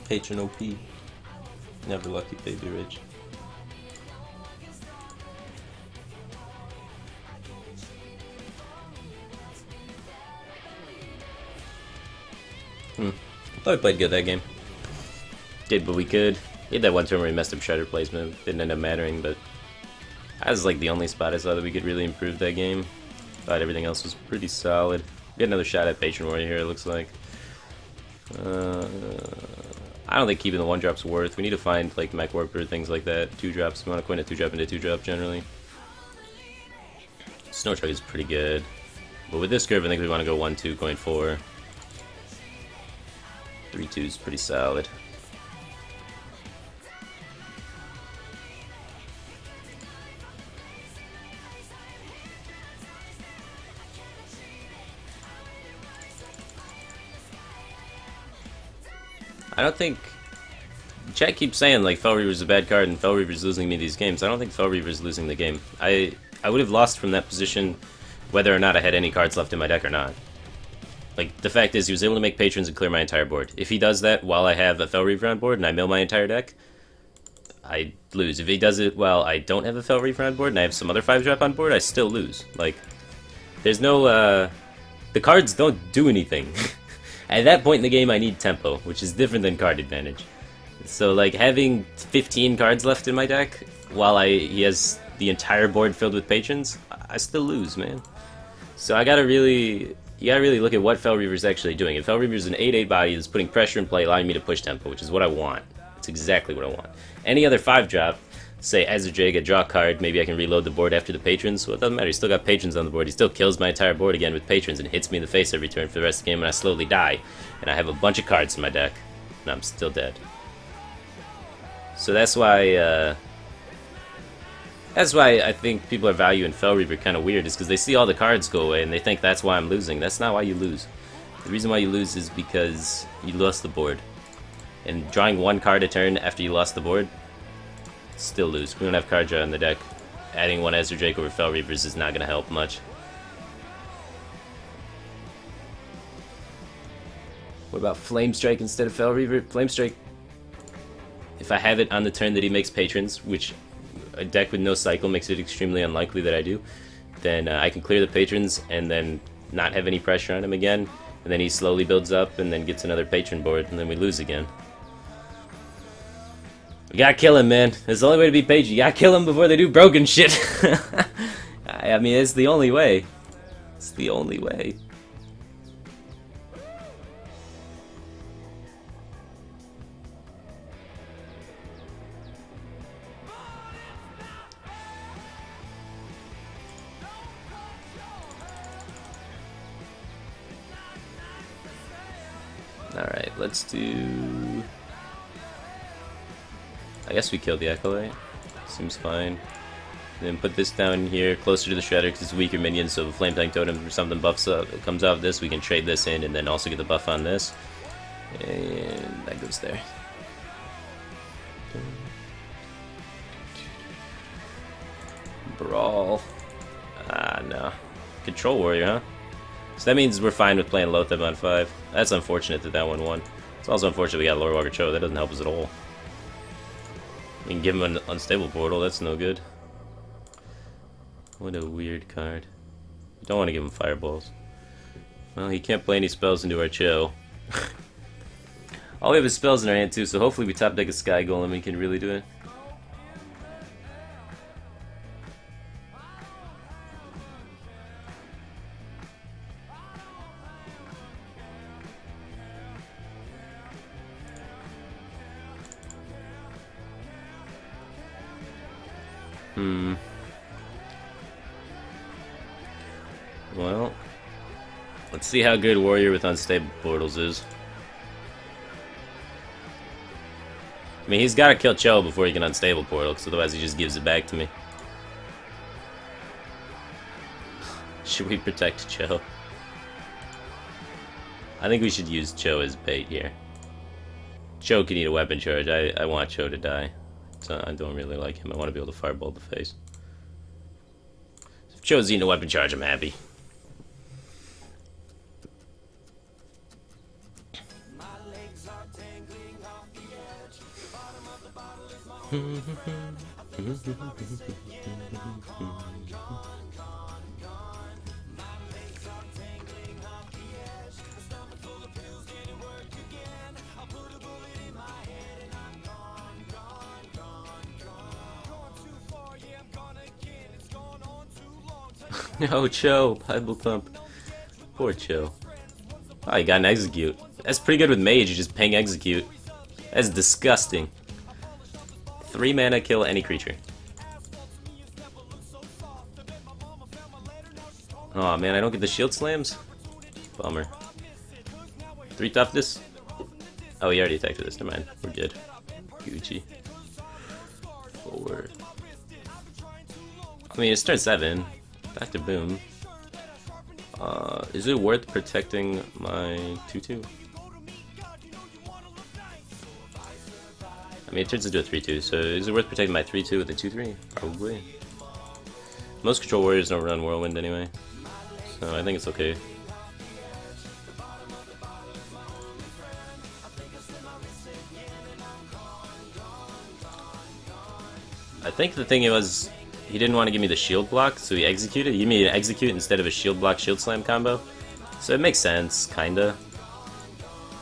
Patron OP. Never lucky, baby rich. I thought we played good that game. Did what we could. He had that one turn where he messed up Shredder placement. Didn't end up mattering, but that was like the only spot I saw that we could really improve that game. Thought everything else was pretty solid. We had another shot at Patron Warrior here, it looks like. I don't think keeping the 1-drop's worth. We need to find like Mech Warper, things like that. 2-drops. We want to coin a 2-drop into 2-drop generally. Snow Truck is pretty good. But with this curve, I think we want to go 1-2, coin 4. 3-2 is pretty solid. I don't think... Chat keeps saying like Fel Reaver's a bad card and Fel Reaver's losing me these games. I don't think Fel Reaver's losing the game. I would have lost from that position whether or not I had any cards left in my deck or not. Like, the fact is, he was able to make patrons and clear my entire board. If he does that while I have a Fel Reaver on board and I mill my entire deck, I lose. If he does it while I don't have a Fel Reaver on board and I have some other 5-drop on board, I still lose. Like, there's no, the cards don't do anything. At that point in the game, I need tempo, which is different than card advantage. So, like, having 15 cards left in my deck while he has the entire board filled with patrons, I still lose, man. So I gotta really... You gotta really look at what Fel Reaver's actually doing. If Fel Reaver's an 8-8 body that's putting pressure in play, allowing me to push tempo, which is what I want. It's exactly what I want. Any other 5-drop, say Azurjig, a draw card, maybe I can reload the board after the patrons. Well, it doesn't matter, he's still got patrons on the board. He still kills my entire board again with patrons and hits me in the face every turn for the rest of the game, and I slowly die. And I have a bunch of cards in my deck, and I'm still dead. So that's why I think people are valuing Fel Reaver kind of weird, is because they see all the cards go away and they think that's why I'm losing. That's not why you lose. The reason why you lose is because you lost the board. And drawing one card a turn after you lost the board, still lose. We don't have card draw in the deck. Adding one Ezra Drake over Fel Reavers is not going to help much. What about Flame Strike instead of Fel Reaver? Flame Strike, if I have it on the turn that he makes patrons, which a deck with no cycle makes it extremely unlikely that I do, then I can clear the patrons and then not have any pressure on him again, and then he slowly builds up and then gets another patron board, and then we lose again. We gotta kill him, man. That's the only way to beat Page. You gotta kill him before they do broken shit. I mean, it's the only way. It's the only way. Alright, let's do... I guess we killed the Acolyte. Seems fine. Then put this down here closer to the Shredder because it's a weaker minion, so if Flame Tank Totem or something buffs up, it comes off this, we can trade this in and then also get the buff on this. And that goes there. Brawl. Ah, no. Control Warrior, huh? So that means we're fine with playing Lotheb on 5. That's unfortunate that that one won. It's also unfortunate we got Lore Walker Cho. That doesn't help us at all. We can give him an Unstable Portal. That's no good. What a weird card. Don't want to give him Fireballs. Well, he can't play any spells into our Cho. All we have is spells in our hand too, so hopefully we top deck a Sky Golem and we can really do it. Well, let's see how good Warrior with Unstable Portals is. I mean, he's got to kill Cho before he can Unstable Portal, because otherwise he just gives it back to me. Should we protect Cho? I think we should use Cho as bait here. Cho can eat a weapon charge. I want Cho to die. So I don't really like him. I want to be able to fireball the face. If Cho's eating a weapon charge, I'm happy. No, Cho, Bible Thump. Poor Cho. Oh, he got an Execute. That's pretty good with Mage, you just ping Execute. That's disgusting. 3 mana, kill any creature. Oh man, I don't get the shield slams? Bummer. 3 toughness? Oh, he already attacked with this, never mind. We're good. Gucci. Forward. I mean, it's turn 7. Back to boom. Is it worth protecting my 2-2? I mean, it turns into a 3-2, so is it worth protecting my 3-2 with a 2-3? Probably. Most control warriors don't run Whirlwind anyway, so I think it's okay. I think the thing was, he didn't want to give me the shield block, so he executed. He gave me an execute instead of a shield block shield slam combo. So it makes sense, kinda.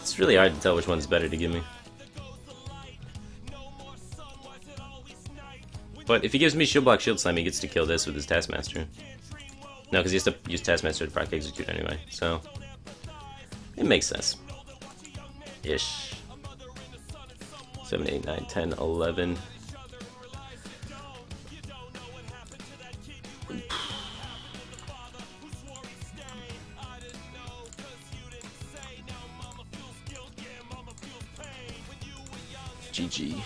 It's really hard to tell which one's better to give me. But if he gives me shield block shield slam, he gets to kill this with his Taskmaster. No, because he has to use Taskmaster to proc execute anyway, so it makes sense. Ish. 7, 8, 9, 10, 11. GG.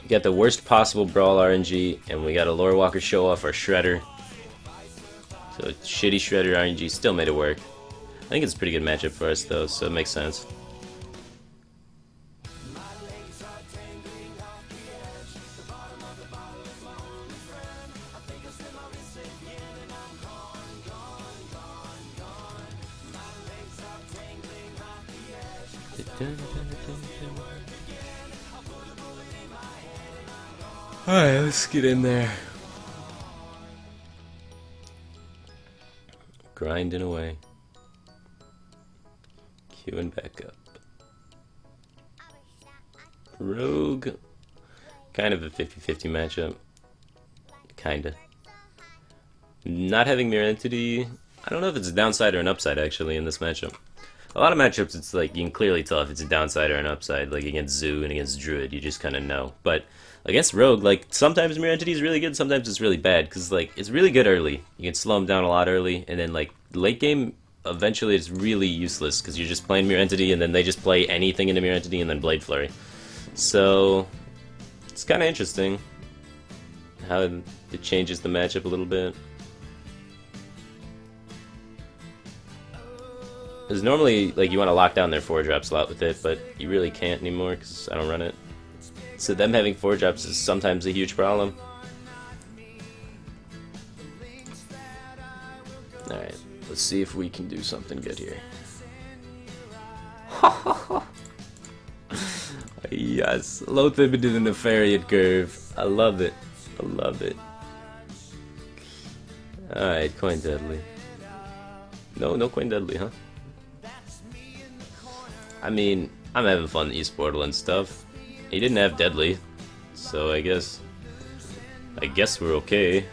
We got the worst possible Brawl RNG, and we got a Lore Walker show off our Shredder. So shitty Shredder RNG still made it work. I think it's a pretty good matchup for us though, so it makes sense. Alright, let's get in there. Grinding away. Queuing back up. Rogue. Kind of a 50-50 matchup. Kinda. Not having Mirror Entity, I don't know if it's a downside or an upside actually in this matchup. A lot of matchups it's like you can clearly tell if it's a downside or an upside, like against Zoo and against Druid, you just kind of know. But against Rogue, like sometimes Mirror Entity is really good, sometimes it's really bad, because like it's really good early. You can slow them down a lot early, and then like late game, eventually it's really useless because you're just playing Mirror Entity, and then they just play anything into Mirror Entity and then Blade Flurry. So it's kind of interesting how it changes the matchup a little bit. Because normally, like, you want to lock down their 4-drop slot with it, but you really can't anymore because I don't run it. So them having 4-drops is sometimes a huge problem. Alright, let's see if we can do something good here. Yes, Lothib into the Nefarian Curve. I love it. I love it. Alright, Coin Deadly. No Coin Deadly, huh? I mean, I'm having fun East Portal and stuff. He didn't have Deadly, so I guess we're okay.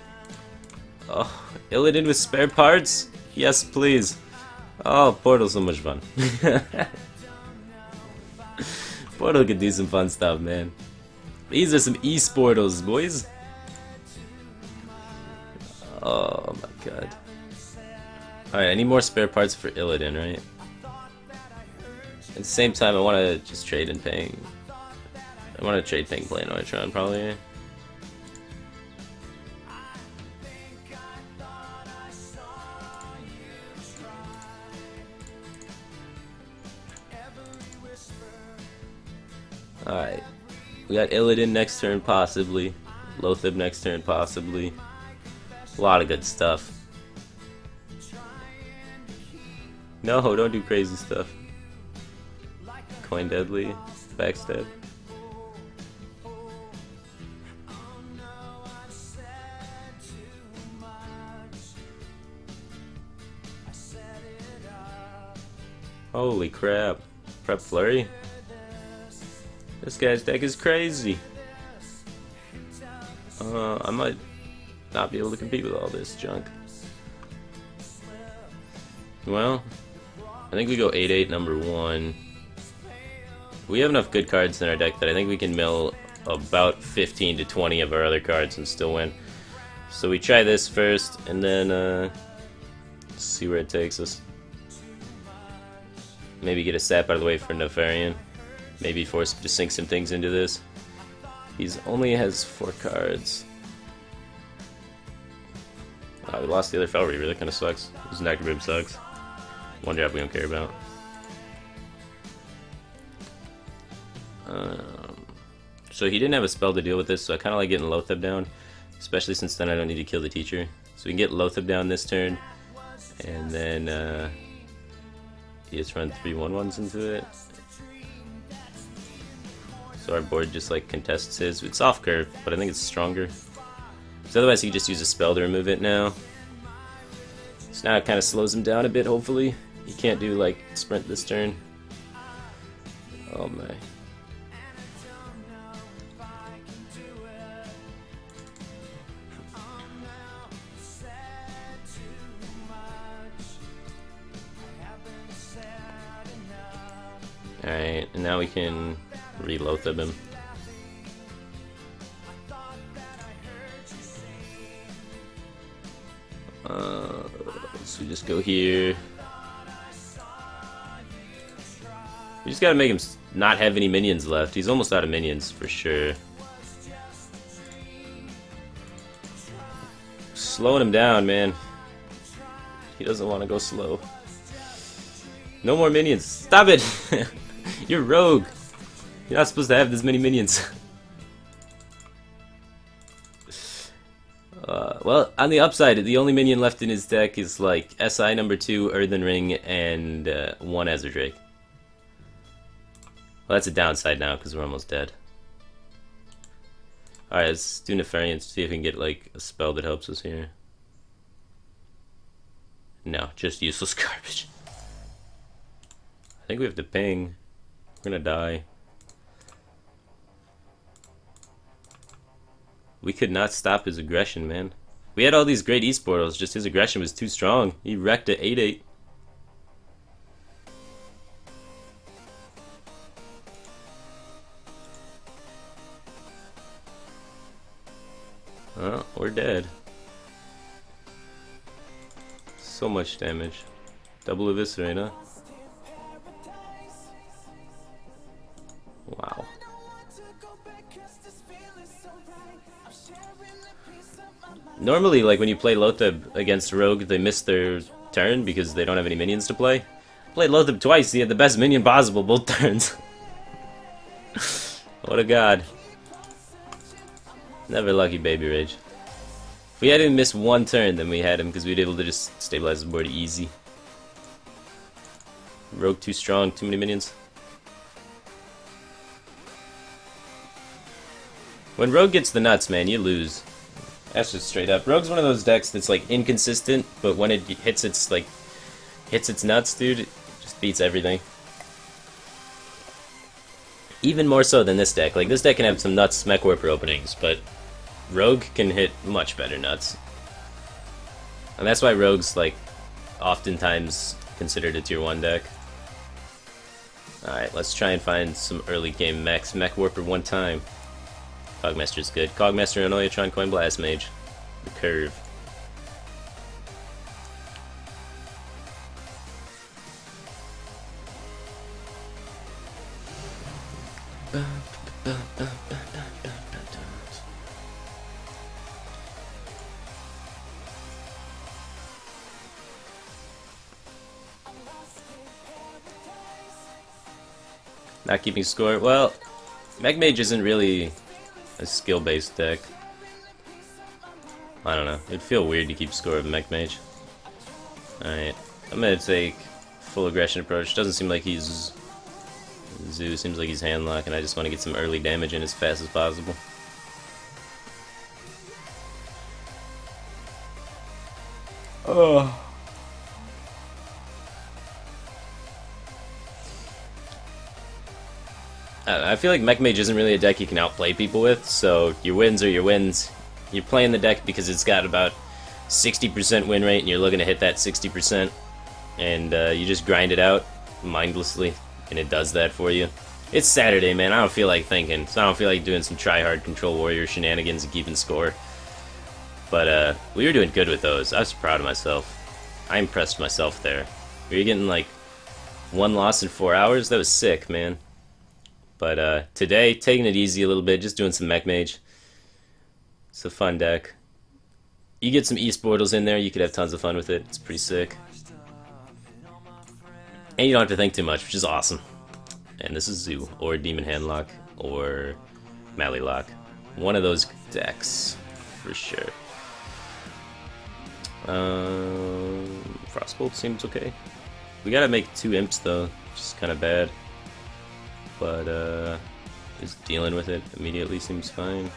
Oh, Illidan with spare parts? Yes, please. Oh, Portal's so much fun. Portal could do some fun stuff, man. These are some East Portals, boys. Oh my god. Alright, I need more spare parts for Illidan, right? At the same time, I want to just trade in Ping. I want to trade Ping play Neutron, probably. Alright. We got Illidan next turn, possibly. Lothib next turn, possibly. A lot of good stuff. No, don't do crazy stuff. Coin Deadly, backstab. Holy crap. Prep Flurry? This guy's deck is crazy. I might not be able to compete with all this junk. Well, I think we go 8-8 number 1. We have enough good cards in our deck that I think we can mill about 15 to 20 of our other cards and still win. So we try this first, and then see where it takes us. Maybe get a sap out of the way for Nefarian. Maybe force him to sink some things into this. He only has 4 cards. Wow, we lost the other Fel Reaver, that kind of sucks. This Necrobib sucks. 1-drop we don't care about. So he didn't have a spell to deal with this, so I kind of like getting Lothib down, especially since then I don't need to kill the teacher. So we can get Lothib down this turn, and then he just run 3 1/1s into it. So our board just like contests his. It's off curve, but I think it's stronger. So otherwise he could just use a spell to remove it now. So now it kind of slows him down a bit, hopefully. He can't do like sprint this turn. Oh my. Alright, and now we can re-Lothib him. So we just go here. We just gotta make him not have any minions left. He's almost out of minions for sure. Slowing him down, man. He doesn't want to go slow. No more minions. Stop it! You're rogue. You're not supposed to have this many minions. Well, on the upside, the only minion left in his deck is like SI number 2, Earthen Ring, and 1 Azure Drake. Well, that's a downside now because we're almost dead. Alright, let's do Nefarian, see if we can get like a spell that helps us here. No, just useless garbage. I think we have to ping. We're gonna die. We could not stop his aggression, man. We had all these great East portals, just his aggression was too strong. He wrecked at 8-8. Oh, we're dead. So much damage. Double Eviscerate, huh? Wow. Normally, like when you play Lotheb against Rogue, they miss their turn because they don't have any minions to play. Played Lotheb twice, he had the best minion possible both turns. What a god. Never lucky, Baby Rage. If we had him miss one turn, then we had him because we'd be able to just stabilize the board easy. Rogue too strong, too many minions. When Rogue gets the nuts, man, you lose. That's just straight up. Rogue's one of those decks that's like inconsistent, but when it hits its nuts, dude, it just beats everything. Even more so than this deck. Like this deck can have some nuts Mech Warper openings, but Rogue can hit much better nuts. And that's why Rogue's like oftentimes considered a tier 1 deck. Alright, let's try and find some early game mechs. Mech Warper one time. Cogmaster's good. Cogmaster and Oyatron Coin Blast Mage. The curve. Not keeping score. Well, Mech Mage isn't really a skill-based deck. I don't know. It'd feel weird to keep score of Mech Mage. Alright. I'm gonna take full aggression approach. Doesn't seem like he's Zoo. Seems like he's handlock, and I just want to get some early damage in as fast as possible. Oh. I feel like Mech Mage isn't really a deck you can outplay people with, so your wins are your wins. You're playing the deck because it's got about 60% win rate, and you're looking to hit that 60%, and you just grind it out mindlessly, and it does that for you. It's Saturday, man. I don't feel like thinking, so I don't feel like doing some try-hard Control Warrior shenanigans and keeping score. But we were doing good with those. I was proud of myself. I impressed myself there. We were getting like 1 loss in 4 hours. That was sick, man. But today, taking it easy a little bit, just doing some Mech Mage. It's a fun deck. You get some East portals in there, you could have tons of fun with it. It's pretty sick. And you don't have to think too much, which is awesome. And this is Zoo, or Demon Handlock, or Mallylock. One of those decks, for sure. Frostbolt seems okay. We gotta make 2 imps though, which is kind of bad. But just dealing with it immediately seems fine.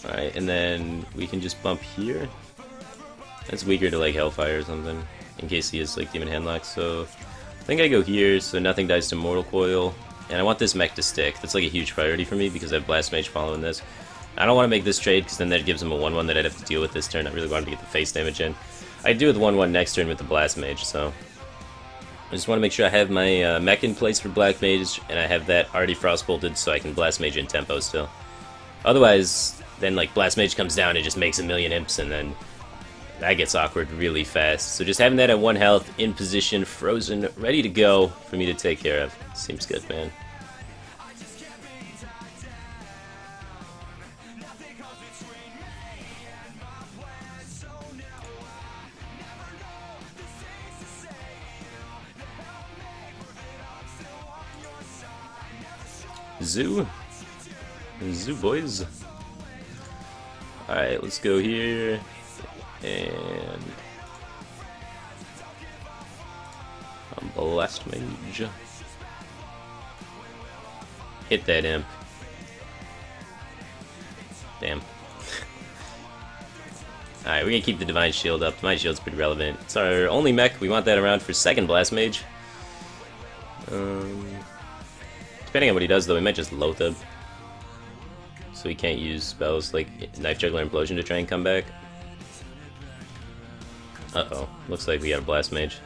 Alright, and then we can just bump here. That's weaker to like Hellfire or something, in case he has like Demon Handlock. So I think I go here so nothing dies to Mortal Coil. And I want this mech to stick. That's like a huge priority for me because I have Blast Mage following this. I don't want to make this trade because then that gives him a 1-1 that I'd have to deal with this turn. I really wanted to get the face damage in. I do with 1-1 next turn with the Blast Mage, so I just want to make sure I have my mech in place for Black Mage, and I have that already frostbolted so I can Blast Mage in tempo still. Otherwise, then like Blast Mage comes down and just makes a million imps, and then that gets awkward really fast. So just having that at 1 health, in position, frozen, ready to go for me to take care of. Seems good, man. Zoo. Zoo boys. Alright, let's go here. And Blast Mage. Hit that imp. Damn. Alright, we're gonna keep the Divine Shield up. Divine Shield's pretty relevant. It's our only mech. We want that around for second Blast Mage. Depending on what he does, though, we might just Loatheb. So he can't use spells like Knife Juggler Implosion to try and come back. Uh-oh. Looks like we got a Blast Mage.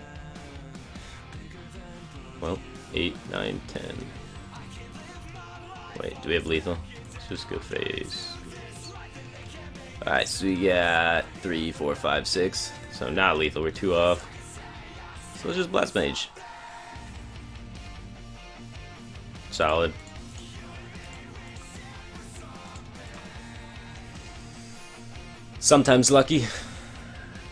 Well, 8, 9, 10. Wait, do we have lethal? Let's just go face. Alright, so we got 3, 4, 5, 6. So not lethal, we're 2 off. So let's just Blast Mage. Solid. Sometimes lucky.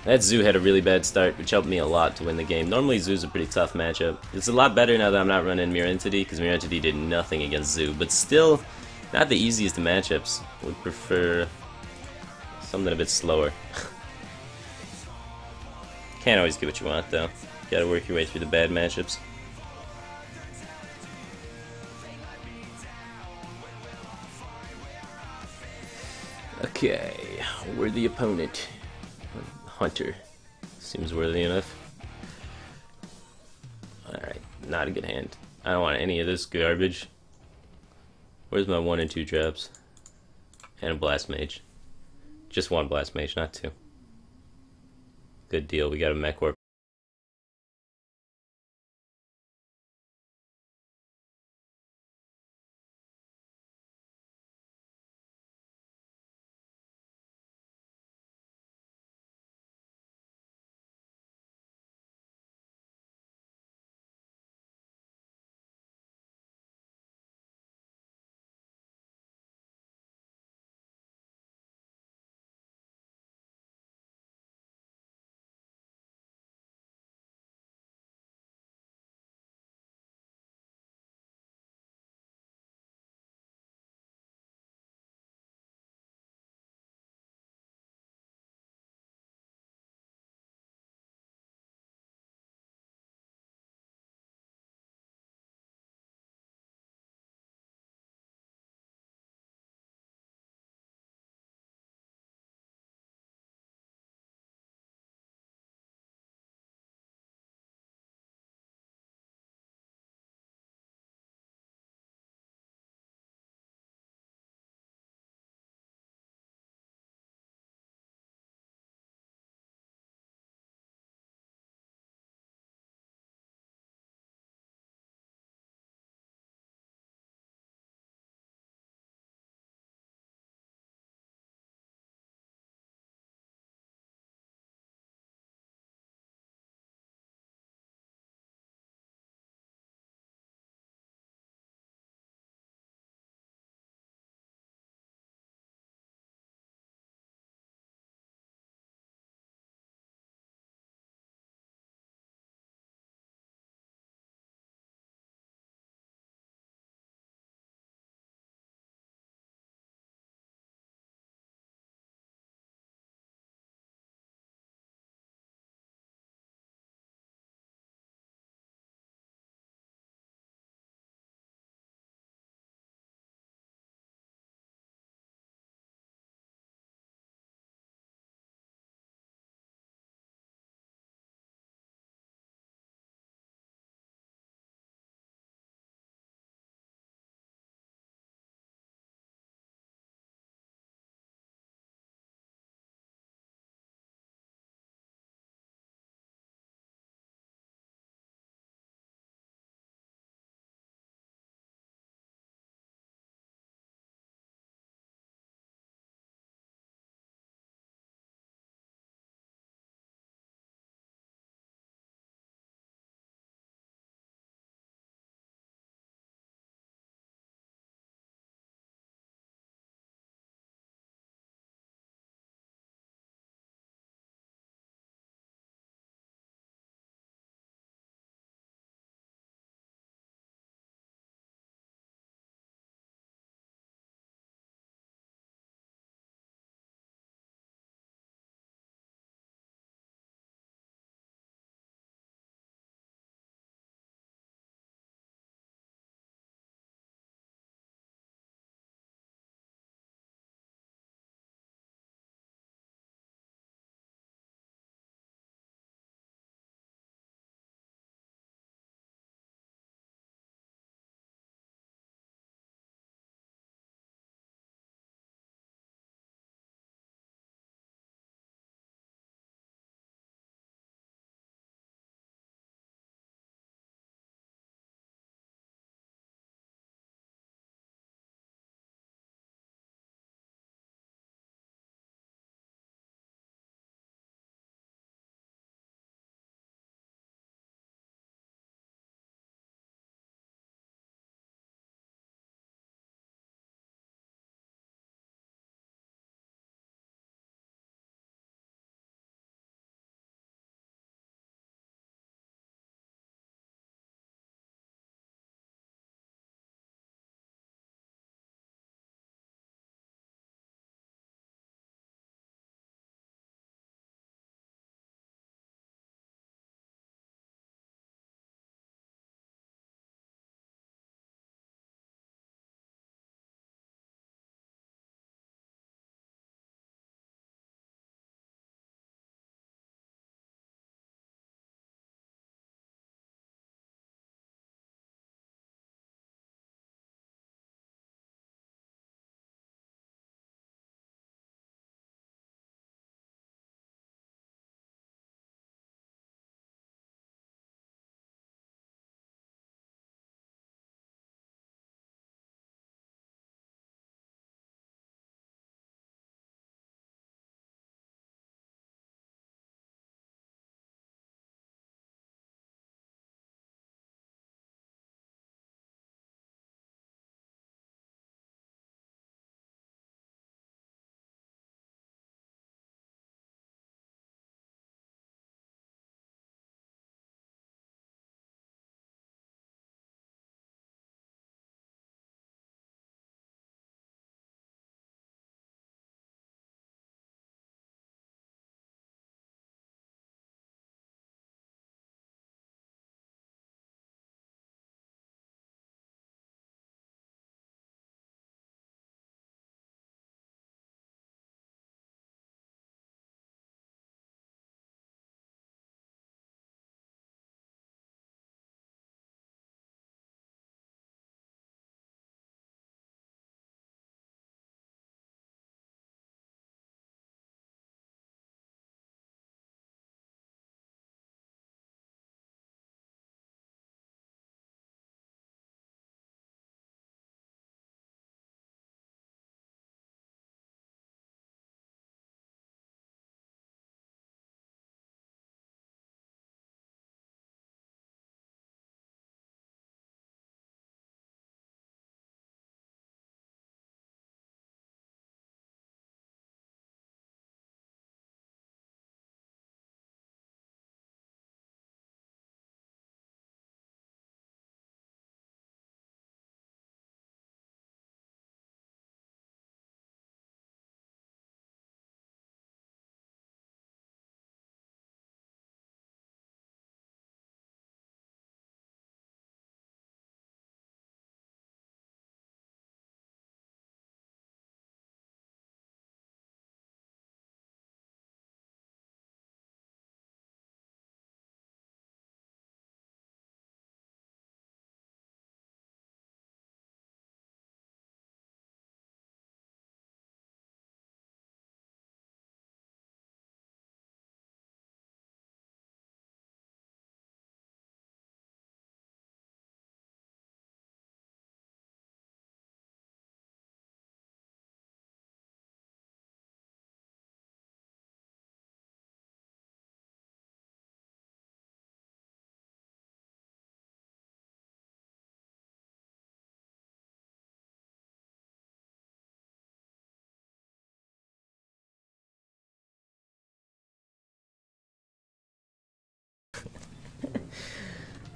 That Zoo had a really bad start, which helped me a lot to win the game. Normally Zoo's a pretty tough matchup. It's a lot better now that I'm not running Mirror Entity, because Mirror Entity did nothing against Zoo, but still not the easiest of matchups. Would prefer something a bit slower. Can't always get what you want though. Gotta work your way through the bad matchups. Okay, worthy opponent. Hunter. Seems worthy enough. Alright, not a good hand. I don't want any of this garbage. Where's my 1 and 2 traps? And a Blast Mage. Just 1 Blast Mage, not 2. Good deal, we got a Mech Warp.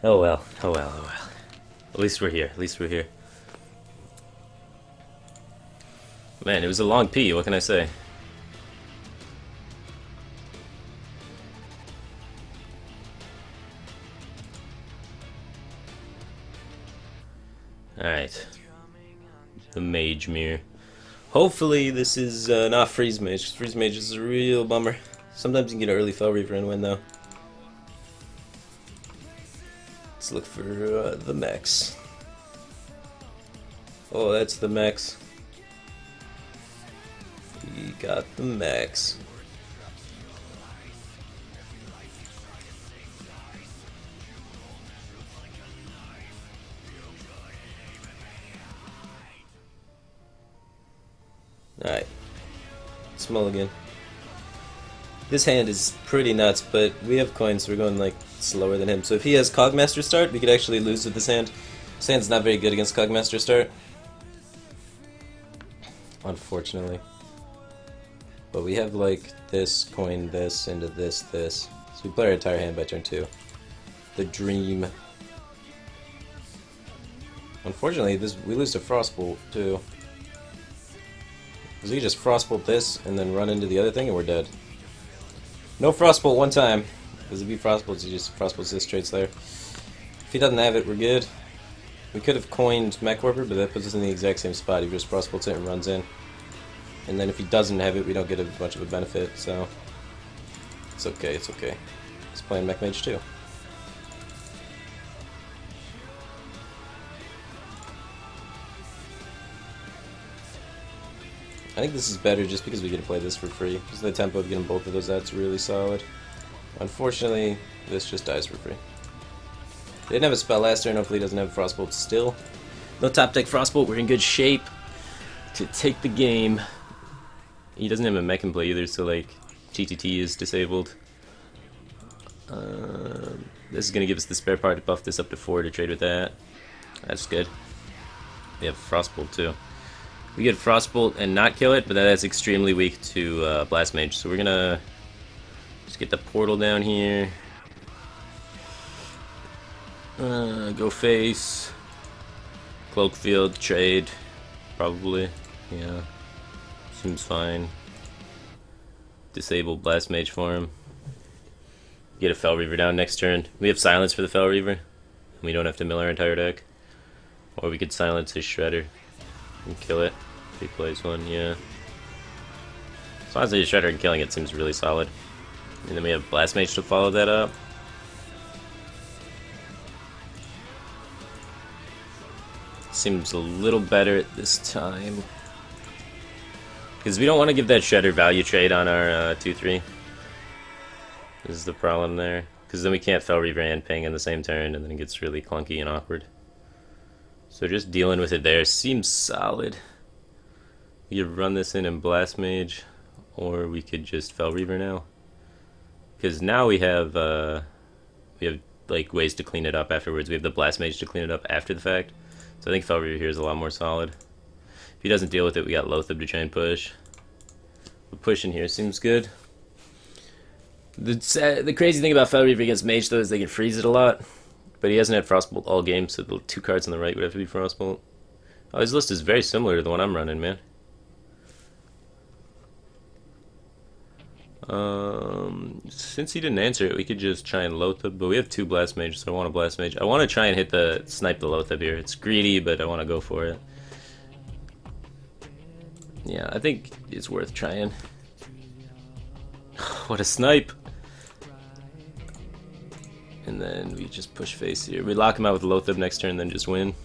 Oh well, oh well, oh well. At least we're here, at least we're here. Man, it was a long P, what can I say? Alright. The Mage Mirror. Hopefully this is not Freeze Mage, because Freeze Mage is a real bummer. Sometimes you can get an early Fel Reaver and win though. Let's look for the mechs. Oh, that's the mechs. We got the mechs. Alright. Small again. This hand is pretty nuts, but we have coins, so we're going like slower than him. So if he has Cogmaster start, we could actually lose with this hand. This hand's not very good against Cogmaster start. Unfortunately. But we have like this coin, this, into this, this. So we play our entire hand by turn 2. The dream. Unfortunately, we lose to Frostbolt too. Because we just Frostbolt this and then run into the other thing and we're dead. No Frostbolt one time. Because if he Frostbolts, he just Frostbolts this straight Slayer. If he doesn't have it, we're good. We could have coined Mech Warper, but that puts us in the exact same spot. He just Frostbolts it and runs in. And then if he doesn't have it, we don't get much of a benefit, so... It's okay, it's okay. He's playing Mech Mage too. I think this is better just because we get to play this for free. Just the tempo of getting both of those out's really solid. Unfortunately, this just dies for free. They didn't have a spell last turn, hopefully he doesn't have Frostbolt still. No top deck Frostbolt, we're in good shape to take the game. He doesn't have a mech in play either, so like TTT is disabled. This is going to give us the spare part to buff this up to 4 to trade with that. That's good. We have Frostbolt too. We get Frostbolt and not kill it, but that's extremely weak to Blast Mage. So we're gonna just get the portal down here. Go face. Cloak Field, trade. Probably. Yeah. Seems fine. Disable Blast Mage for him. Get a Fel Reaver down next turn. We have silence for the Fel Reaver. We don't have to mill our entire deck. Or we could silence his Shredder and kill it. If he plays one, yeah. As long as he's Shredder and killing it seems really solid. And then we have Blast Mage to follow that up. Seems a little better at this time. Because we don't want to give that Shredder value trade on our 2-3. This is the problem there. Because then we can't Fel Reaver and Ping in the same turn, and then it gets really clunky and awkward. So just dealing with it there seems solid. We could run this in Blast Mage, or we could just Fel Reaver now. Because now we have like ways to clean it up afterwards. We have the Blast Mage to clean it up after the fact. So I think Fel Reaver here is a lot more solid. If he doesn't deal with it, we got Loatheb to try and push. But pushing here seems good. The crazy thing about Fel Reaver against Mage though is they can freeze it a lot. But he hasn't had Frostbolt all game, so the 2 cards on the right would have to be Frostbolt. Oh, his list is very similar to the one I'm running, man. Since he didn't answer it, we could just try and Loatheb, but we have 2 Blast Mages, so I want a Blast Mage. I want to try and snipe the Loatheb here. It's greedy, but I want to go for it. Yeah, I think it's worth trying. What a snipe! And then we just push face here. We lock him out with Loatheb next turn, then just win.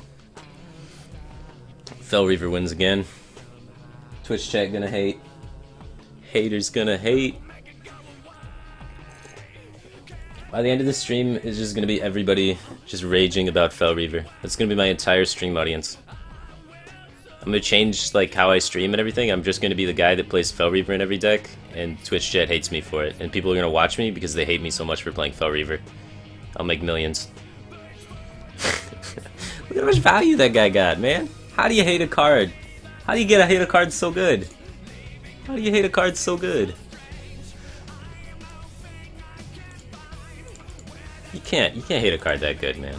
Fel Reaver wins again. Twitch chat gonna hate. Haters gonna hate. By the end of the stream, it's just gonna be everybody just raging about Fel Reaver. That's gonna be my entire stream audience. I'm gonna change like how I stream and everything. I'm just gonna be the guy that plays Fel Reaver in every deck, and Twitch chat hates me for it. And people are gonna watch me because they hate me so much for playing Fel Reaver. I'll make millions. Look at how much value that guy got, man. How do you hate a card? How do you hate a card so good? How do you hate a card so good? can't hate a card that good, man.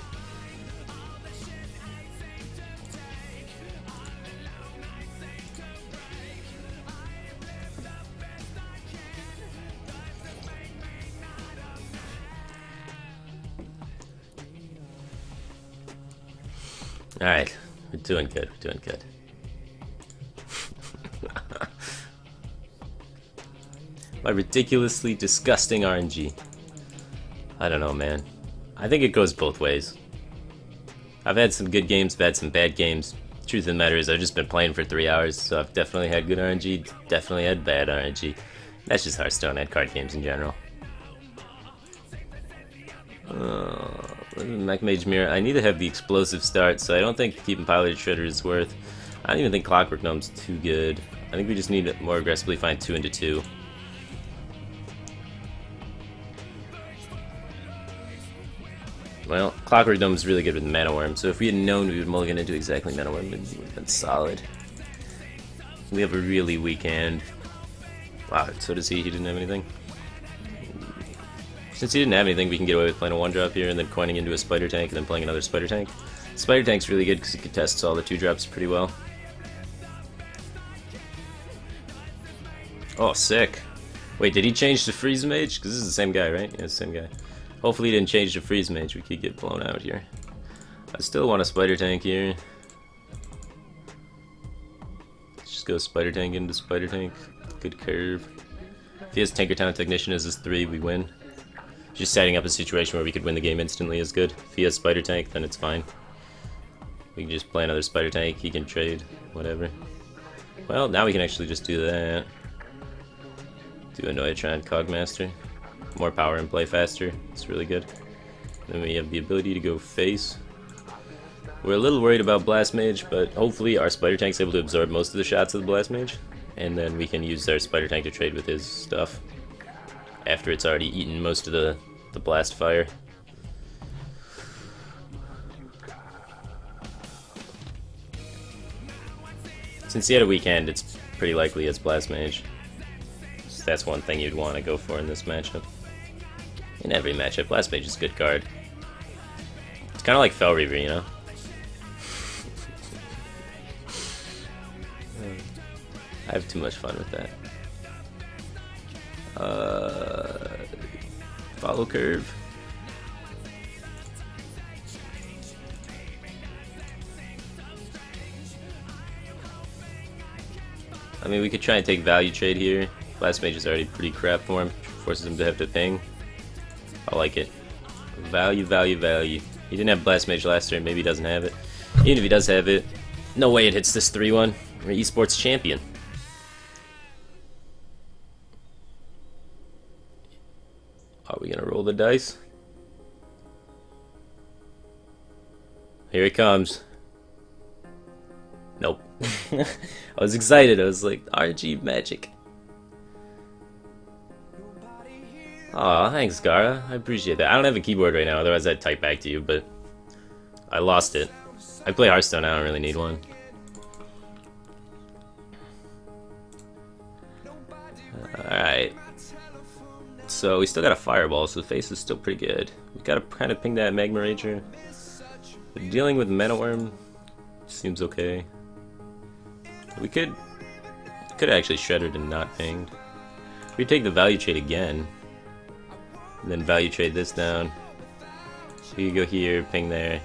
Alright, we're doing good, we're doing good. My ridiculously disgusting RNG. I don't know, man. I think it goes both ways. I've had some good games, I've had some bad games. Truth of the matter is, I've just been playing for 3 hours, so I've definitely had good RNG, definitely had bad RNG. That's just Hearthstone and card games in general. Mech Mage Mirror. I need to have the explosive start, so I don't think keeping Piloted Shredder is worth. I don't even think Clockwork Gnome's too good. I think we just need to more aggressively find 2 into 2. Well, Clockwork Gnome is really good with Mana Worm, so if we had known we would mulligan into exactly Mana Worm, it would have been solid. We have a really weak hand. Wow, so does he? He didn't have anything? Since he didn't have anything, we can get away with playing a 1-drop here and then coining into a Spider Tank and then playing another Spider Tank. Spider Tank's really good because it contests all the 2-drops pretty well. Oh, sick. Wait, did he change to Freeze Mage? Because this is the same guy, right? Yeah, it's the same guy. Hopefully he didn't change to Freeze Mage. We could get blown out here. I still want a Spider Tank here. Let's just go Spider Tank into Spider Tank. Good curve. If he has Tinkertown Technician as his 3, we win. Just setting up a situation where we could win the game instantly is good. If he has Spider Tank, then it's fine. We can just play another Spider Tank, he can trade, whatever. Well, now we can actually just do that. Do a Noyatron Cogmaster. More power and play faster, it's really good. Then we have the ability to go face. We're a little worried about Blast Mage, but hopefully our Spider Tank's able to absorb most of the shots of the Blast Mage. And then we can use our Spider Tank to trade with his stuff. After it's already eaten most of the blast fire. Since he had a weak hand, it's pretty likely it's Blast Mage. So that's one thing you'd want to go for in this matchup. In every matchup, Blast Mage is a good card. It's kind of like Fel Reaver, you know? I have too much fun with that. Follow curve. I mean, we could try and take value trade here. Blast Mage is already pretty crap for him. Forces him to have to ping. I like it. Value, value, value. He didn't have Blast Mage last turn. Maybe he doesn't have it. Even if he does have it, no way it hits this 3-1. We're esports champion. Are we gonna roll the dice? Here it comes. Nope. I was excited. I was like, RG magic. Aw, thanks, Gara. I appreciate that. I don't have a keyboard right now, otherwise I'd type back to you, but I lost it. I play Hearthstone, I don't really need one. Alright. So we still got a Fireball, so the face is still pretty good. We gotta kind of ping that Magma Rager. But dealing with Mana Worm seems okay. We could actually shredded and not pinged. We take the value trade again, and then value trade this down. So you go here, ping there.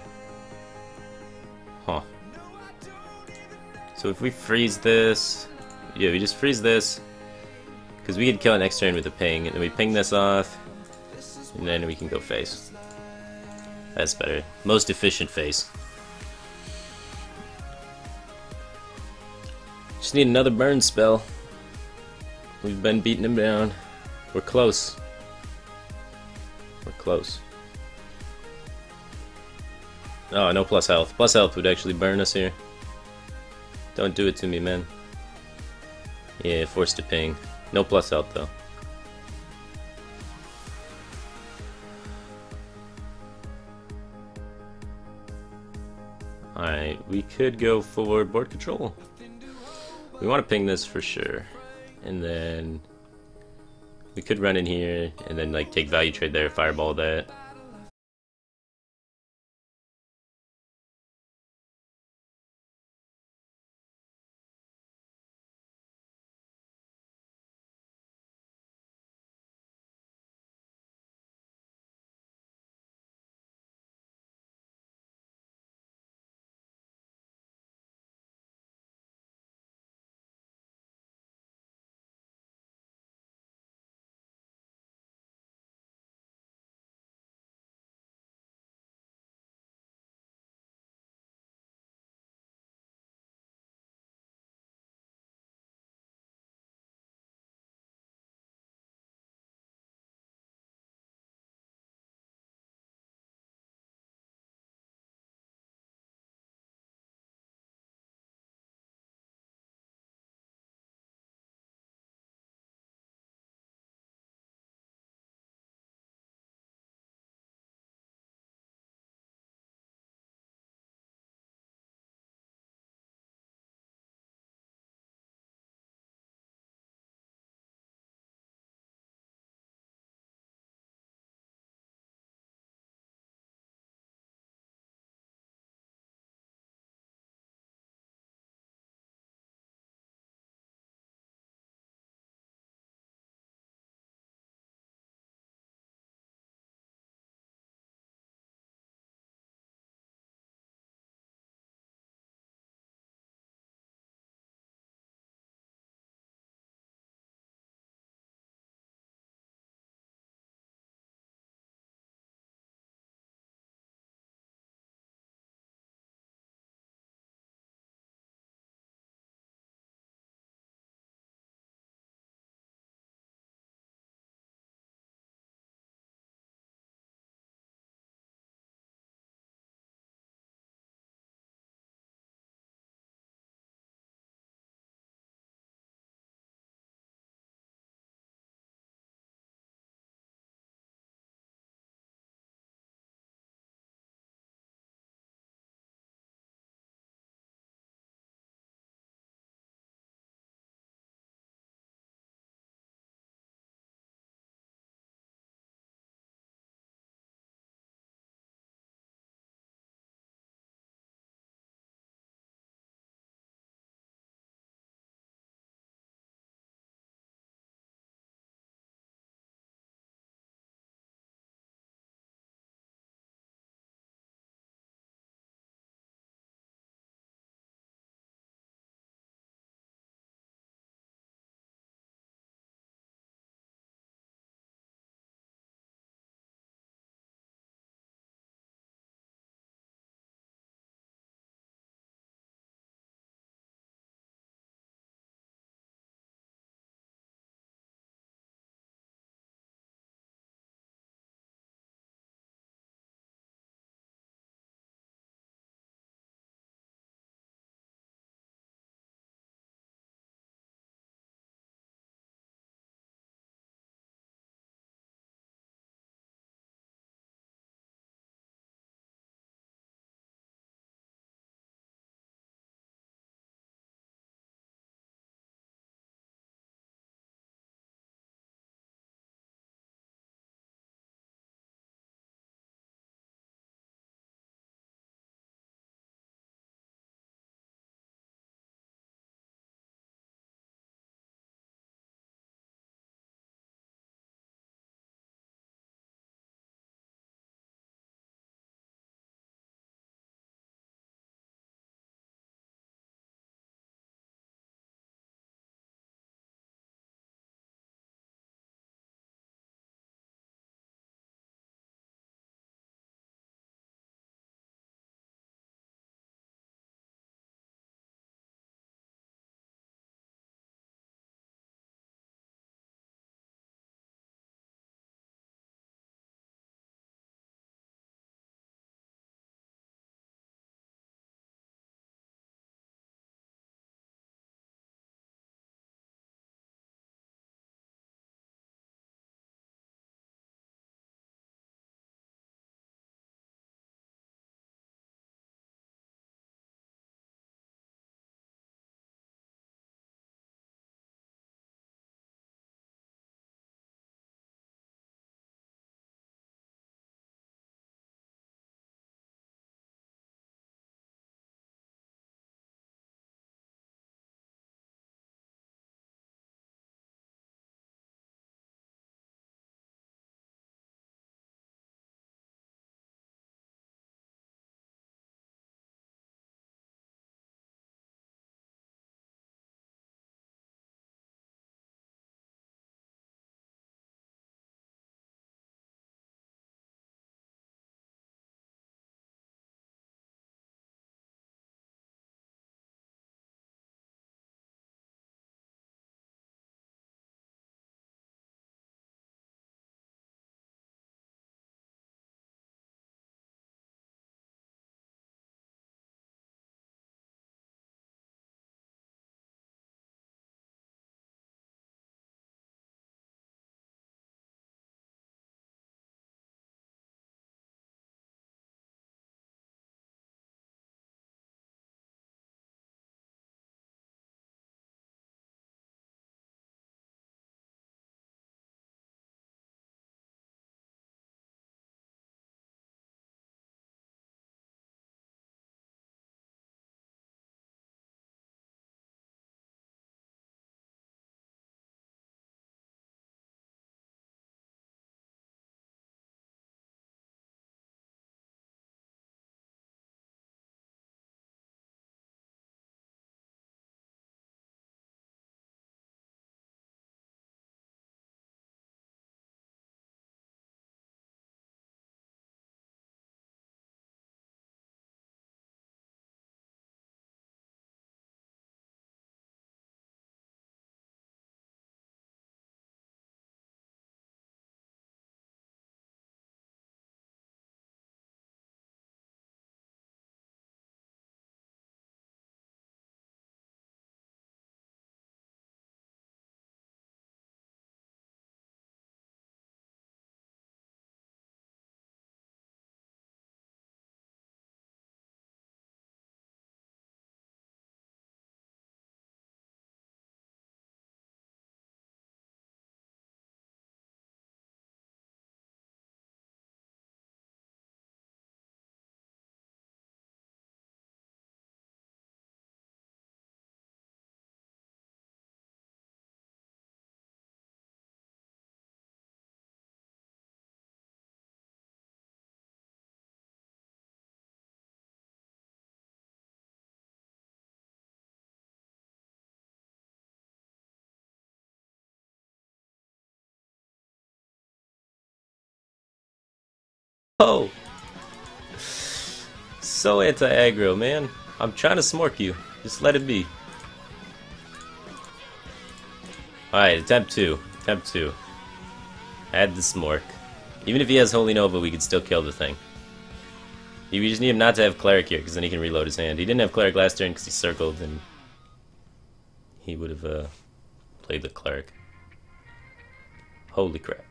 Huh. So if we freeze this, yeah, we just freeze this. Because we could kill it next turn with a ping, and then we ping this off, and then we can go face. That's better. Most efficient face. Just need another burn spell. We've been beating him down. We're close. We're close. Oh, no plus health. Plus health would actually burn us here. Don't do it to me, man. Yeah, forced to ping. No plus health though. Alright, we could go for board control. We want to ping this for sure. And then we could run in here and then like take value trade there, fireball that. Oh! So anti-aggro, man. I'm trying to smork you. Just let it be. Alright, attempt 2. Attempt 2. Add the smork. Even if he has Holy Nova, we could still kill the thing. We just need him not to have Cleric here, because then he can reload his hand. He didn't have Cleric last turn because he circled, and he would have played the Cleric. Holy crap.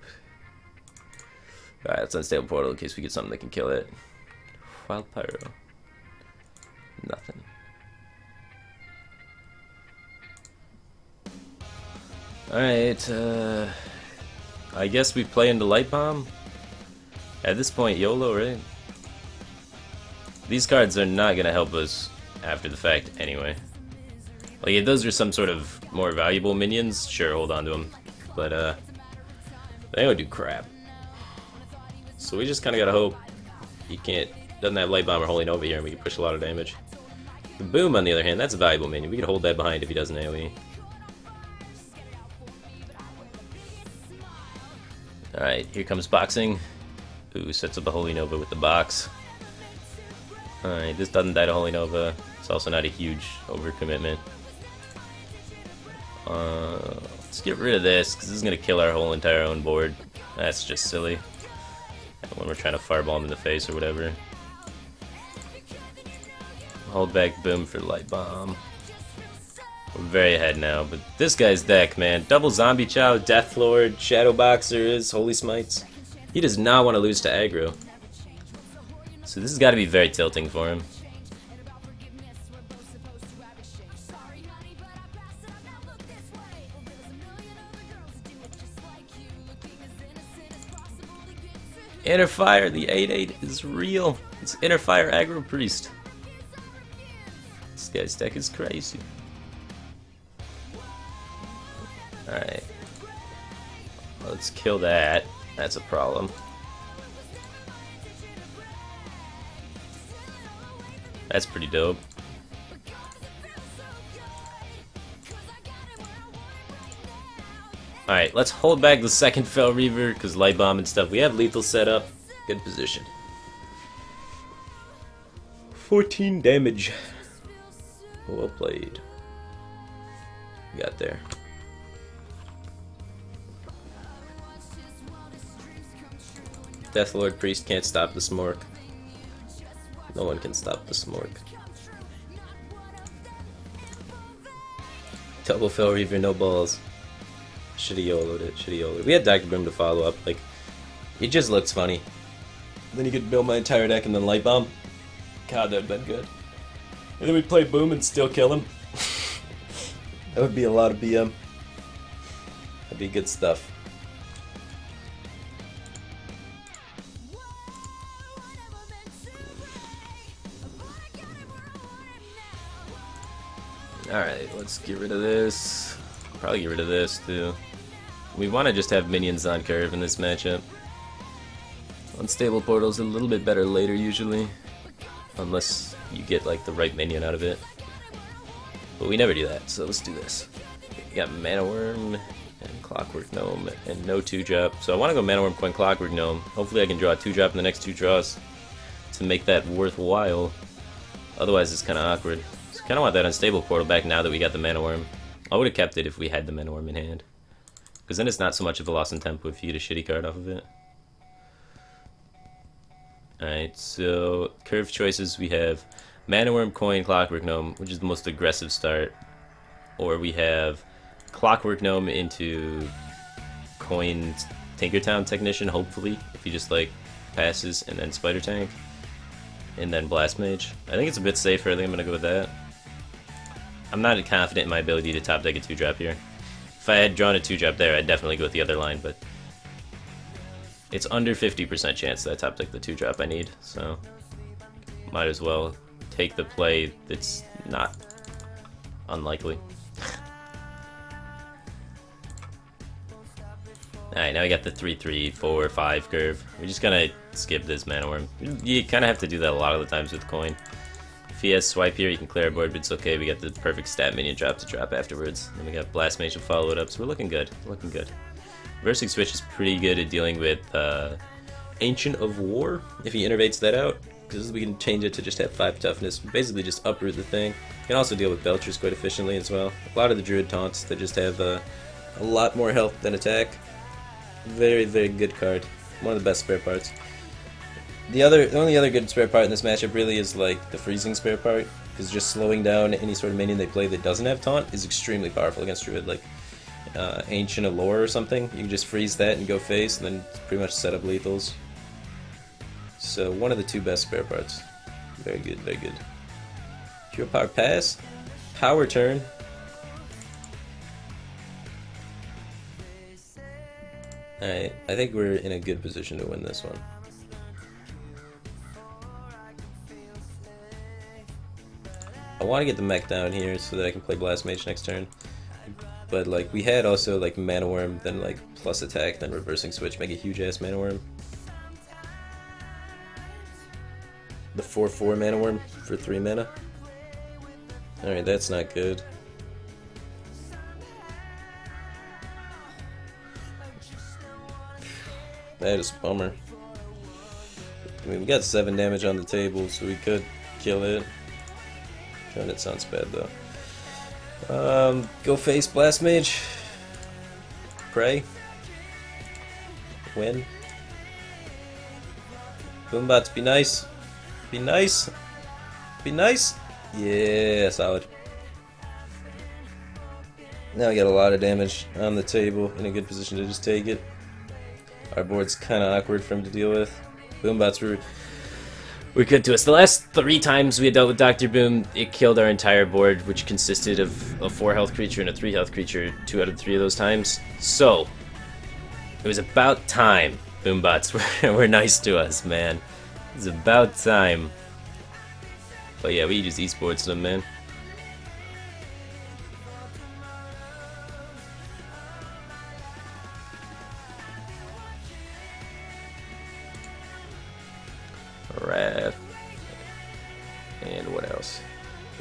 Alright, let's unstable portal in case we get something that can kill it. Wild Pyro. Nothing. Alright, I guess we play into Light Bomb. At this point, YOLO, right? These cards are not gonna help us after the fact anyway. Like, if those are some sort of more valuable minions, sure, hold on to them. But, they don't do crap. So we just kinda gotta hope he doesn't have Light Bomb or Holy Nova here and we can push a lot of damage. The Boom, on the other hand, that's a valuable minion. We could hold that behind if he doesn't AoE. Alright, here comes Boxing. Ooh, sets up a Holy Nova with the box. Alright, this doesn't die to Holy Nova. It's also not a huge overcommitment. Let's get rid of this, because this is going to kill our whole entire own board. That's just silly. When we're trying to fireball him in the face or whatever. Hold back Boom for Light Bomb. We're very ahead now, but this guy's deck, man. Double Zombie Chow, Death Lord, Shadow Boxers, Holy Smites. He does not want to lose to aggro. So this has got to be very tilting for him. Inner Fire, the 8/8 is real. It's Inner Fire Aggro Priest. This guy's deck is crazy. Alright. Let's kill that. That's a problem. That's pretty dope. Alright, let's hold back the second Fel Reaver, because Light Bomb and stuff. We have lethal set up. Good position. 14 damage. Well played. We got there. Deathlord Priest can't stop the Smork. No one can stop the Smork. Double Fel Reaver, no balls. Should've YOLO'd it, should've YOLO'd it. We had Dr. Boom to follow up, like, it just looks funny. Then you could build my entire deck and then Light Bomb. God, that'd been good. And then we play Boom and still kill him. That would be a lot of BM. That'd be good stuff. Alright, let's get rid of this. Probably get rid of this too. We want to just have minions on curve in this matchup. Unstable Portal's a little bit better later usually. Unless you get like the right minion out of it. But we never do that, so let's do this. We got Mana Worm and Clockwork Gnome and no 2-drop. So I want to go Mana Worm, Coin, Clockwork Gnome. Hopefully I can draw a 2-drop in the next 2 draws to make that worthwhile. Otherwise it's kind of awkward. So I kind of want that Unstable Portal back now that we got the Mana Worm. I would have kept it if we had the Mana Worm in hand. Because then it's not so much of a loss in tempo if you get a shitty card off of it. Alright, so curve choices we have Mana Worm, Coin, Clockwork Gnome, which is the most aggressive start. Or we have Clockwork Gnome into Coin Tinkertown Technician, hopefully, if he just like passes, and then Spider Tank. And then Blast Mage. I think it's a bit safer, I think I'm going to go with that. I'm not confident in my ability to top deck a 2-drop here. If I had drawn a 2-drop there, I'd definitely go with the other line, but it's under 50% chance that I top deck the 2-drop I need, so might as well take the play that's not unlikely. Alright, now we got the 3-3, 4-5 curve. We're just gonna skip this Mana Worm. You kinda have to do that a lot of the times with Coin. If he has Swipe here, he can clear our board, but it's okay. We got the perfect stat minion drop to drop afterwards. Then we got Blast Mage to follow it up, so we're looking good. Looking good. Versing Switch is pretty good at dealing with Ancient of War, if he innervates that out, because we can change it to just have 5 toughness, basically just uproot the thing. You can also deal with Belchers quite efficiently as well. A lot of the Druid taunts that just have a lot more health than attack. Very, very good card. One of the best spare parts. The only other good spare part in this matchup really is like the freezing spare part, because just slowing down any sort of minion they play that doesn't have taunt is extremely powerful against Druid. Like Ancient Allure or something, you can just freeze that and go face, and then pretty much set up lethals. So one of the 2 best spare parts. Very good, very good. Hero Power pass, power turn. Alright, I think we're in a good position to win this one. I want to get the mech down here so that I can play Blast Mage next turn. But like we had also like Mana Worm, then like plus attack, then reversing switch, make a huge ass Mana Worm. The 4/4 Mana Worm for 3 mana. Alright, that's not good. That is a bummer. I mean, we got 7 damage on the table, so we could kill it. And it sounds bad though. Go face Blast Mage. Pray. Win. Boombots, be nice. Be nice. Be nice. Yeah, solid. Now we got a lot of damage on the table, in a good position to just take it. Our board's kind of awkward for him to deal with. Boombots were good to us. The last 3 times we had dealt with Dr. Boom, it killed our entire board, which consisted of a 4 health creature and a 3 health creature 2 out of 3 of those times. So, it was about time Boombots were nice to us, man. It was about time. But yeah, we just esports them, man. Wrath. And what else?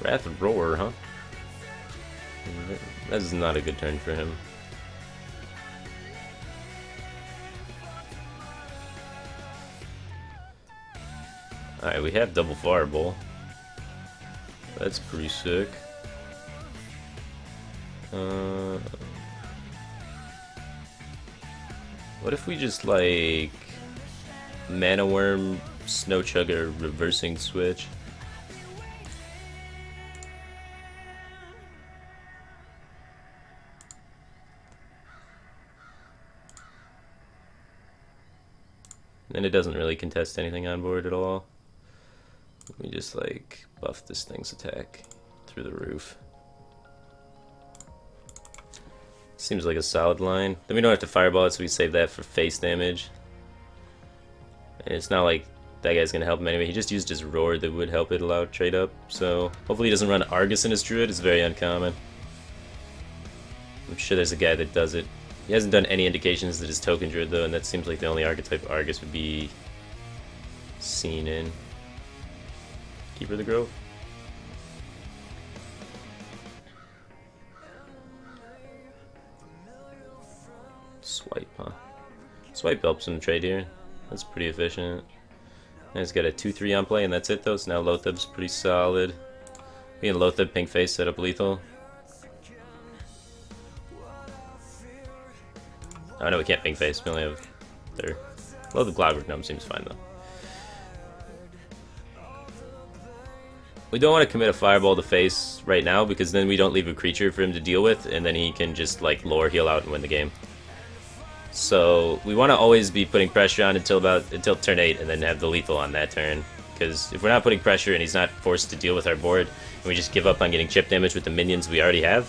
Wrath Roar, huh? That is not a good turn for him. Alright, we have double Fireball. That's pretty sick. What if we just like Mana Worm, Snow Chugger, reversing switch? And it doesn't really contest anything on board at all. Let me just like buff this thing's attack through the roof. Seems like a solid line. Then we don't have to fireball it, so we save that for face damage. And it's not like that guy's gonna help him anyway. He just used his roar that would help it allow trade up. So hopefully he doesn't run Argus in his druid. It's very uncommon. I'm sure there's a guy that does it. He hasn't done any indications that his token druid though, and that seems like the only archetype Argus would be seen in. Keeper of the Grove. Swipe, huh? Swipe helps him trade here. That's pretty efficient. And he's got a 2/3 on play, and that's it though. So now Lotheb's pretty solid. We can Lotheb, pink face, set up lethal. Oh no, we can't pink face. We only have their Lotheb Clockwork Gnome seems fine though. We don't want to commit a fireball to face right now because then we don't leave a creature for him to deal with, and then he can just like lore heal out and win the game. So we want to always be putting pressure on until turn 8, and then have the lethal on that turn. Because if we're not putting pressure and he's not forced to deal with our board, and we just give up on getting chip damage with the minions we already have,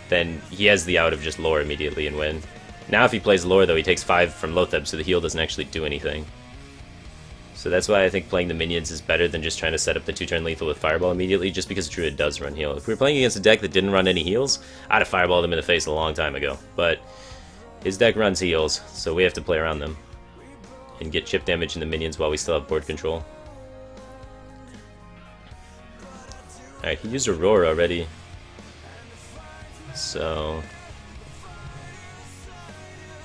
then he has the out of just lore immediately and win. Now if he plays lore though, he takes 5 from Lotheb, so the heal doesn't actually do anything. So that's why I think playing the minions is better than just trying to set up the 2-turn lethal with Fireball immediately, just because Druid does run heal. If we were playing against a deck that didn't run any heals, I'd have Fireballed him in the face a long time ago. But his deck runs heals, so we have to play around them and get chip damage in the minions while we still have board control. Alright, he used Aurora already. So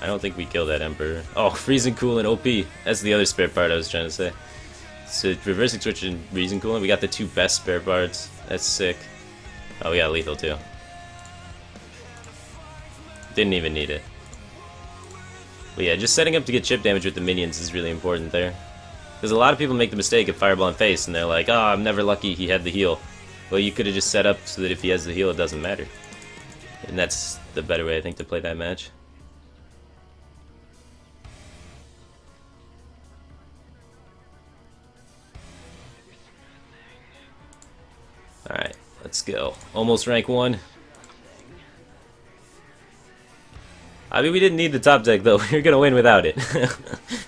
I don't think we kill that Emperor. Oh, freezing cool and OP. That's the other spare part I was trying to say. So reversing switch and freezing cool, and we got the two best spare parts. That's sick. Oh, we got lethal too. Didn't even need it. But yeah, just setting up to get chip damage with the minions is really important there. Because a lot of people make the mistake of Fireball in face, and they're like, oh, I'm never lucky he had the heal. Well, you could have just set up so that if he has the heal, it doesn't matter. And that's the better way, I think, to play that match. Alright, let's go. Almost rank 1. I mean, we didn't need the top deck, though. We were going to win without it.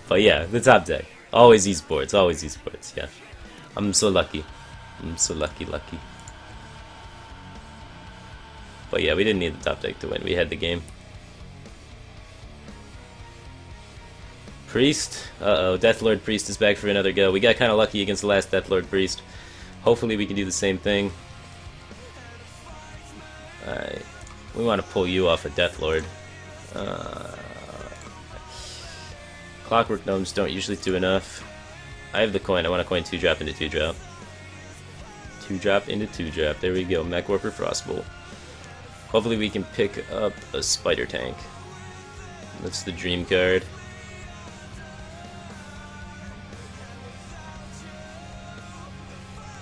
But yeah, the top deck. Always esports, always esports, yeah. I'm so lucky. I'm so lucky. But yeah, we didn't need the top deck to win. We had the game. Priest. Uh-oh, Deathlord Priest is back for another go. We got kind of lucky against the last Deathlord Priest. Hopefully we can do the same thing. Alright. We want to pull you off a Deathlord. Clockwork Gnomes don't usually do enough. I have the coin. I want a coin 2-drop into 2-drop. 2-drop into 2-drop. There we go. Mech Warper Frostbolt. Hopefully we can pick up a Spider Tank. That's the dream card.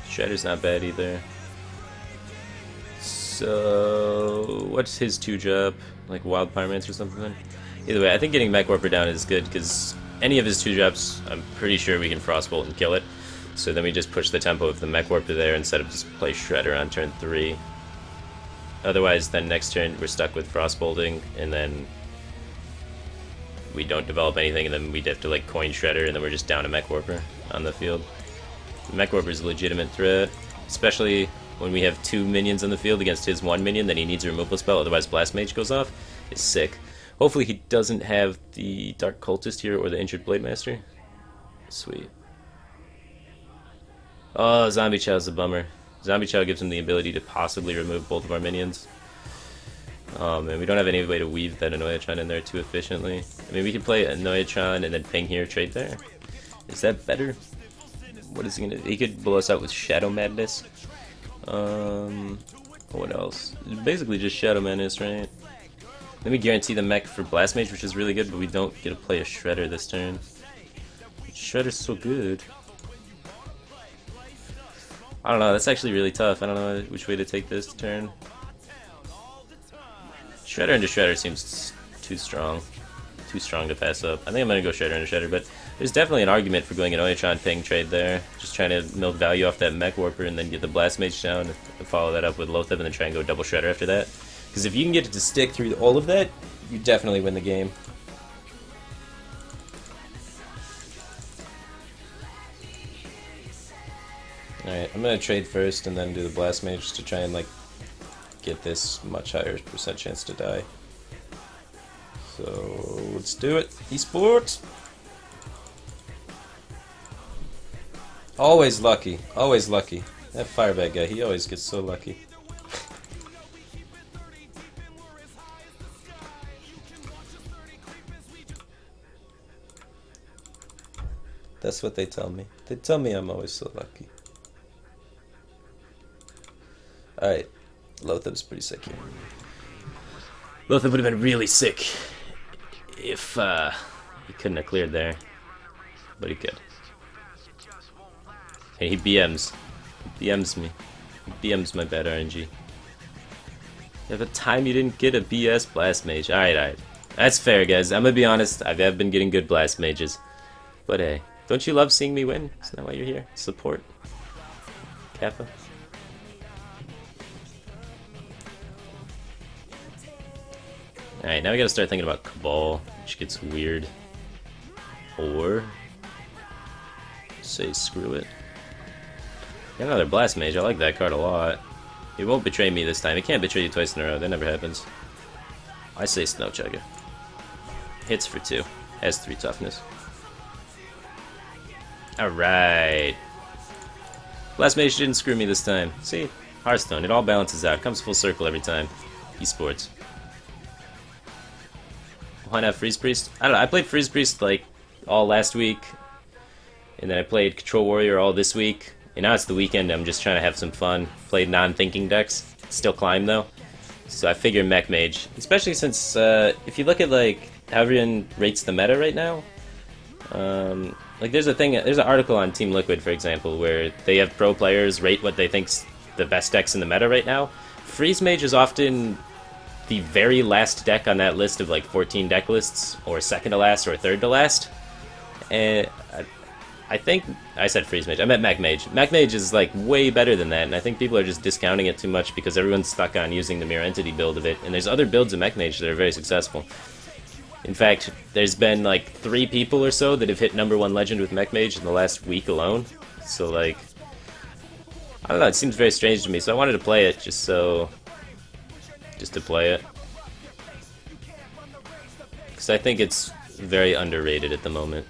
Shredder's not bad either. So what's his 2-drop? Like Wild Pyromancer or something? Either way, I think getting Mech Warper down is good because any of his 2-drops, I'm pretty sure we can Frostbolt and kill it. So then we just push the tempo of the Mech Warper there instead of just play Shredder on turn 3. Otherwise, then next turn we're stuck with Frostbolting, and then we don't develop anything, and then we'd have to like coin Shredder, and then we're just down a Mech Warper on the field. Mech Warper is a legitimate threat, especially when we have 2 minions on the field against his 1 minion, then he needs a removal spell, otherwise Blast Mage goes off. It's sick. Hopefully he doesn't have the Dark Cultist here or the Injured Blade Master. Sweet. Oh, Zombie Chow's a bummer. Zombie Chow gives him the ability to possibly remove both of our minions. And we don't have any way to weave that Annoyatron in there too efficiently. I mean, we could play Annoyatron and then ping here, trade there. Is that better? What is he gonna do? He could blow us out with Shadow Madness. What else? Basically just Shadow Madness, right? Let me guarantee the mech for Blast Mage, which is really good, but we don't get to play a Shredder this turn. Shredder's so good. I don't know, that's actually really tough. I don't know which way to take this turn. Shredder into Shredder seems too strong. Too strong to pass up. I think I'm going to go Shredder into Shredder, but there's definitely an argument for going an Annoyatron ping trade there. Just trying to milk value off that Mech Warper and then get the Blast Mage down and follow that up with Loatheb and then try and go double Shredder after that. Because if you can get it to stick through all of that, you definitely win the game. Alright, I'm going to trade first and then do the Blast Mage to try and like get this much higher percent chance to die. So let's do it. Esports! Always lucky. Always lucky. That Firebat guy, he always gets so lucky. That's what they tell me. They tell me I'm always so lucky. Alright. Loatheb's pretty sick here. Loatheb would have been really sick if he couldn't have cleared there. But he could. Hey, he BMs. He BMs me. He BMs my bad RNG. At the time you didn't get a BS Blast Mage. Alright. That's fair, guys. I'm gonna be honest. I have been getting good Blast Mages. But hey. Don't you love seeing me win? Isn't that why you're here? Support. Kappa. Alright, now we gotta start thinking about Cabal, which gets weird. Or say screw it. Got another Blast Mage, I like that card a lot. He won't betray me this time. He can't betray you twice in a row, that never happens. I say Snow Chugga. Hits for 2. Has 3 toughness. Alright. Blast Mage didn't screw me this time. See? Hearthstone, it all balances out. Comes full circle every time. Esports. why not Freeze Priest? I don't know. I played Freeze Priest like all last week, and then I played Control Warrior all this week. And now it's the weekend. I'm just trying to have some fun. Played non-thinking decks. Still climb though. So I figure Mech Mage, especially since if you look at like how everyone rates the meta right now. Like there's an article on Team Liquid, for example, where they have pro players rate what they think's the best decks in the meta right now. Freeze Mage is often the very last deck on that list of like 14 deck lists, or second to last, or third to last. And I think I said Freeze Mage. I meant Mech Mage. Mech Mage is like way better than that, and I think people are just discounting it too much because everyone's stuck on using the Mirror Entity build of it. And there's other builds of Mech Mage that are very successful. In fact, there's been like 3 people or so that have hit #1 legend with Mech Mage in the last week alone. So like, I don't know, it seems very strange to me. So I wanted to play it just to play it. Because I think it's very underrated at the moment.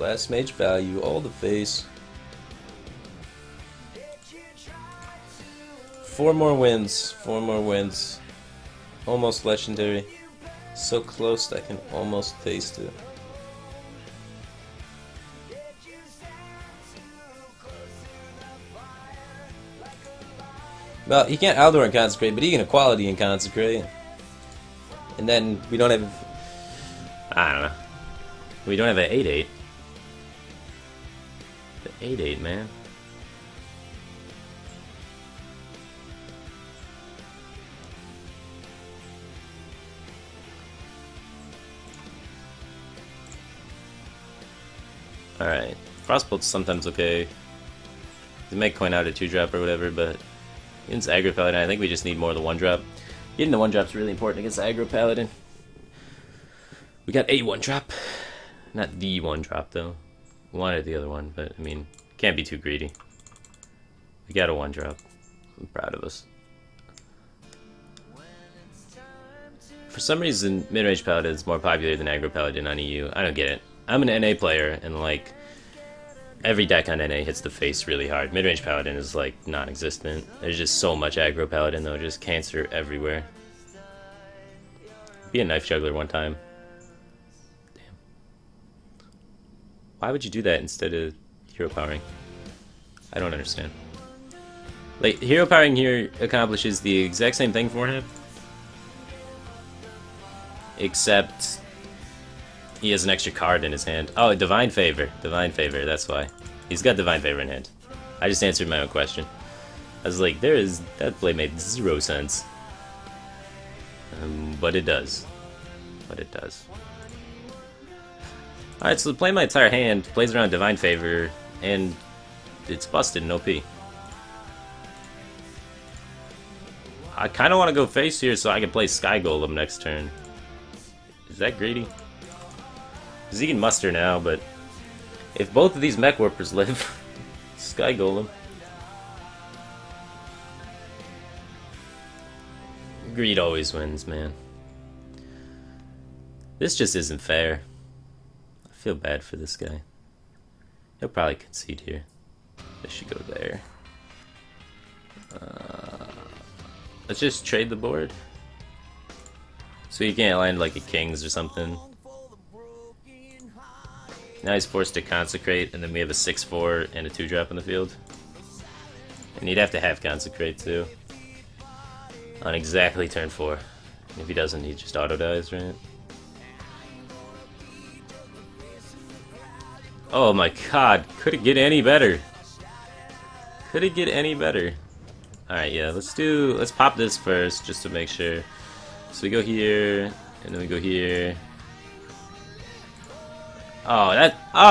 Blast Mage value, all the face. 4 more wins. 4 more wins. Almost legendary. So close that I can almost taste it. Well, he can't Aldor and Consecrate, but he can Equality and Consecrate. And then we don't have... I don't know. We don't have an 8-8. The 8-8, man. Alright. Frostbolt's sometimes okay. They make coin out a 2-drop or whatever, but against Aggro Paladin, I think we just need more of the 1-drop. Getting the 1-drop's really important against Aggro Paladin. We got a 1-drop. Not the 1-drop, though. We wanted the other one, but, I mean, can't be too greedy. We got a 1-drop. I'm proud of us. For some reason, mid-range Paladin is more popular than Aggro Paladin on EU. I don't get it. I'm an NA player, and, like, every deck on NA hits the face really hard. Mid-range Paladin is, like, non-existent. There's just so much Aggro Paladin, though. Just cancer everywhere. Be a Knife Juggler one time. Damn. Why would you do that instead of Hero Powering? I don't understand. Like, Hero Powering here accomplishes the exact same thing for him. Except... he has an extra card in his hand. Oh, Divine Favor. Divine Favor, that's why. He's got Divine Favor in hand. I just answered my own question. I was like, that play made 0 sense. But it does. But it does. Alright, so play my entire hand, plays around Divine Favor, and it's busted in OP. I kind of want to go face here so I can play Sky Golem next turn. Is that greedy? Because he can muster now, but if both of these Mech Warpers live, Sky Golem. Greed always wins, man. This just isn't fair. I feel bad for this guy. He'll probably concede here. This should go there. Let's just trade the board. So you can't land like a Kings or something. Now he's forced to Consecrate, and then we have a 6-4 and a 2-drop in the field. And he'd have to have Consecrate too. On exactly turn 4. If he doesn't, he just auto-dies, right? Oh my god, could it get any better? Could it get any better? Alright, yeah, let's pop this first, just to make sure. So we go here, and then we go here. Oh,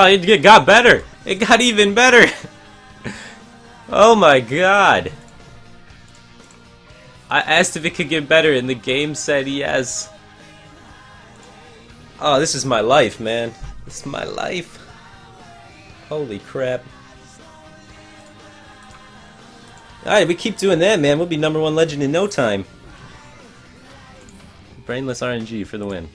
it got better! It got even better! Oh my god! I asked if it could get better, and the game said yes. Oh, this is my life, man. This is my life. Holy crap. Alright, we keep doing that, man. We'll be #1 legend in no time. Brainless RNG for the win.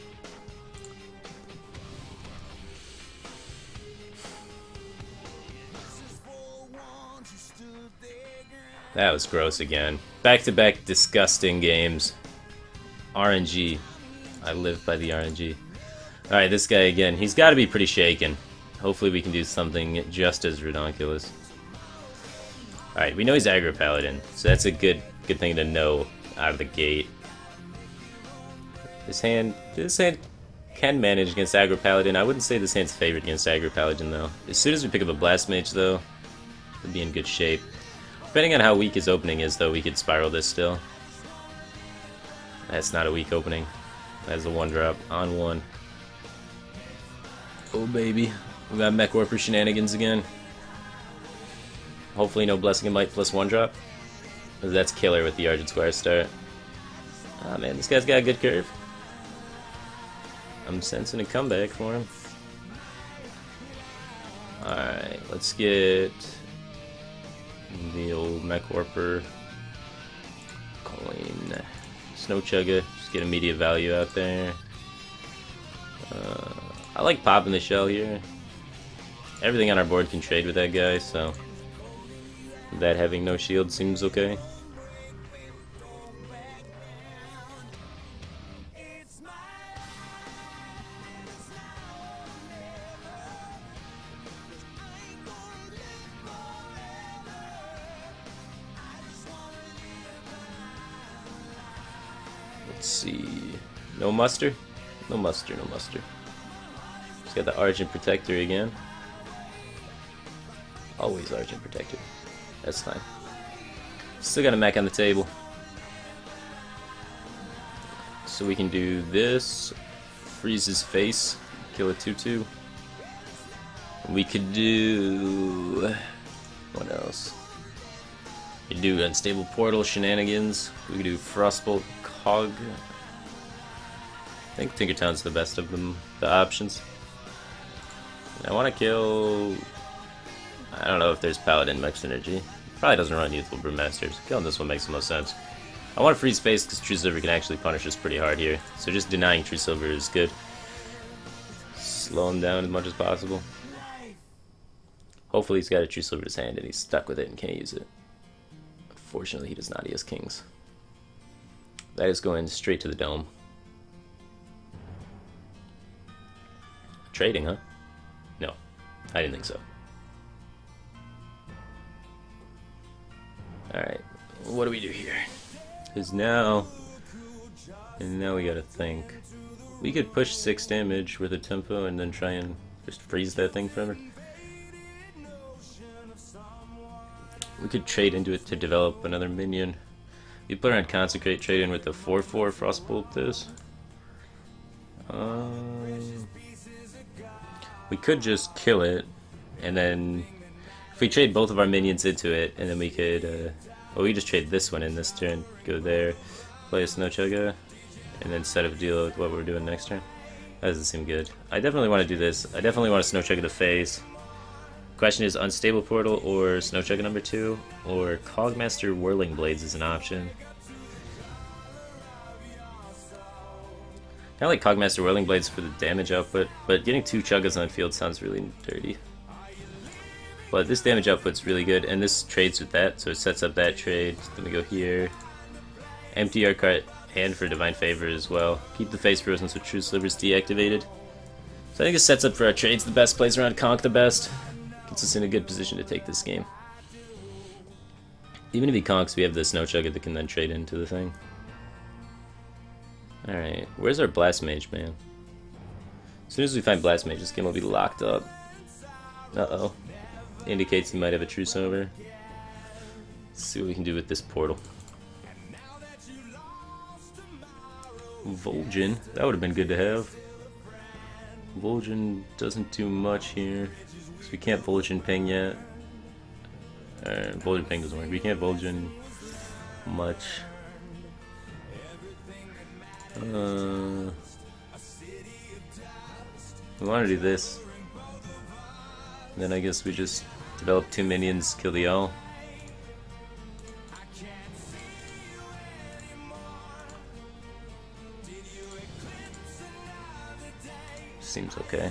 That was gross again. Back-to-back disgusting games. RNG. I live by the RNG. Alright, this guy again. He's got to be pretty shaken. Hopefully we can do something just as ridiculous. Alright, we know he's Aggro Paladin, so that's a good thing to know out of the gate. This hand can manage against Aggro Paladin. I wouldn't say this hand's favored against Aggro Paladin, though. As soon as we pick up a Blast Mage, though, we'll be in good shape. Depending on how weak his opening is, though, we could spiral this still. That's not a weak opening. That's a 1-drop on 1. Oh, baby. We got Mech Warper shenanigans again. Hopefully no Blessing and Might plus 1-drop. Because that's killer with the Argent Squire start. Ah, man, this guy's got a good curve. I'm sensing a comeback for him. Alright, let's get the old Mech Warper coin. Snow Chugga, just get immediate value out there. I like popping the shell here. Everything on our board can trade with that guy, so that having no shield seems okay. Let's see. No muster? No muster, no muster. Just got the Argent Protector again. Always Argent Protector. That's fine. Still got a mech on the table. So we can do this. Freeze his face. Kill a 2/2. We could do... what else? We could do Unstable Portal Shenanigans. We could do Frostbolt Cog. I think Tinkertown's the best of them, the options. I want to kill... I don't know if there's Paladin Mech Synergy. Probably doesn't run Youthful Brewmasters. Killing this one makes the most sense. I want to freeze face because True Silver can actually punish us pretty hard here. So just denying True Silver is good. Slow him down as much as possible. Hopefully he's got a True Silver in his hand and he's stuck with it and can't use it. Unfortunately he does not. He has kings. That is going straight to the dome. Trading, huh? No, I didn't think so. Alright, what do we do here? Because now we gotta think. We could push 6 damage with a tempo and then try and just freeze that thing forever. We could trade into it to develop another minion. You put her on Consecrate, trade in with the 4/4 Frostbolt this. We could just kill it, and then if we trade both of our minions into it, and then we could, well, we just trade this one in this turn, go there, play a Snow Chugga, and then set up a deal with what we're doing next turn. That doesn't seem good. I definitely want to do this. I definitely want to Snow Chugga the face. Question is Unstable Portal or Snow Chugga number 2, or Cogmaster Whirling Blades is an option. Kind of like Cogmaster Whirling Blades for the damage output, but getting 2 Chuggas on the field sounds really dirty. But this damage output's really good, and this trades with that, so it sets up that trade. Then we go here. Empty our cart hand for Divine Favor as well. Keep the face frozen so True Silver's deactivated. So I think this sets up for our trades the best, plays around Conk the best. Gets us in a good position to take this game. Even if he conks, we have the Snow Chugga that can then trade into the thing. Alright, where's our Blast Mage, man? As soon as we find Blast Mage, this game will be locked up. Uh-oh. Indicates he might have a True Silver. Let's see what we can do with this portal. Vol'jin, that would have been good to have. Vol'jin doesn't do much here, because we can't Vol'jin ping yet. Vol'jin ping doesn't work. We can't Vol'jin much. We want to do this. And then I guess we just develop 2 minions, kill the owl. Seems okay.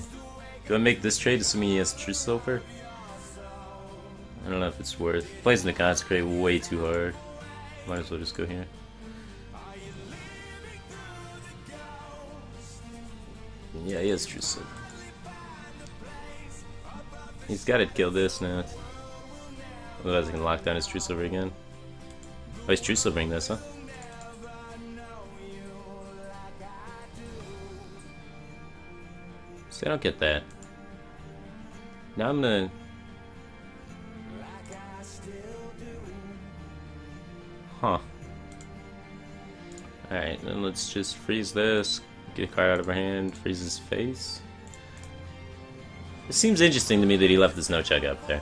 Do I make this trade assuming he has True Silver? I don't know if it's worth. Plays in the Consecrate way too hard. Might as well just go here. Yeah, he has True Silver. He's got to kill this now. Otherwise, I can lock down his True Silver again. Oh, he's True Silvering this, huh? See, I don't get that. Now I'm gonna... Huh. Alright, then let's just freeze this. Get a card out of our hand, freeze his face. It seems interesting to me that he left the Snow Chugga up there.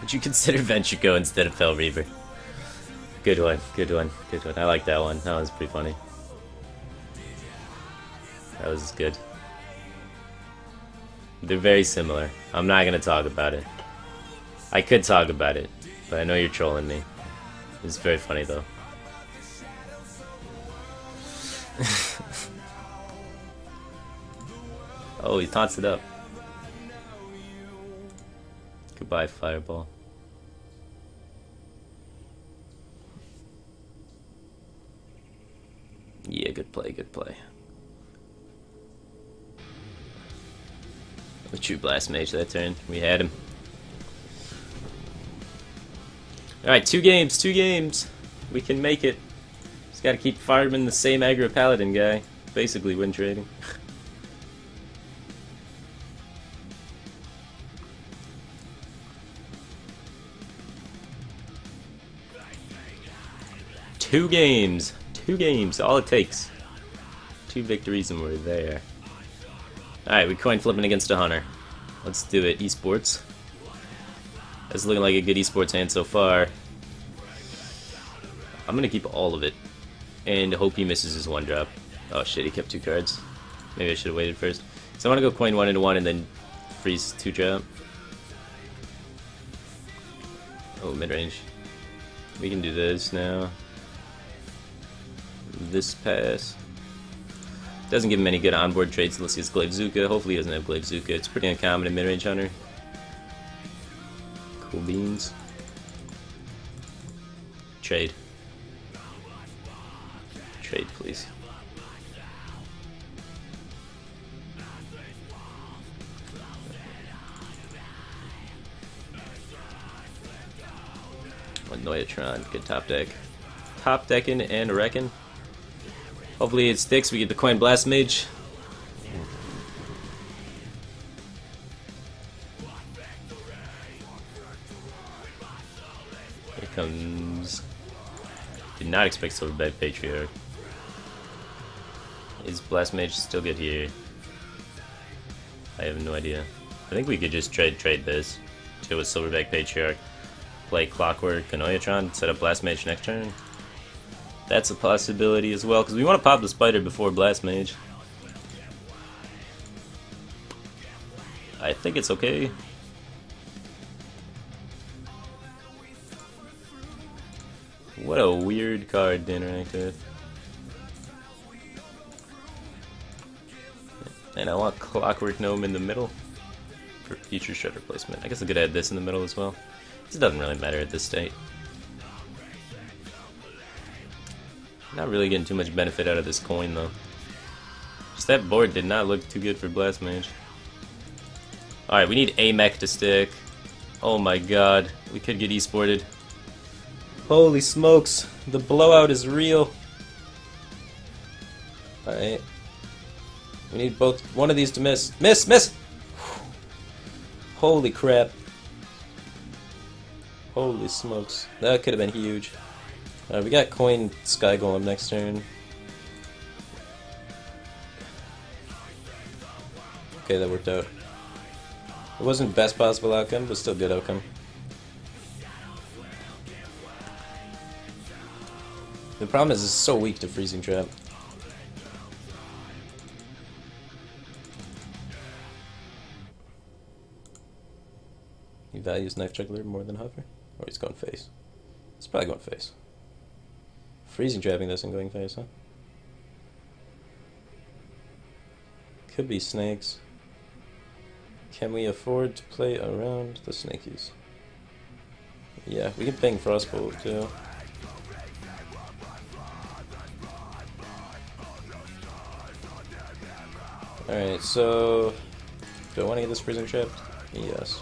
Would you consider Ventrico instead of Fel Reaver? Good one, good one, good one. I like that one. That was pretty funny. That was good. They're very similar. I'm not gonna talk about it. I could talk about it, but I know you're trolling me. It's very funny though. Oh, he taunts it up. Goodbye, Fireball. Yeah, good play, good play. The true Blast Mage that turn. We had him. Alright, 2 games, 2 games. We can make it. Just gotta keep Fireman the same aggro paladin guy. Basically win trading. Two games, all it takes. 2 victories and we're there. Alright, we coin flipping against a hunter. Let's do it, esports. That's looking like a good esports hand so far. I'm gonna keep all of it and hope he misses his 1-drop. Oh shit, he kept 2 cards. Maybe I should have waited first. So I want to go coin 1 into 1 and then freeze 2-drop. Oh, mid-range. We can do this now. This pass. Doesn't give him any good onboard trades unless he has Glaive-Zuka. Hopefully he doesn't have Glaive-Zuka. It's pretty uncommon in mid-range hunter. Cool beans. Trade. Trade, please. Noyatron, good top deck. Top decking and wrecking. Hopefully it sticks. We get the coin Blast Mage. Here comes. Did not expect Silverback Patriarch. Is Blast Mage still good here? I have no idea. I think we could just trade this. Go with Silverback Patriarch. Play Clockwork Noyatron. Set up Blast Mage next turn. That's a possibility as well, because we want to pop the Spider before Blast Mage. I think it's okay. What a weird card to interact with. And I want Clockwork Gnome in the middle for future Shredder placement. I guess I could add this in the middle as well. This doesn't really matter at this state. Not really getting too much benefit out of this coin though. Just that board did not look too good for Blast Mage. Alright, we need a mech to stick. Oh my god, we could get esported. Holy smokes, the blowout is real. Alright. We need one of these to miss. Miss! Miss! Holy crap. Holy smokes. That could have been huge. We got coin Sky Golem next turn. Okay, that worked out. It wasn't best possible outcome, but still good outcome. The problem is it's so weak to Freezing Trap. He values Knife Juggler more than Hover? Or he's going face. It's probably going face. Freezing Trapping this and going face, huh? Could be snakes. Can we afford to play around the snakies? Yeah, we can ping Frostbolt too. Alright, so do I want to get this Freezing Trap? Yes.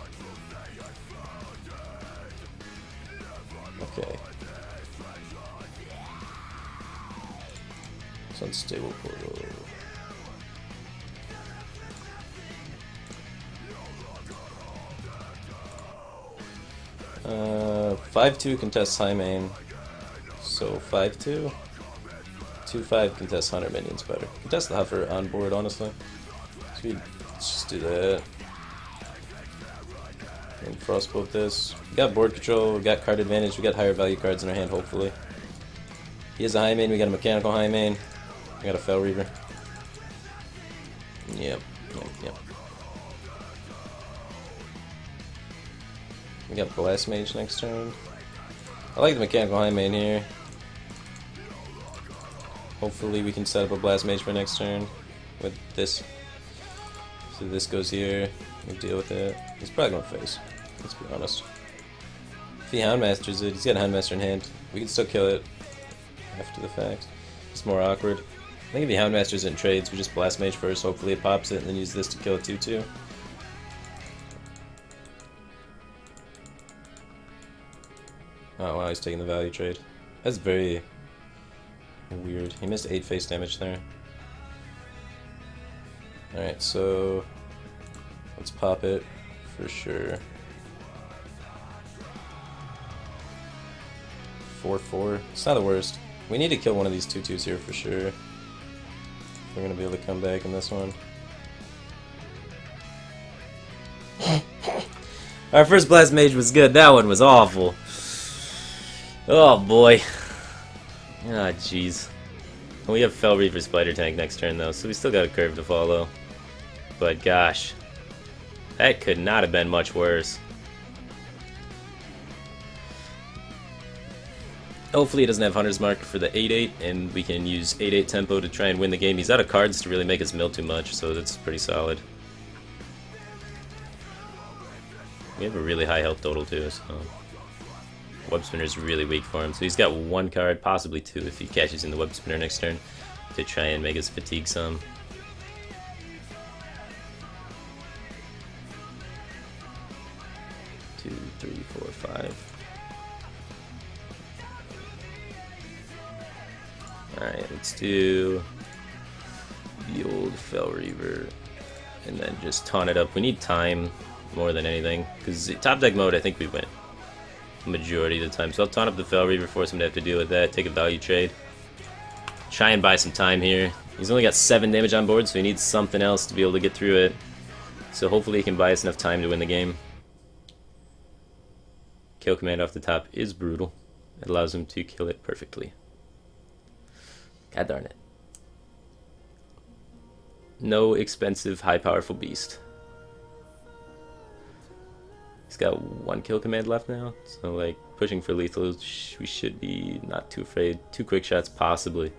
Okay. It's unstable portal. 5-2 contests high main. So 5-2. 2-5 contests hunter minions better. Contest the hover on board, honestly. So let's just do that. And Frostbolt this. We got board control, we got card advantage, we got higher value cards in our hand, hopefully. He has a high main, we got a mechanical high main. We got a Fel Reaver. Yep. We got Blast Mage next turn. I like the mechanical high main here. Hopefully we can set up a Blast Mage for next turn with this. So this goes here, we deal with it. He's probably going to face, let's be honest. If he Houndmasters it, he's got a Houndmaster in hand. We can still kill it after the fact. It's more awkward. I think if he Houndmasters it in trades, we just Blast Mage first, hopefully it pops it, and then use this to kill a 2-2. Oh wow, he's taking the value trade. That's very weird. He missed 8 face damage there. Alright, so let's pop it for sure. 4-4. It's not the worst. We need to kill one of these 2-2s here for sure. We're gonna be able to come back in this one. Our first Blast Mage was good. That one was awful. Oh boy. Ah, jeez. We have Fel Reaver Spider Tank next turn though, so we still got a curve to follow. But gosh, that could not have been much worse. Hopefully he doesn't have Hunter's Mark for the 8-8, and we can use 8-8 tempo to try and win the game. He's out of cards to really make us mill too much, so that's pretty solid. We have a really high health total too, so Web Spinner is really weak for him. So he's got 1 card, possibly 2 if he catches in the Web Spinner next turn, to try and make us fatigue some. Two, three, 4, 5. Alright, let's do the old Fel Reaver and then just taunt it up. We need time more than anything, because top deck mode I think we win majority of the time. So I'll taunt up the Fel Reaver, force him to have to deal with that, take a value trade. Try and buy some time here. He's only got 7 damage on board, so he needs something else to be able to get through it. So hopefully he can buy us enough time to win the game. Kill command off the top is brutal. It allows him to kill it perfectly. God darn it. No expensive, high powerful beast. He's got 1 kill command left now, so like pushing for lethal, we should be not too afraid. 2 quick shots possibly.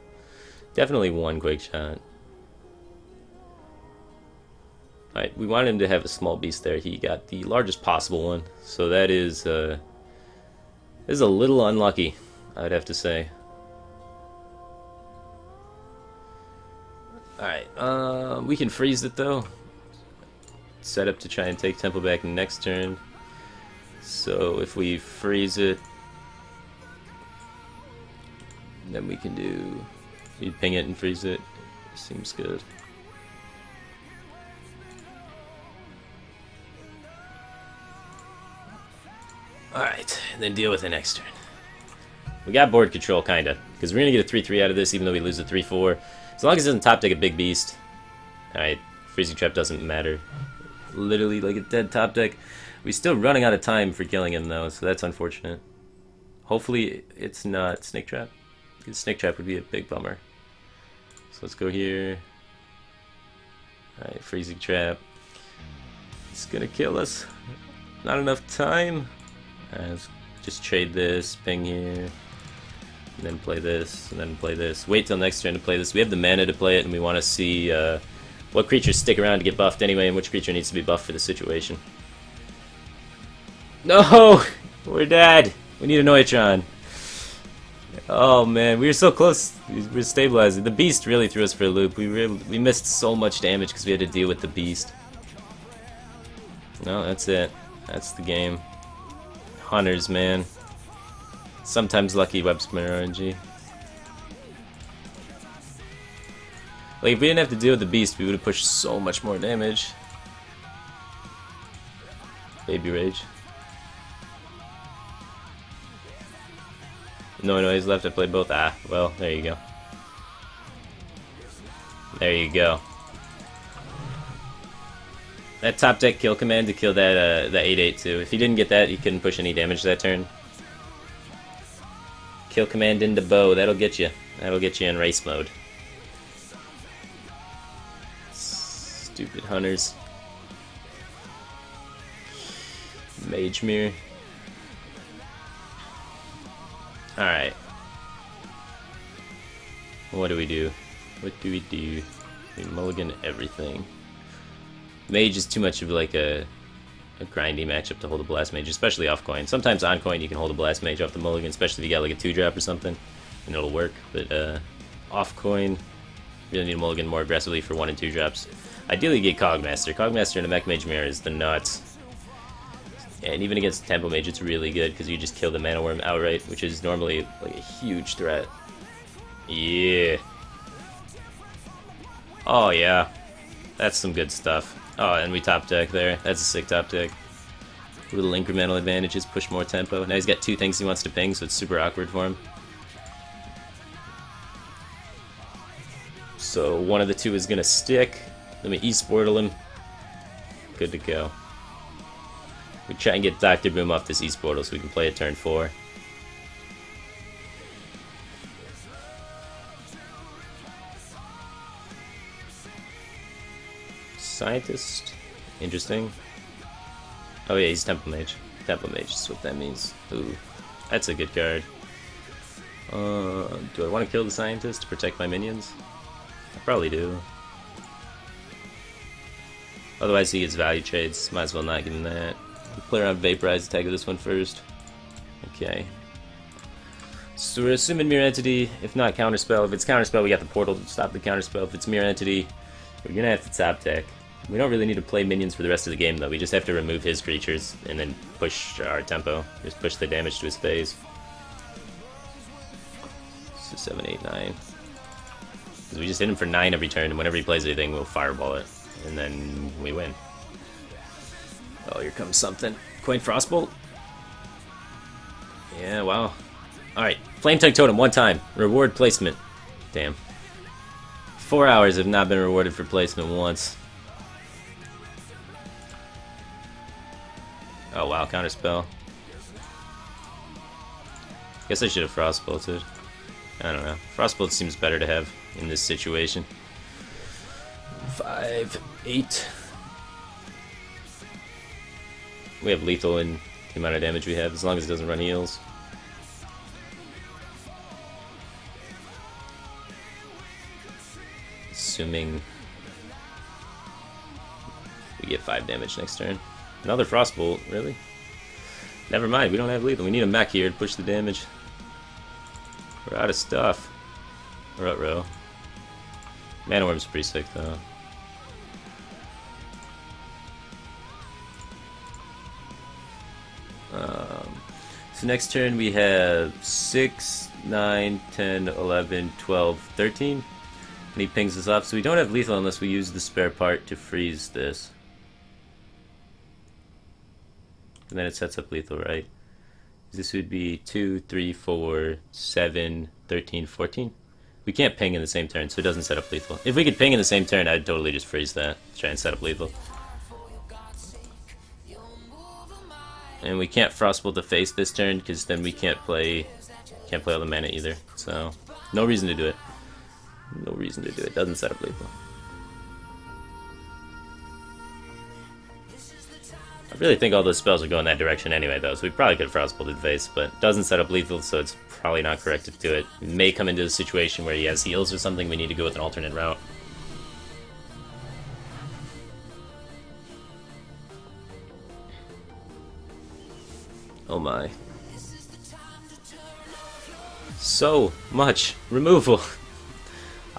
Definitely 1 quick shot. Alright, we wanted him to have a small beast there. He got the largest possible one, so that is a little unlucky, I'd have to say. Alright, we can freeze it though. Set up to try and take tempo back next turn. So if we freeze it, then we can do, we ping it and freeze it. Seems good. Alright, and then deal with it next turn. We got board control, kinda, because we're gonna get a 3-3 out of this even though we lose a 3-4. As long as it doesn't top deck a big beast. Alright, freezing trap doesn't matter. Literally like a dead top deck. We're still running out of time for killing him though, so that's unfortunate. Hopefully it's not snake trap, because snake trap would be a big bummer. So let's go here. Alright, freezing trap. It's gonna kill us. Not enough time. Let's just trade this, ping here. And then play this, and then play this. Wait till next turn to play this. We have the mana to play it, and we want to see what creatures stick around to get buffed anyway, and which creature needs to be buffed for the situation. No! We're dead! We need a Noitron. Oh man, we were so close. We were stabilizing. The beast really threw us for a loop. We missed so much damage because we had to deal with the beast. No, that's it. That's the game. Hunters, man. Sometimes lucky Web Spinner RNG. Like, if we didn't have to deal with the beast, we would have pushed so much more damage. Baby Rage. No noise left, I played both. Ah, well, there you go. There you go. That top deck kill command to kill that the 8-8 too. If he didn't get that, he couldn't push any damage that turn. Kill command into bow, that'll get you. That'll get you in race mode. Stupid hunters. Mage Mirror. Alright. What do we do? What do we do? We mulligan everything. Mage is too much of like a grindy matchup to hold a blast mage, especially off coin. Sometimes on coin you can hold a blast mage off the mulligan, especially if you got like a 2-drop or something, and it'll work. But off coin, really need a mulligan more aggressively for 1 and 2 drops. Ideally, get Cogmaster. Cogmaster in a Mech Mage Mirror is the nuts. And even against Tempo Mage, it's really good because you just kill the Mana Worm outright, which is normally like a huge threat. Yeah. Oh yeah, that's some good stuff. Oh, and we top deck there. That's a sick top deck. Little incremental advantages, push more tempo. Now he's got 2 things he wants to ping, so it's super awkward for him. So one of the 2 is gonna stick. Let me e-sportal him. Good to go. We try and get Dr. Boom off this e-sportal so we can play it turn 4. Scientist. Interesting. Oh yeah, he's Temple Mage. Temple Mage is what that means. Ooh, that's a good card. Do I want to kill the Scientist to protect my minions? I probably do. Otherwise he gets value trades. Might as well not give him that. Play around Vaporize, attack with this one first. Okay. So we're assuming Mirror Entity, if not Counterspell. If it's Counterspell, we got the portal to stop the Counterspell. If it's Mirror Entity, we're gonna have to top deck. We don't really need to play minions for the rest of the game though. We just have to remove his creatures and then push our tempo. Just push the damage to his phase. So 7, 8, 9. We just hit him for 9 every turn, and whenever he plays anything, we'll fireball it. And then we win. Oh, here comes something. Coin Frostbolt? Yeah, wow. Alright, Flame Tongue Totem, 1 time. Reward placement. Damn. 4 hours have not been rewarded for placement once. Oh wow, Counterspell. Guess I should have Frostbolted. I don't know. Frostbolt seems better to have in this situation. 5, 8. We have lethal in the amount of damage we have, as long as it doesn't run heals. Assuming we get 5 damage next turn. Another Frostbolt, really? Never mind, we don't have lethal. We need a mech here to push the damage. We're out of stuff. Ruh-roh. Mana Worm's pretty sick, though. So next turn we have 6, 9, 10, 11, 12, 13. And he pings us off, so we don't have lethal unless we use the spare part to freeze this. And then it sets up lethal, right? This would be 2, 3, 4, 7, 13, 14. We can't ping in the same turn, so it doesn't set up lethal. If we could ping in the same turn, I'd totally just freeze that, try and set up lethal. And we can't Frostbolt the face this turn, because then we can't play all the mana either. So, no reason to do it. No reason to do it. Doesn't set up lethal. I really think all those spells are going that direction anyway, though, so we probably could have Frostbolted face, but doesn't set up lethal, so it's probably not correct to do it. We may come into a situation where he has heals or something, we need to go with an alternate route. Oh my. So much removal.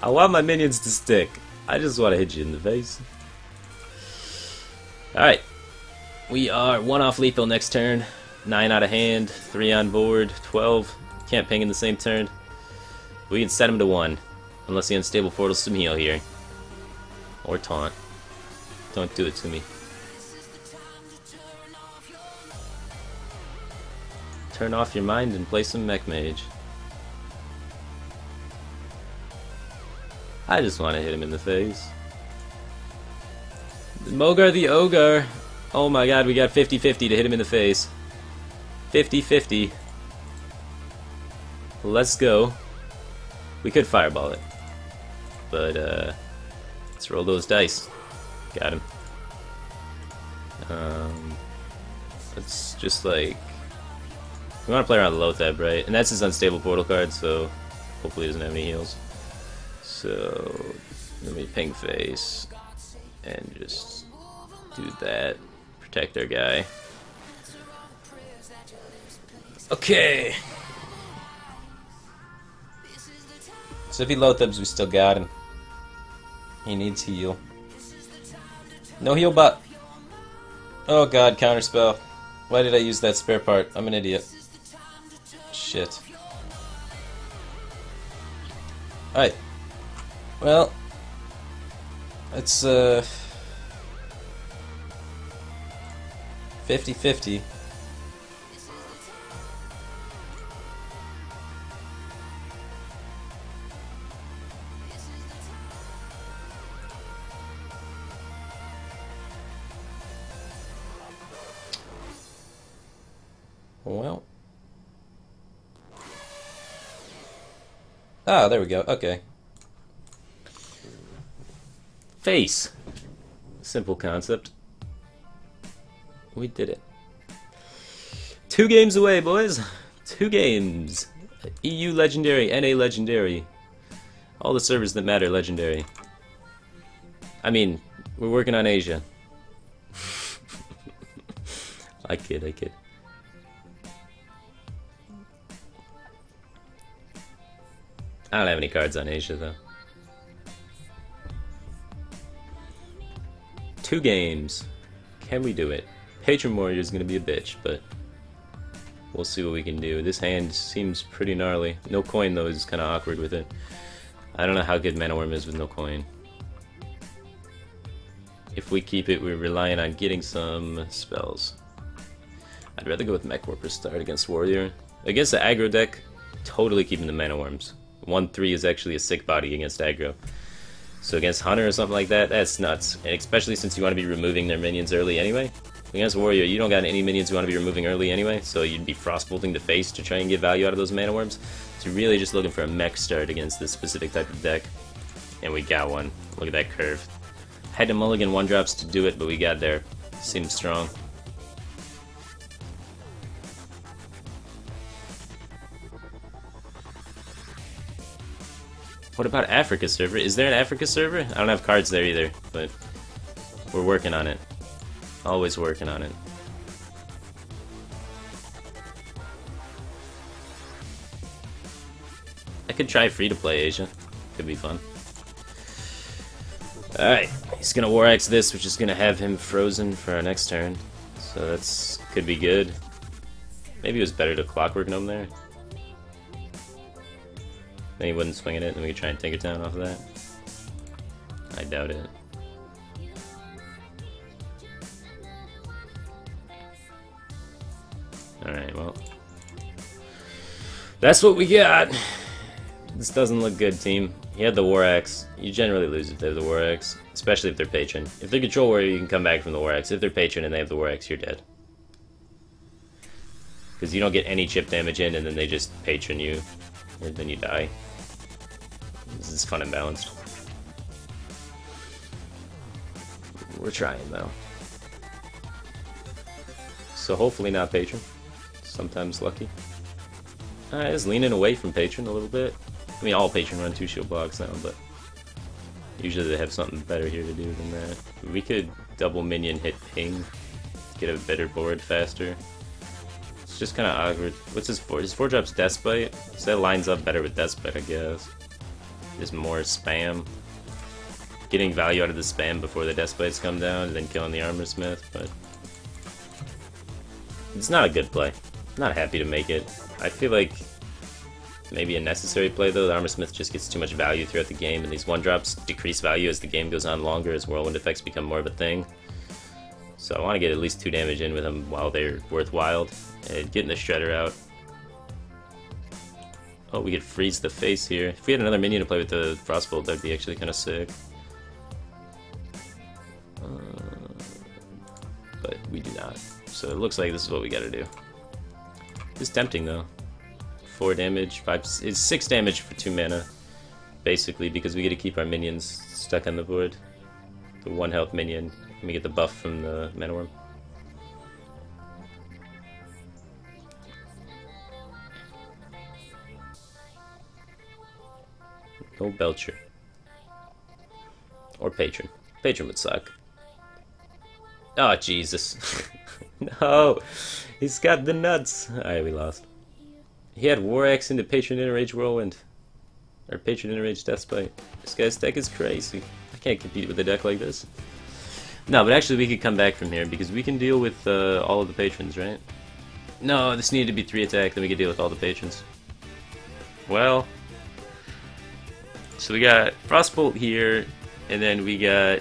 I want my minions to stick. I just want to hit you in the face. Alright. We are 1 off lethal next turn. 9 out of hand. 3 on board. 12. Can't ping in the same turn. We can set him to 1. Unless the unstable portals some heal here. Or taunt. Don't do it to me. Turn off your mind and play some Mech Mage. I just want to hit him in the face. Mogar the Ogre. Oh my god, we got 50-50 to hit him in the face. 50-50. Let's go. We could fireball it. But, let's roll those dice. Got him. Let's just, like... We want to play around the Lothab, right? And that's his unstable portal card, so hopefully he doesn't have any heals. So let me ping face and just do that. Protect our guy. Okay. So if he low thubs, we still got him. He needs heal. No heal bot. Oh god, counterspell. Why did I use that spare part? I'm an idiot. Shit. Alright. Well, it's 50-50. Well. Ah, there we go. Okay. Face. Simple concept. We did it. 2 games away, boys. 2 games. EU legendary, NA legendary. All the servers that matter legendary. I mean, we're working on Asia. I kid, I kid. I don't have any cards on Asia, though. 2 games. Can we do it? Patron Warrior is going to be a bitch, but we'll see what we can do. This hand seems pretty gnarly. No coin, though, is kind of awkward with it. I don't know how good Mana Worm is with no coin. If we keep it, we're relying on getting some spells. I'd rather go with Mech Warper start against Warrior. Against the aggro deck, totally keeping the Mana Worms. 1-3 is actually a sick body against aggro. So against Hunter or something like that, that's nuts. And especially since you want to be removing their minions early anyway. Against Warrior, you don't got any minions you want to be removing early anyway, so you'd be Frostbolting the face to try and get value out of those Mana Worms. So you're really just looking for a mech start against this specific type of deck. And we got one. Look at that curve. Had to mulligan 1-drops to do it, but we got there. Seems strong. What about Africa server? Is there an Africa server? I don't have cards there either, but we're working on it. Always working on it. I could try free-to-play Asia. Could be fun. Alright, he's gonna War Axe this, which is gonna have him frozen for our next turn. So that's could be good. Maybe it was better to Clockwork Gnome there. Then he wouldn't swing at it, and we could try and take it down off of that. I doubt it. Alright, well. That's what we got! This doesn't look good, team. He had the War Axe. You generally lose if they have the War Axe, especially if they're Patron. If they're Control Warrior, you can come back from the War Axe. If they're Patron and they have the War Axe, you're dead. Because you don't get any chip damage in, and then they just Patron you, and then you die. This is fun and balanced. We're trying, though. So hopefully not Patron. Sometimes lucky. I was leaning away from Patron a little bit. I mean, all Patron run 2 shield blocks now, but usually they have something better here to do than that. We could double minion hit ping, get a better board faster. It's just kind of awkward. What's his 4? His 4-drop's Deathbite, so that lines up better with Deathbite, I guess. There's more spam. Getting value out of the spam before the Deathbites come down, and then killing the Armor Smith, but it's not a good play. Not happy to make it. I feel like maybe a necessary play though. The Armor Smith just gets too much value throughout the game, and these 1-drops decrease value as the game goes on longer, as whirlwind effects become more of a thing. So I want to get at least 2 damage in with them while they're worthwhile, and getting the Shredder out. Oh, we could freeze the face here. If we had another minion to play with the Frostbolt, that'd be actually kind of sick. But we do not. So it looks like this is what we gotta do. It's tempting though. 4 damage, 5, it's 6 damage for 2 mana, basically, because we get to keep our minions stuck on the board. The 1 health minion, and we get the buff from the Mana Worm. No Belcher. Or Patron. Patron would suck. Oh, Jesus. No! He's got the nuts! Alright, we lost. He had War Axe into Patron Enrage Whirlwind. Or Patron Enrage Deathspite. This guy's deck is crazy. I can't compete with a deck like this. No, but actually we could come back from here because we can deal with all of the patrons, right? No, this needed to be 3 attack, then we could deal with all the patrons. Well... So we got Frostbolt here, and then we got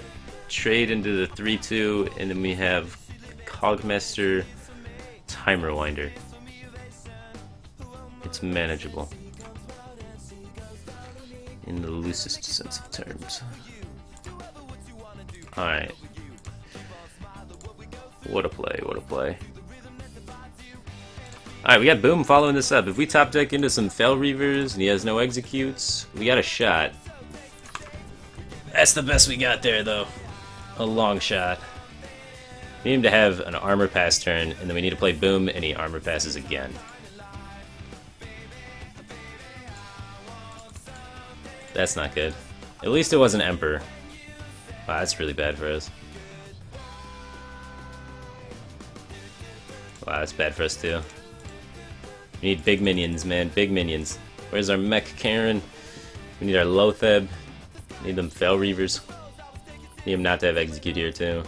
trade into the 3-2, and then we have Cogmaster Timer Winder. It's manageable. In the loosest sense of terms. Alright. What a play, what a play. Alright, we got Boom following this up. If we top deck into some Fel Reavers and he has no executes, we got a shot. That's the best we got there, though. A long shot. We need him to have an armor pass turn, and then we need to play Boom, and he armor passes again. That's not good. At least it wasn't Emperor. Wow, that's really bad for us. Wow, that's bad for us too. We need big minions, man. Big minions. Where's our Mech Karen? We need our Lotheb. We need them Fel Reavers. Need him not to have Execute here too.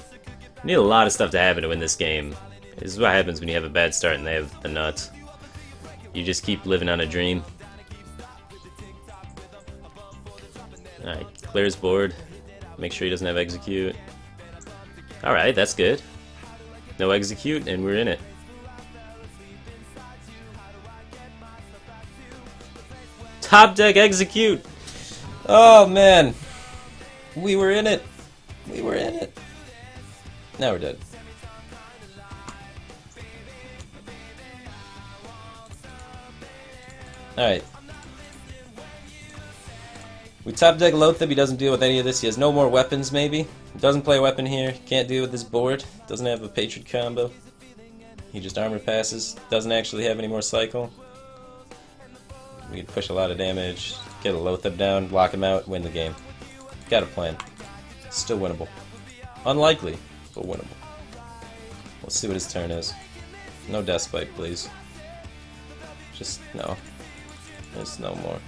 We need a lot of stuff to happen to win this game. This is what happens when you have a bad start and they have the nuts. You just keep living on a dream. Alright, clear his board. Make sure he doesn't have Execute. Alright, that's good. No Execute, and we're in it. Top deck Execute! Oh man! We were in it! We were in it! Now we're dead. Alright. We top deck Lotheb, he doesn't deal with any of this. He has no more weapons, maybe. He doesn't play a weapon here. Can't deal with this board. Doesn't have a Patron combo. He just armor passes. Doesn't actually have any more cycle. We can push a lot of damage, get a Lotheb down, lock him out, win the game. Got a plan. Still winnable. Unlikely, but winnable. Let's see what his turn is. No Death Spike, please. Just, no. There's no more.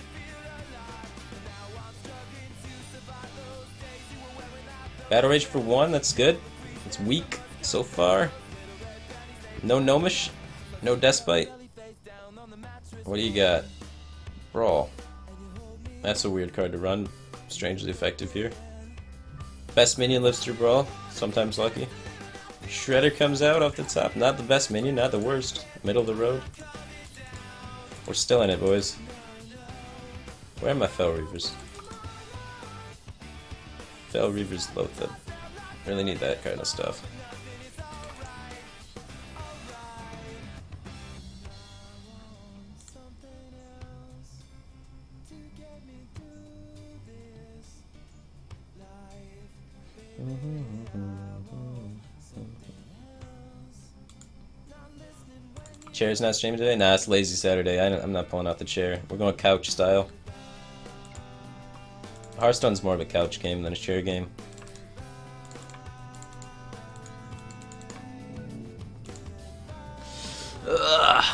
Battle Rage for 1, that's good. It's weak so far. No Gnomish. No Despite. What do you got? Brawl. That's a weird card to run. Strangely effective here. Best minion lives through Brawl. Sometimes lucky. Shredder comes out off the top. Not the best minion, not the worst. Middle of the road. We're still in it, boys. Where are my Fel Reavers? Fel Reavers Lotheb. Really need that kind of stuff. Chair's not streaming today? Nah, it's lazy Saturday. I'm not pulling out the chair. We're going couch style. Hearthstone's more of a couch game than a chair game. Ugh.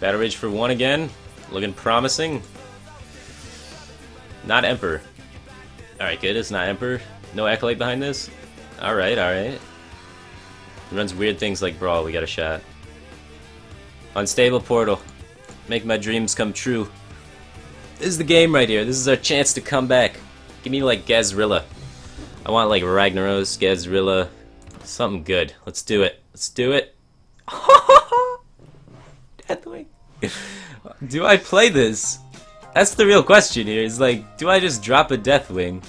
Battle Rage for 1 again. Looking promising. Not Emperor. Alright, good. It's not Emperor. No Acolyte behind this. Alright, alright. He runs weird things like Brawl. We got a shot. Unstable Portal. Make my dreams come true. This is the game right here. This is our chance to come back. Give me like Gazrilla. I want like Ragnaros, Gazrilla. Something good. Let's do it. Let's do it. Deathwing. Do I play this? That's the real question here. Is like, do I just drop a Deathwing?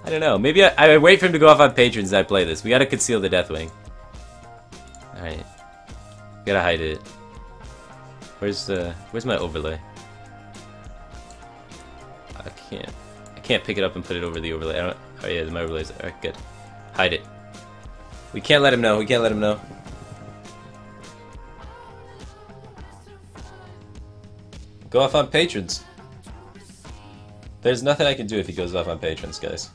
I don't know. Maybe I wait for him to go off on patrons and I play this. We gotta conceal the Deathwing. Alright. Gotta hide it. Where's my overlay? I can't pick it up and put it over the overlay. I don't. Oh yeah, my overlays. Alright, good. Hide it. We can't let him know. We can't let him know. Go off on patrons. There's nothing I can do if he goes off on patrons, guys.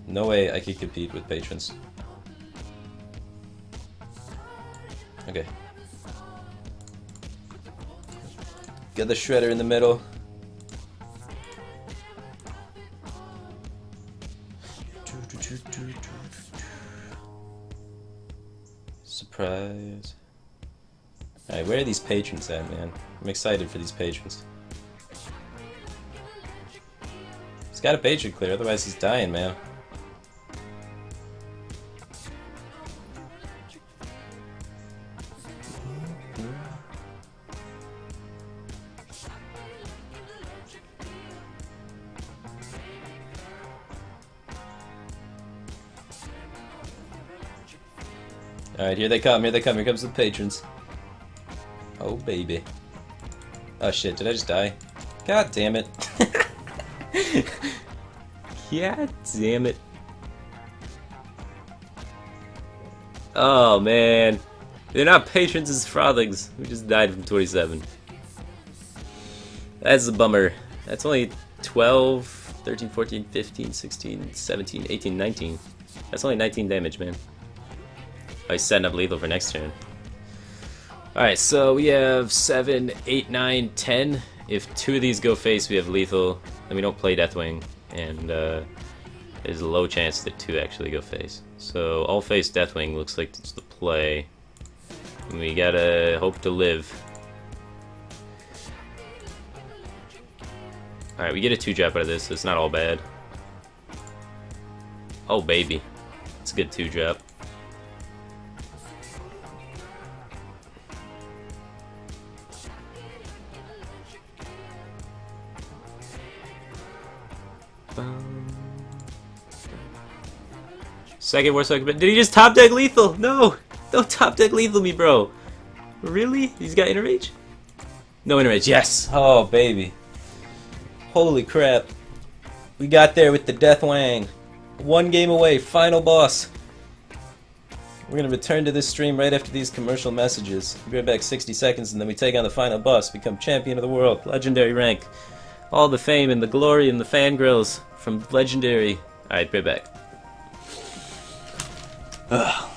No way I can compete with patrons. Okay. Got the shredder in the middle. Surprise. Alright, where are these patrons at, man? I'm excited for these patrons. He's got a patron clear, otherwise he's dying, man. Alright, here they come, here comes the patrons. Oh baby. Oh shit, did I just die? God damn it. God damn it. Oh man. They're not patrons, it's frothlings. We just died from 27. That's a bummer. That's only 12, 13, 14, 15, 16, 17, 18, 19. That's only 19 damage, man. Oh, he's setting up lethal for next turn. Alright, so we have 7, 8, 9, 10. If 2 of these go face, we have lethal, and we don't play Deathwing, and there's a low chance that 2 actually go face. So all face Deathwing looks like it's the play. And we gotta hope to live. Alright, we get a 2-drop out of this, so it's not all bad. Oh baby. It's a good 2-drop. Second worst second, but did he just top deck lethal? No! Don't top deck lethal me, bro. Really? He's got inner rage? No inner rage, yes! Oh, baby. Holy crap. We got there with the Deathwing. 1 game away, final boss. We're gonna return to this stream right after these commercial messages. We'll be right back 60 seconds and then we take on the final boss, become champion of the world, legendary rank. All the fame and the glory and the fangirls from legendary. Alright, be right back. Ugh.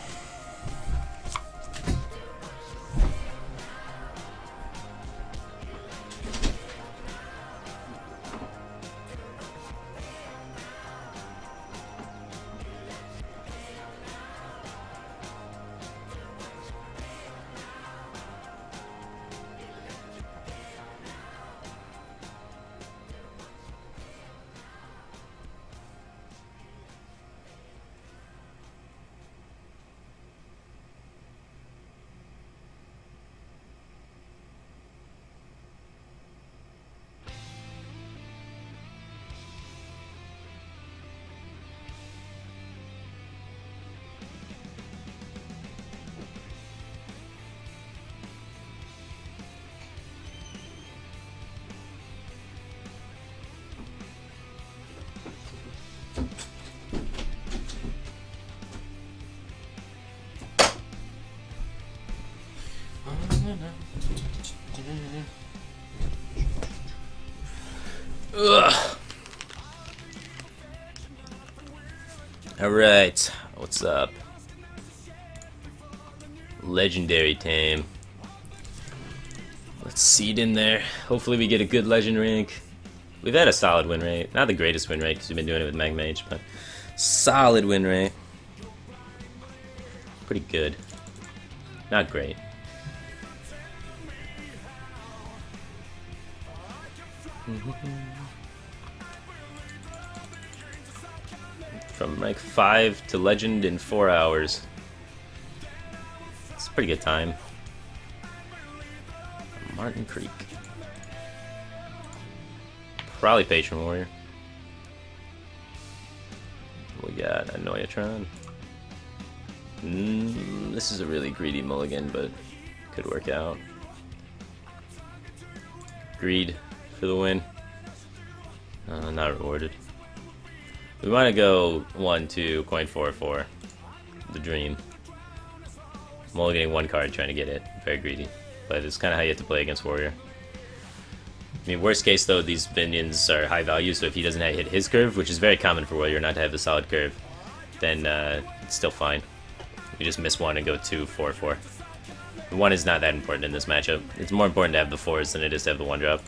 Ugh. Alright, what's up? Legendary team. Let's seed in there. Hopefully we get a good legend rank. We've had a solid win rate. Not the greatest win rate because we've been doing it with Mag Mage, but solid win rate. Pretty good. Not great. From rank 5 to legend in 4 hours. It's a pretty good time. Martin Creek. Probably Patron Warrior. We got Anoyatron. This is a really greedy mulligan, but could work out. Greed for the win. Not rewarded. We want to go 1-2, coin 4-4. The dream. I'm only getting one card trying to get it. Very greedy. But it's kind of how you have to play against Warrior. I mean, worst case though, these minions are high value, so if he doesn't hit his curve, which is very common for Warrior not to have the solid curve, then it's still fine. You just miss one and go 2-4-4. The 1 is not that important in this matchup. It's more important to have the 4s than it is to have the 1-drop.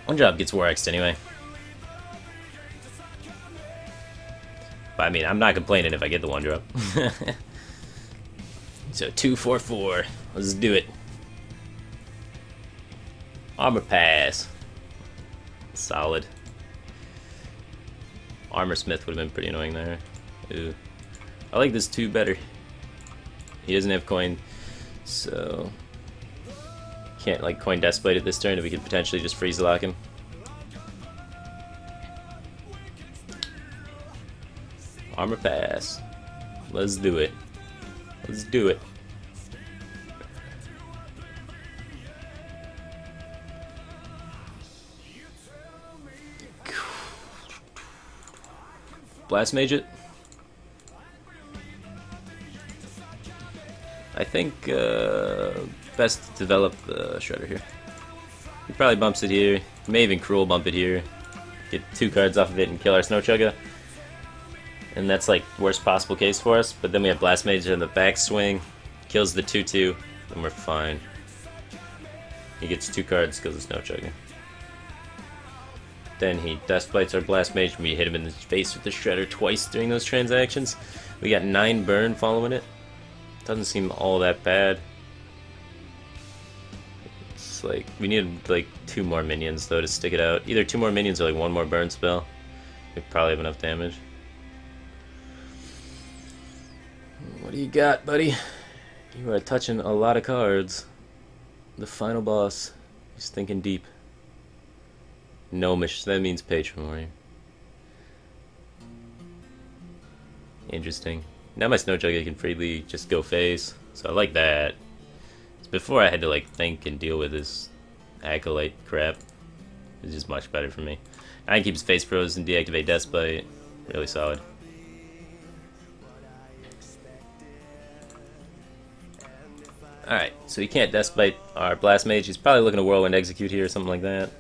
1-drop gets War X'd anyway. But I mean, I'm not complaining if I get the 1-drop. So 2-4-4. Let's do it. Armor pass. Solid. Armor Smith would have been pretty annoying there. Ooh. I like this 2 better. He doesn't have coin, so can't like coin Deathblade at this turn, and we could potentially just freeze lock him. Armor pass. Let's do it. Let's do it. Blast Mage it. I think best to develop the Shredder here. He probably bumps it here. He may even Cruel bump it here. Get 2 cards off of it and kill our Snowchugga. And that's like worst possible case for us. But then we have Blast Mage in the backswing. Kills the 2-2. And we're fine. He gets 2 cards, kills the Snowchugga. Then he Deathblights our Blast Mage, and we hit him in the face with the Shredder twice during those transactions. We got 9 burn following it. Doesn't seem all that bad. It's like, we need like 2 more minions though to stick it out. Either 2 more minions or like 1 more burn spell. We probably have enough damage. What do you got, buddy? You are touching a lot of cards. The final boss. He's thinking deep. Gnomish, that means patron warrior. Interesting. Now my Snowchugga can freely just go face, so I like that. Before I had to like think and deal with this Acolyte crap. It's just much better for me. I can keep his face pros and deactivate Deathbite. Really solid. Alright, so he can't Deathbite our Blast Mage. He's probably looking to Whirlwind Execute here or something like that.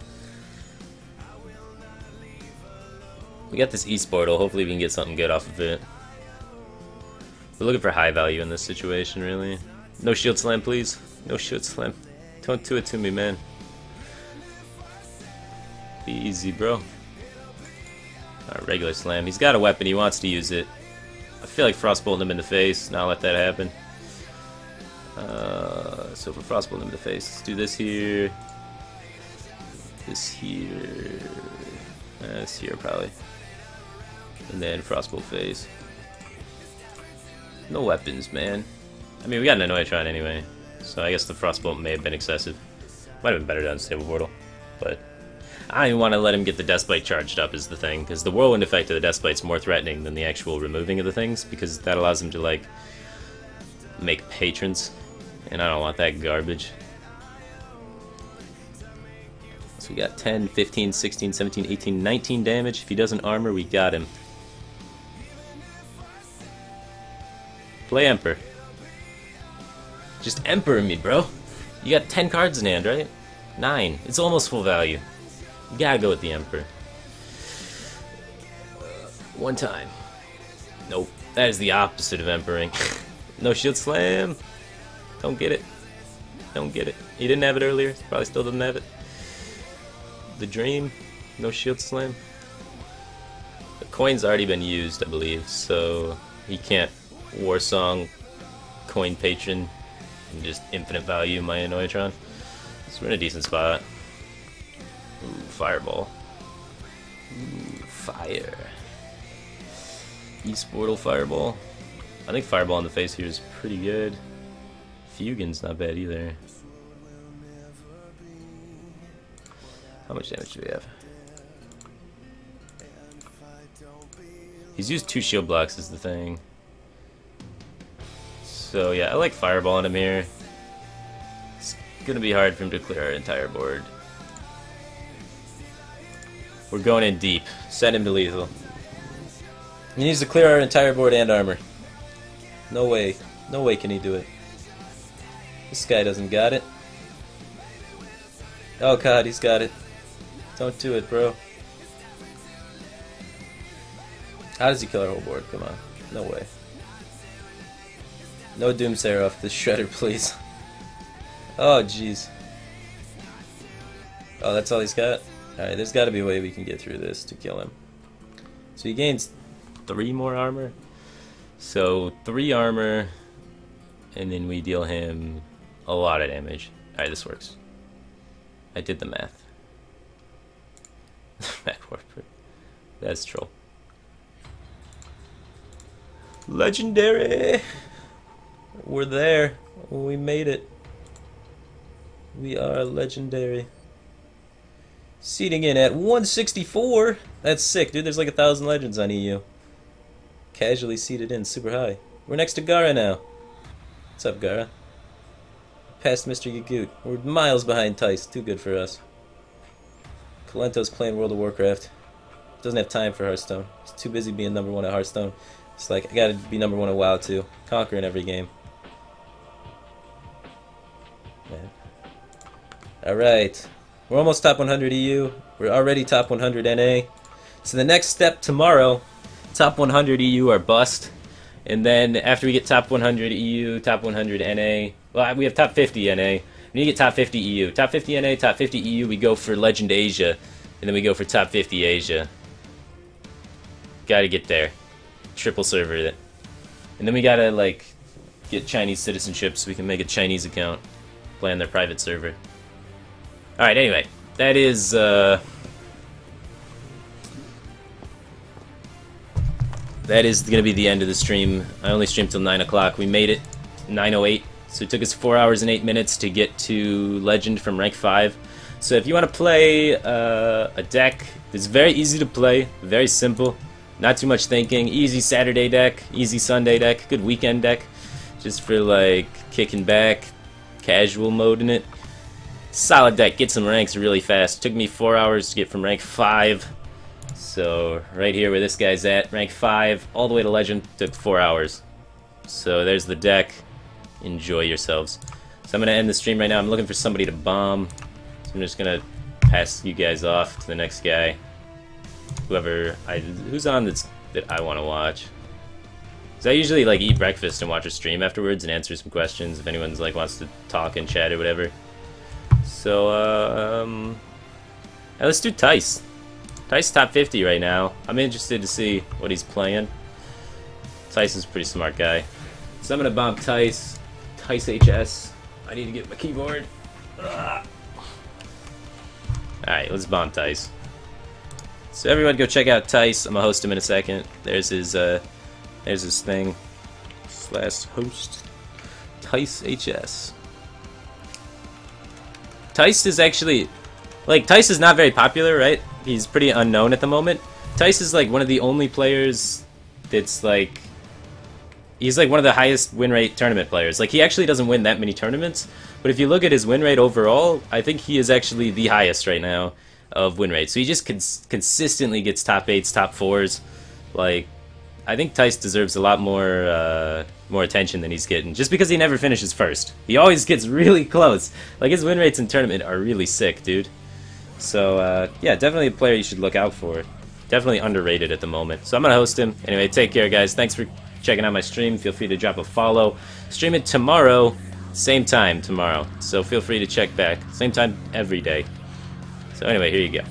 We got this East Portal. Hopefully we can get something good off of it. We're looking for high value in this situation, really. No Shield Slam, please. No Shield Slam. Don't do it to me, man. Be easy, bro. Alright, regular Slam. He's got a weapon. He wants to use it. I feel like Frostbolting him in the face. Not let that happen. So if we're Frostbolting him in the face, let's do this here. This here. This here, probably. And then Frostbolt face. No weapons, man. I mean, we got an Annoyatron anyway, so I guess the Frostbolt may have been excessive. Might have been better down Stable Portal, but I don't even want to let him get the Deathbite charged up is the thing, because the Whirlwind effect of the Deathbite's more threatening than the actual removing of the things, because that allows him to, like, make patrons, and I don't want that garbage. So we got 10, 15, 16, 17, 18, 19 damage. If he doesn't armor, we got him. Play Emperor. Just Emperor me, bro. You got 10 cards in hand, right? 9. It's almost full value. You gotta go with the Emperor. One time. Nope. That is the opposite of Emperoring. No Shield Slam. Don't get it. Don't get it. He didn't have it earlier. Probably still doesn't have it. The Dream. No Shield Slam. The coin's already been used, I believe, so he can't Warsong, Coin Patron, and just infinite value my Annoyatron. So we're in a decent spot. Ooh, Fireball. Ooh, fire. East Portal Fireball. I think Fireball in the face here is pretty good. Fugin's not bad either. How much damage do we have? He's used 2 shield blocks is the thing. So yeah, I like fireballing him here. It's gonna be hard for him to clear our entire board. We're going in deep. Send him to lethal. He needs to clear our entire board and armor. No way. No way can he do it. This guy doesn't got it. Oh god, he's got it. Don't do it, bro. How does he kill our whole board? Come on. No way. No Doomsayer off this shredder, please. Oh, jeez. Oh, that's all he's got? Alright, there's got to be a way we can get through this to kill him. So he gains 3 more armor. So 3 armor, and then we deal him a lot of damage. Alright, this works. I did the math. That's troll. Legendary! We're there. We made it. We are legendary. Seating in at 164. That's sick, dude. There's like 1,000 legends on EU. Casually seated in, super high. We're next to Gara now. What's up, Gara? Past Mr. Yagoot. We're miles behind Tice. Too good for us. Kalento's playing World of Warcraft. Doesn't have time for Hearthstone. He's too busy being #1 at Hearthstone. It's like, I gotta be #1 at WoW too. Conquering every game. Alright. We're almost top 100 EU. We're already top 100 NA. So the next step tomorrow, top 100 EU are bust. And then after we get top 100 EU, top 100 NA, well, we have top 50 NA. We need to get top 50 EU. Top 50 NA, top 50 EU, we go for Legend Asia. And then we go for top 50 Asia. Gotta get there. Triple server it. And then we gotta, like, get Chinese citizenship so we can make a Chinese account. Play on their private server. Alright, anyway. That is, that is going to be the end of the stream. I only streamed till 9 o'clock. We made it 9:08. So it took us 4 hours and 8 minutes to get to Legend from rank 5. So if you want to play a deck that's very easy to play, very simple, not too much thinking, easy Saturday deck, easy Sunday deck, good weekend deck, just for like kicking back, casual mode in it. Solid deck, get some ranks really fast. Took me 4 hours to get from rank 5. So right here where this guy's at, rank 5, all the way to Legend, took 4 hours. So there's the deck. Enjoy yourselves. So I'm going to end the stream right now. I'm looking for somebody to bomb. So I'm just going to pass you guys off to the next guy. Who's on that I want to watch. So I usually like eat breakfast and watch a stream afterwards and answer some questions if anyone's like wants to talk and chat or whatever. So let's do Tice. Tice top 50 right now. I'm interested to see what he's playing. Tice is a pretty smart guy. So I'm gonna bomb Tice. Tice HS. I need to get my keyboard. Alright, let's bomb Tice. So everyone go check out Tice. I'm gonna host him in a second. There's his thing. /host. Tice HS. Tice is actually, like, Tice is not very popular, right? He's pretty unknown at the moment. Tice is like one of the only players that's like, he's like one of the highest win rate tournament players. Like, he actually doesn't win that many tournaments, but if you look at his win rate overall, I think he is actually the highest right now of win rate. So he just consistently gets top 8s, top 4s. Like, I think Tice deserves a lot more attention than he's getting, just because he never finishes first. He always gets really close. Like, his win rates in tournament are really sick, dude. So, yeah, definitely a player you should look out for. Definitely underrated at the moment. So I'm gonna host him. Anyway, take care, guys. Thanks for checking out my stream. Feel free to drop a follow. Stream it tomorrow, same time tomorrow. So feel free to check back. Same time every day. So anyway, here you go.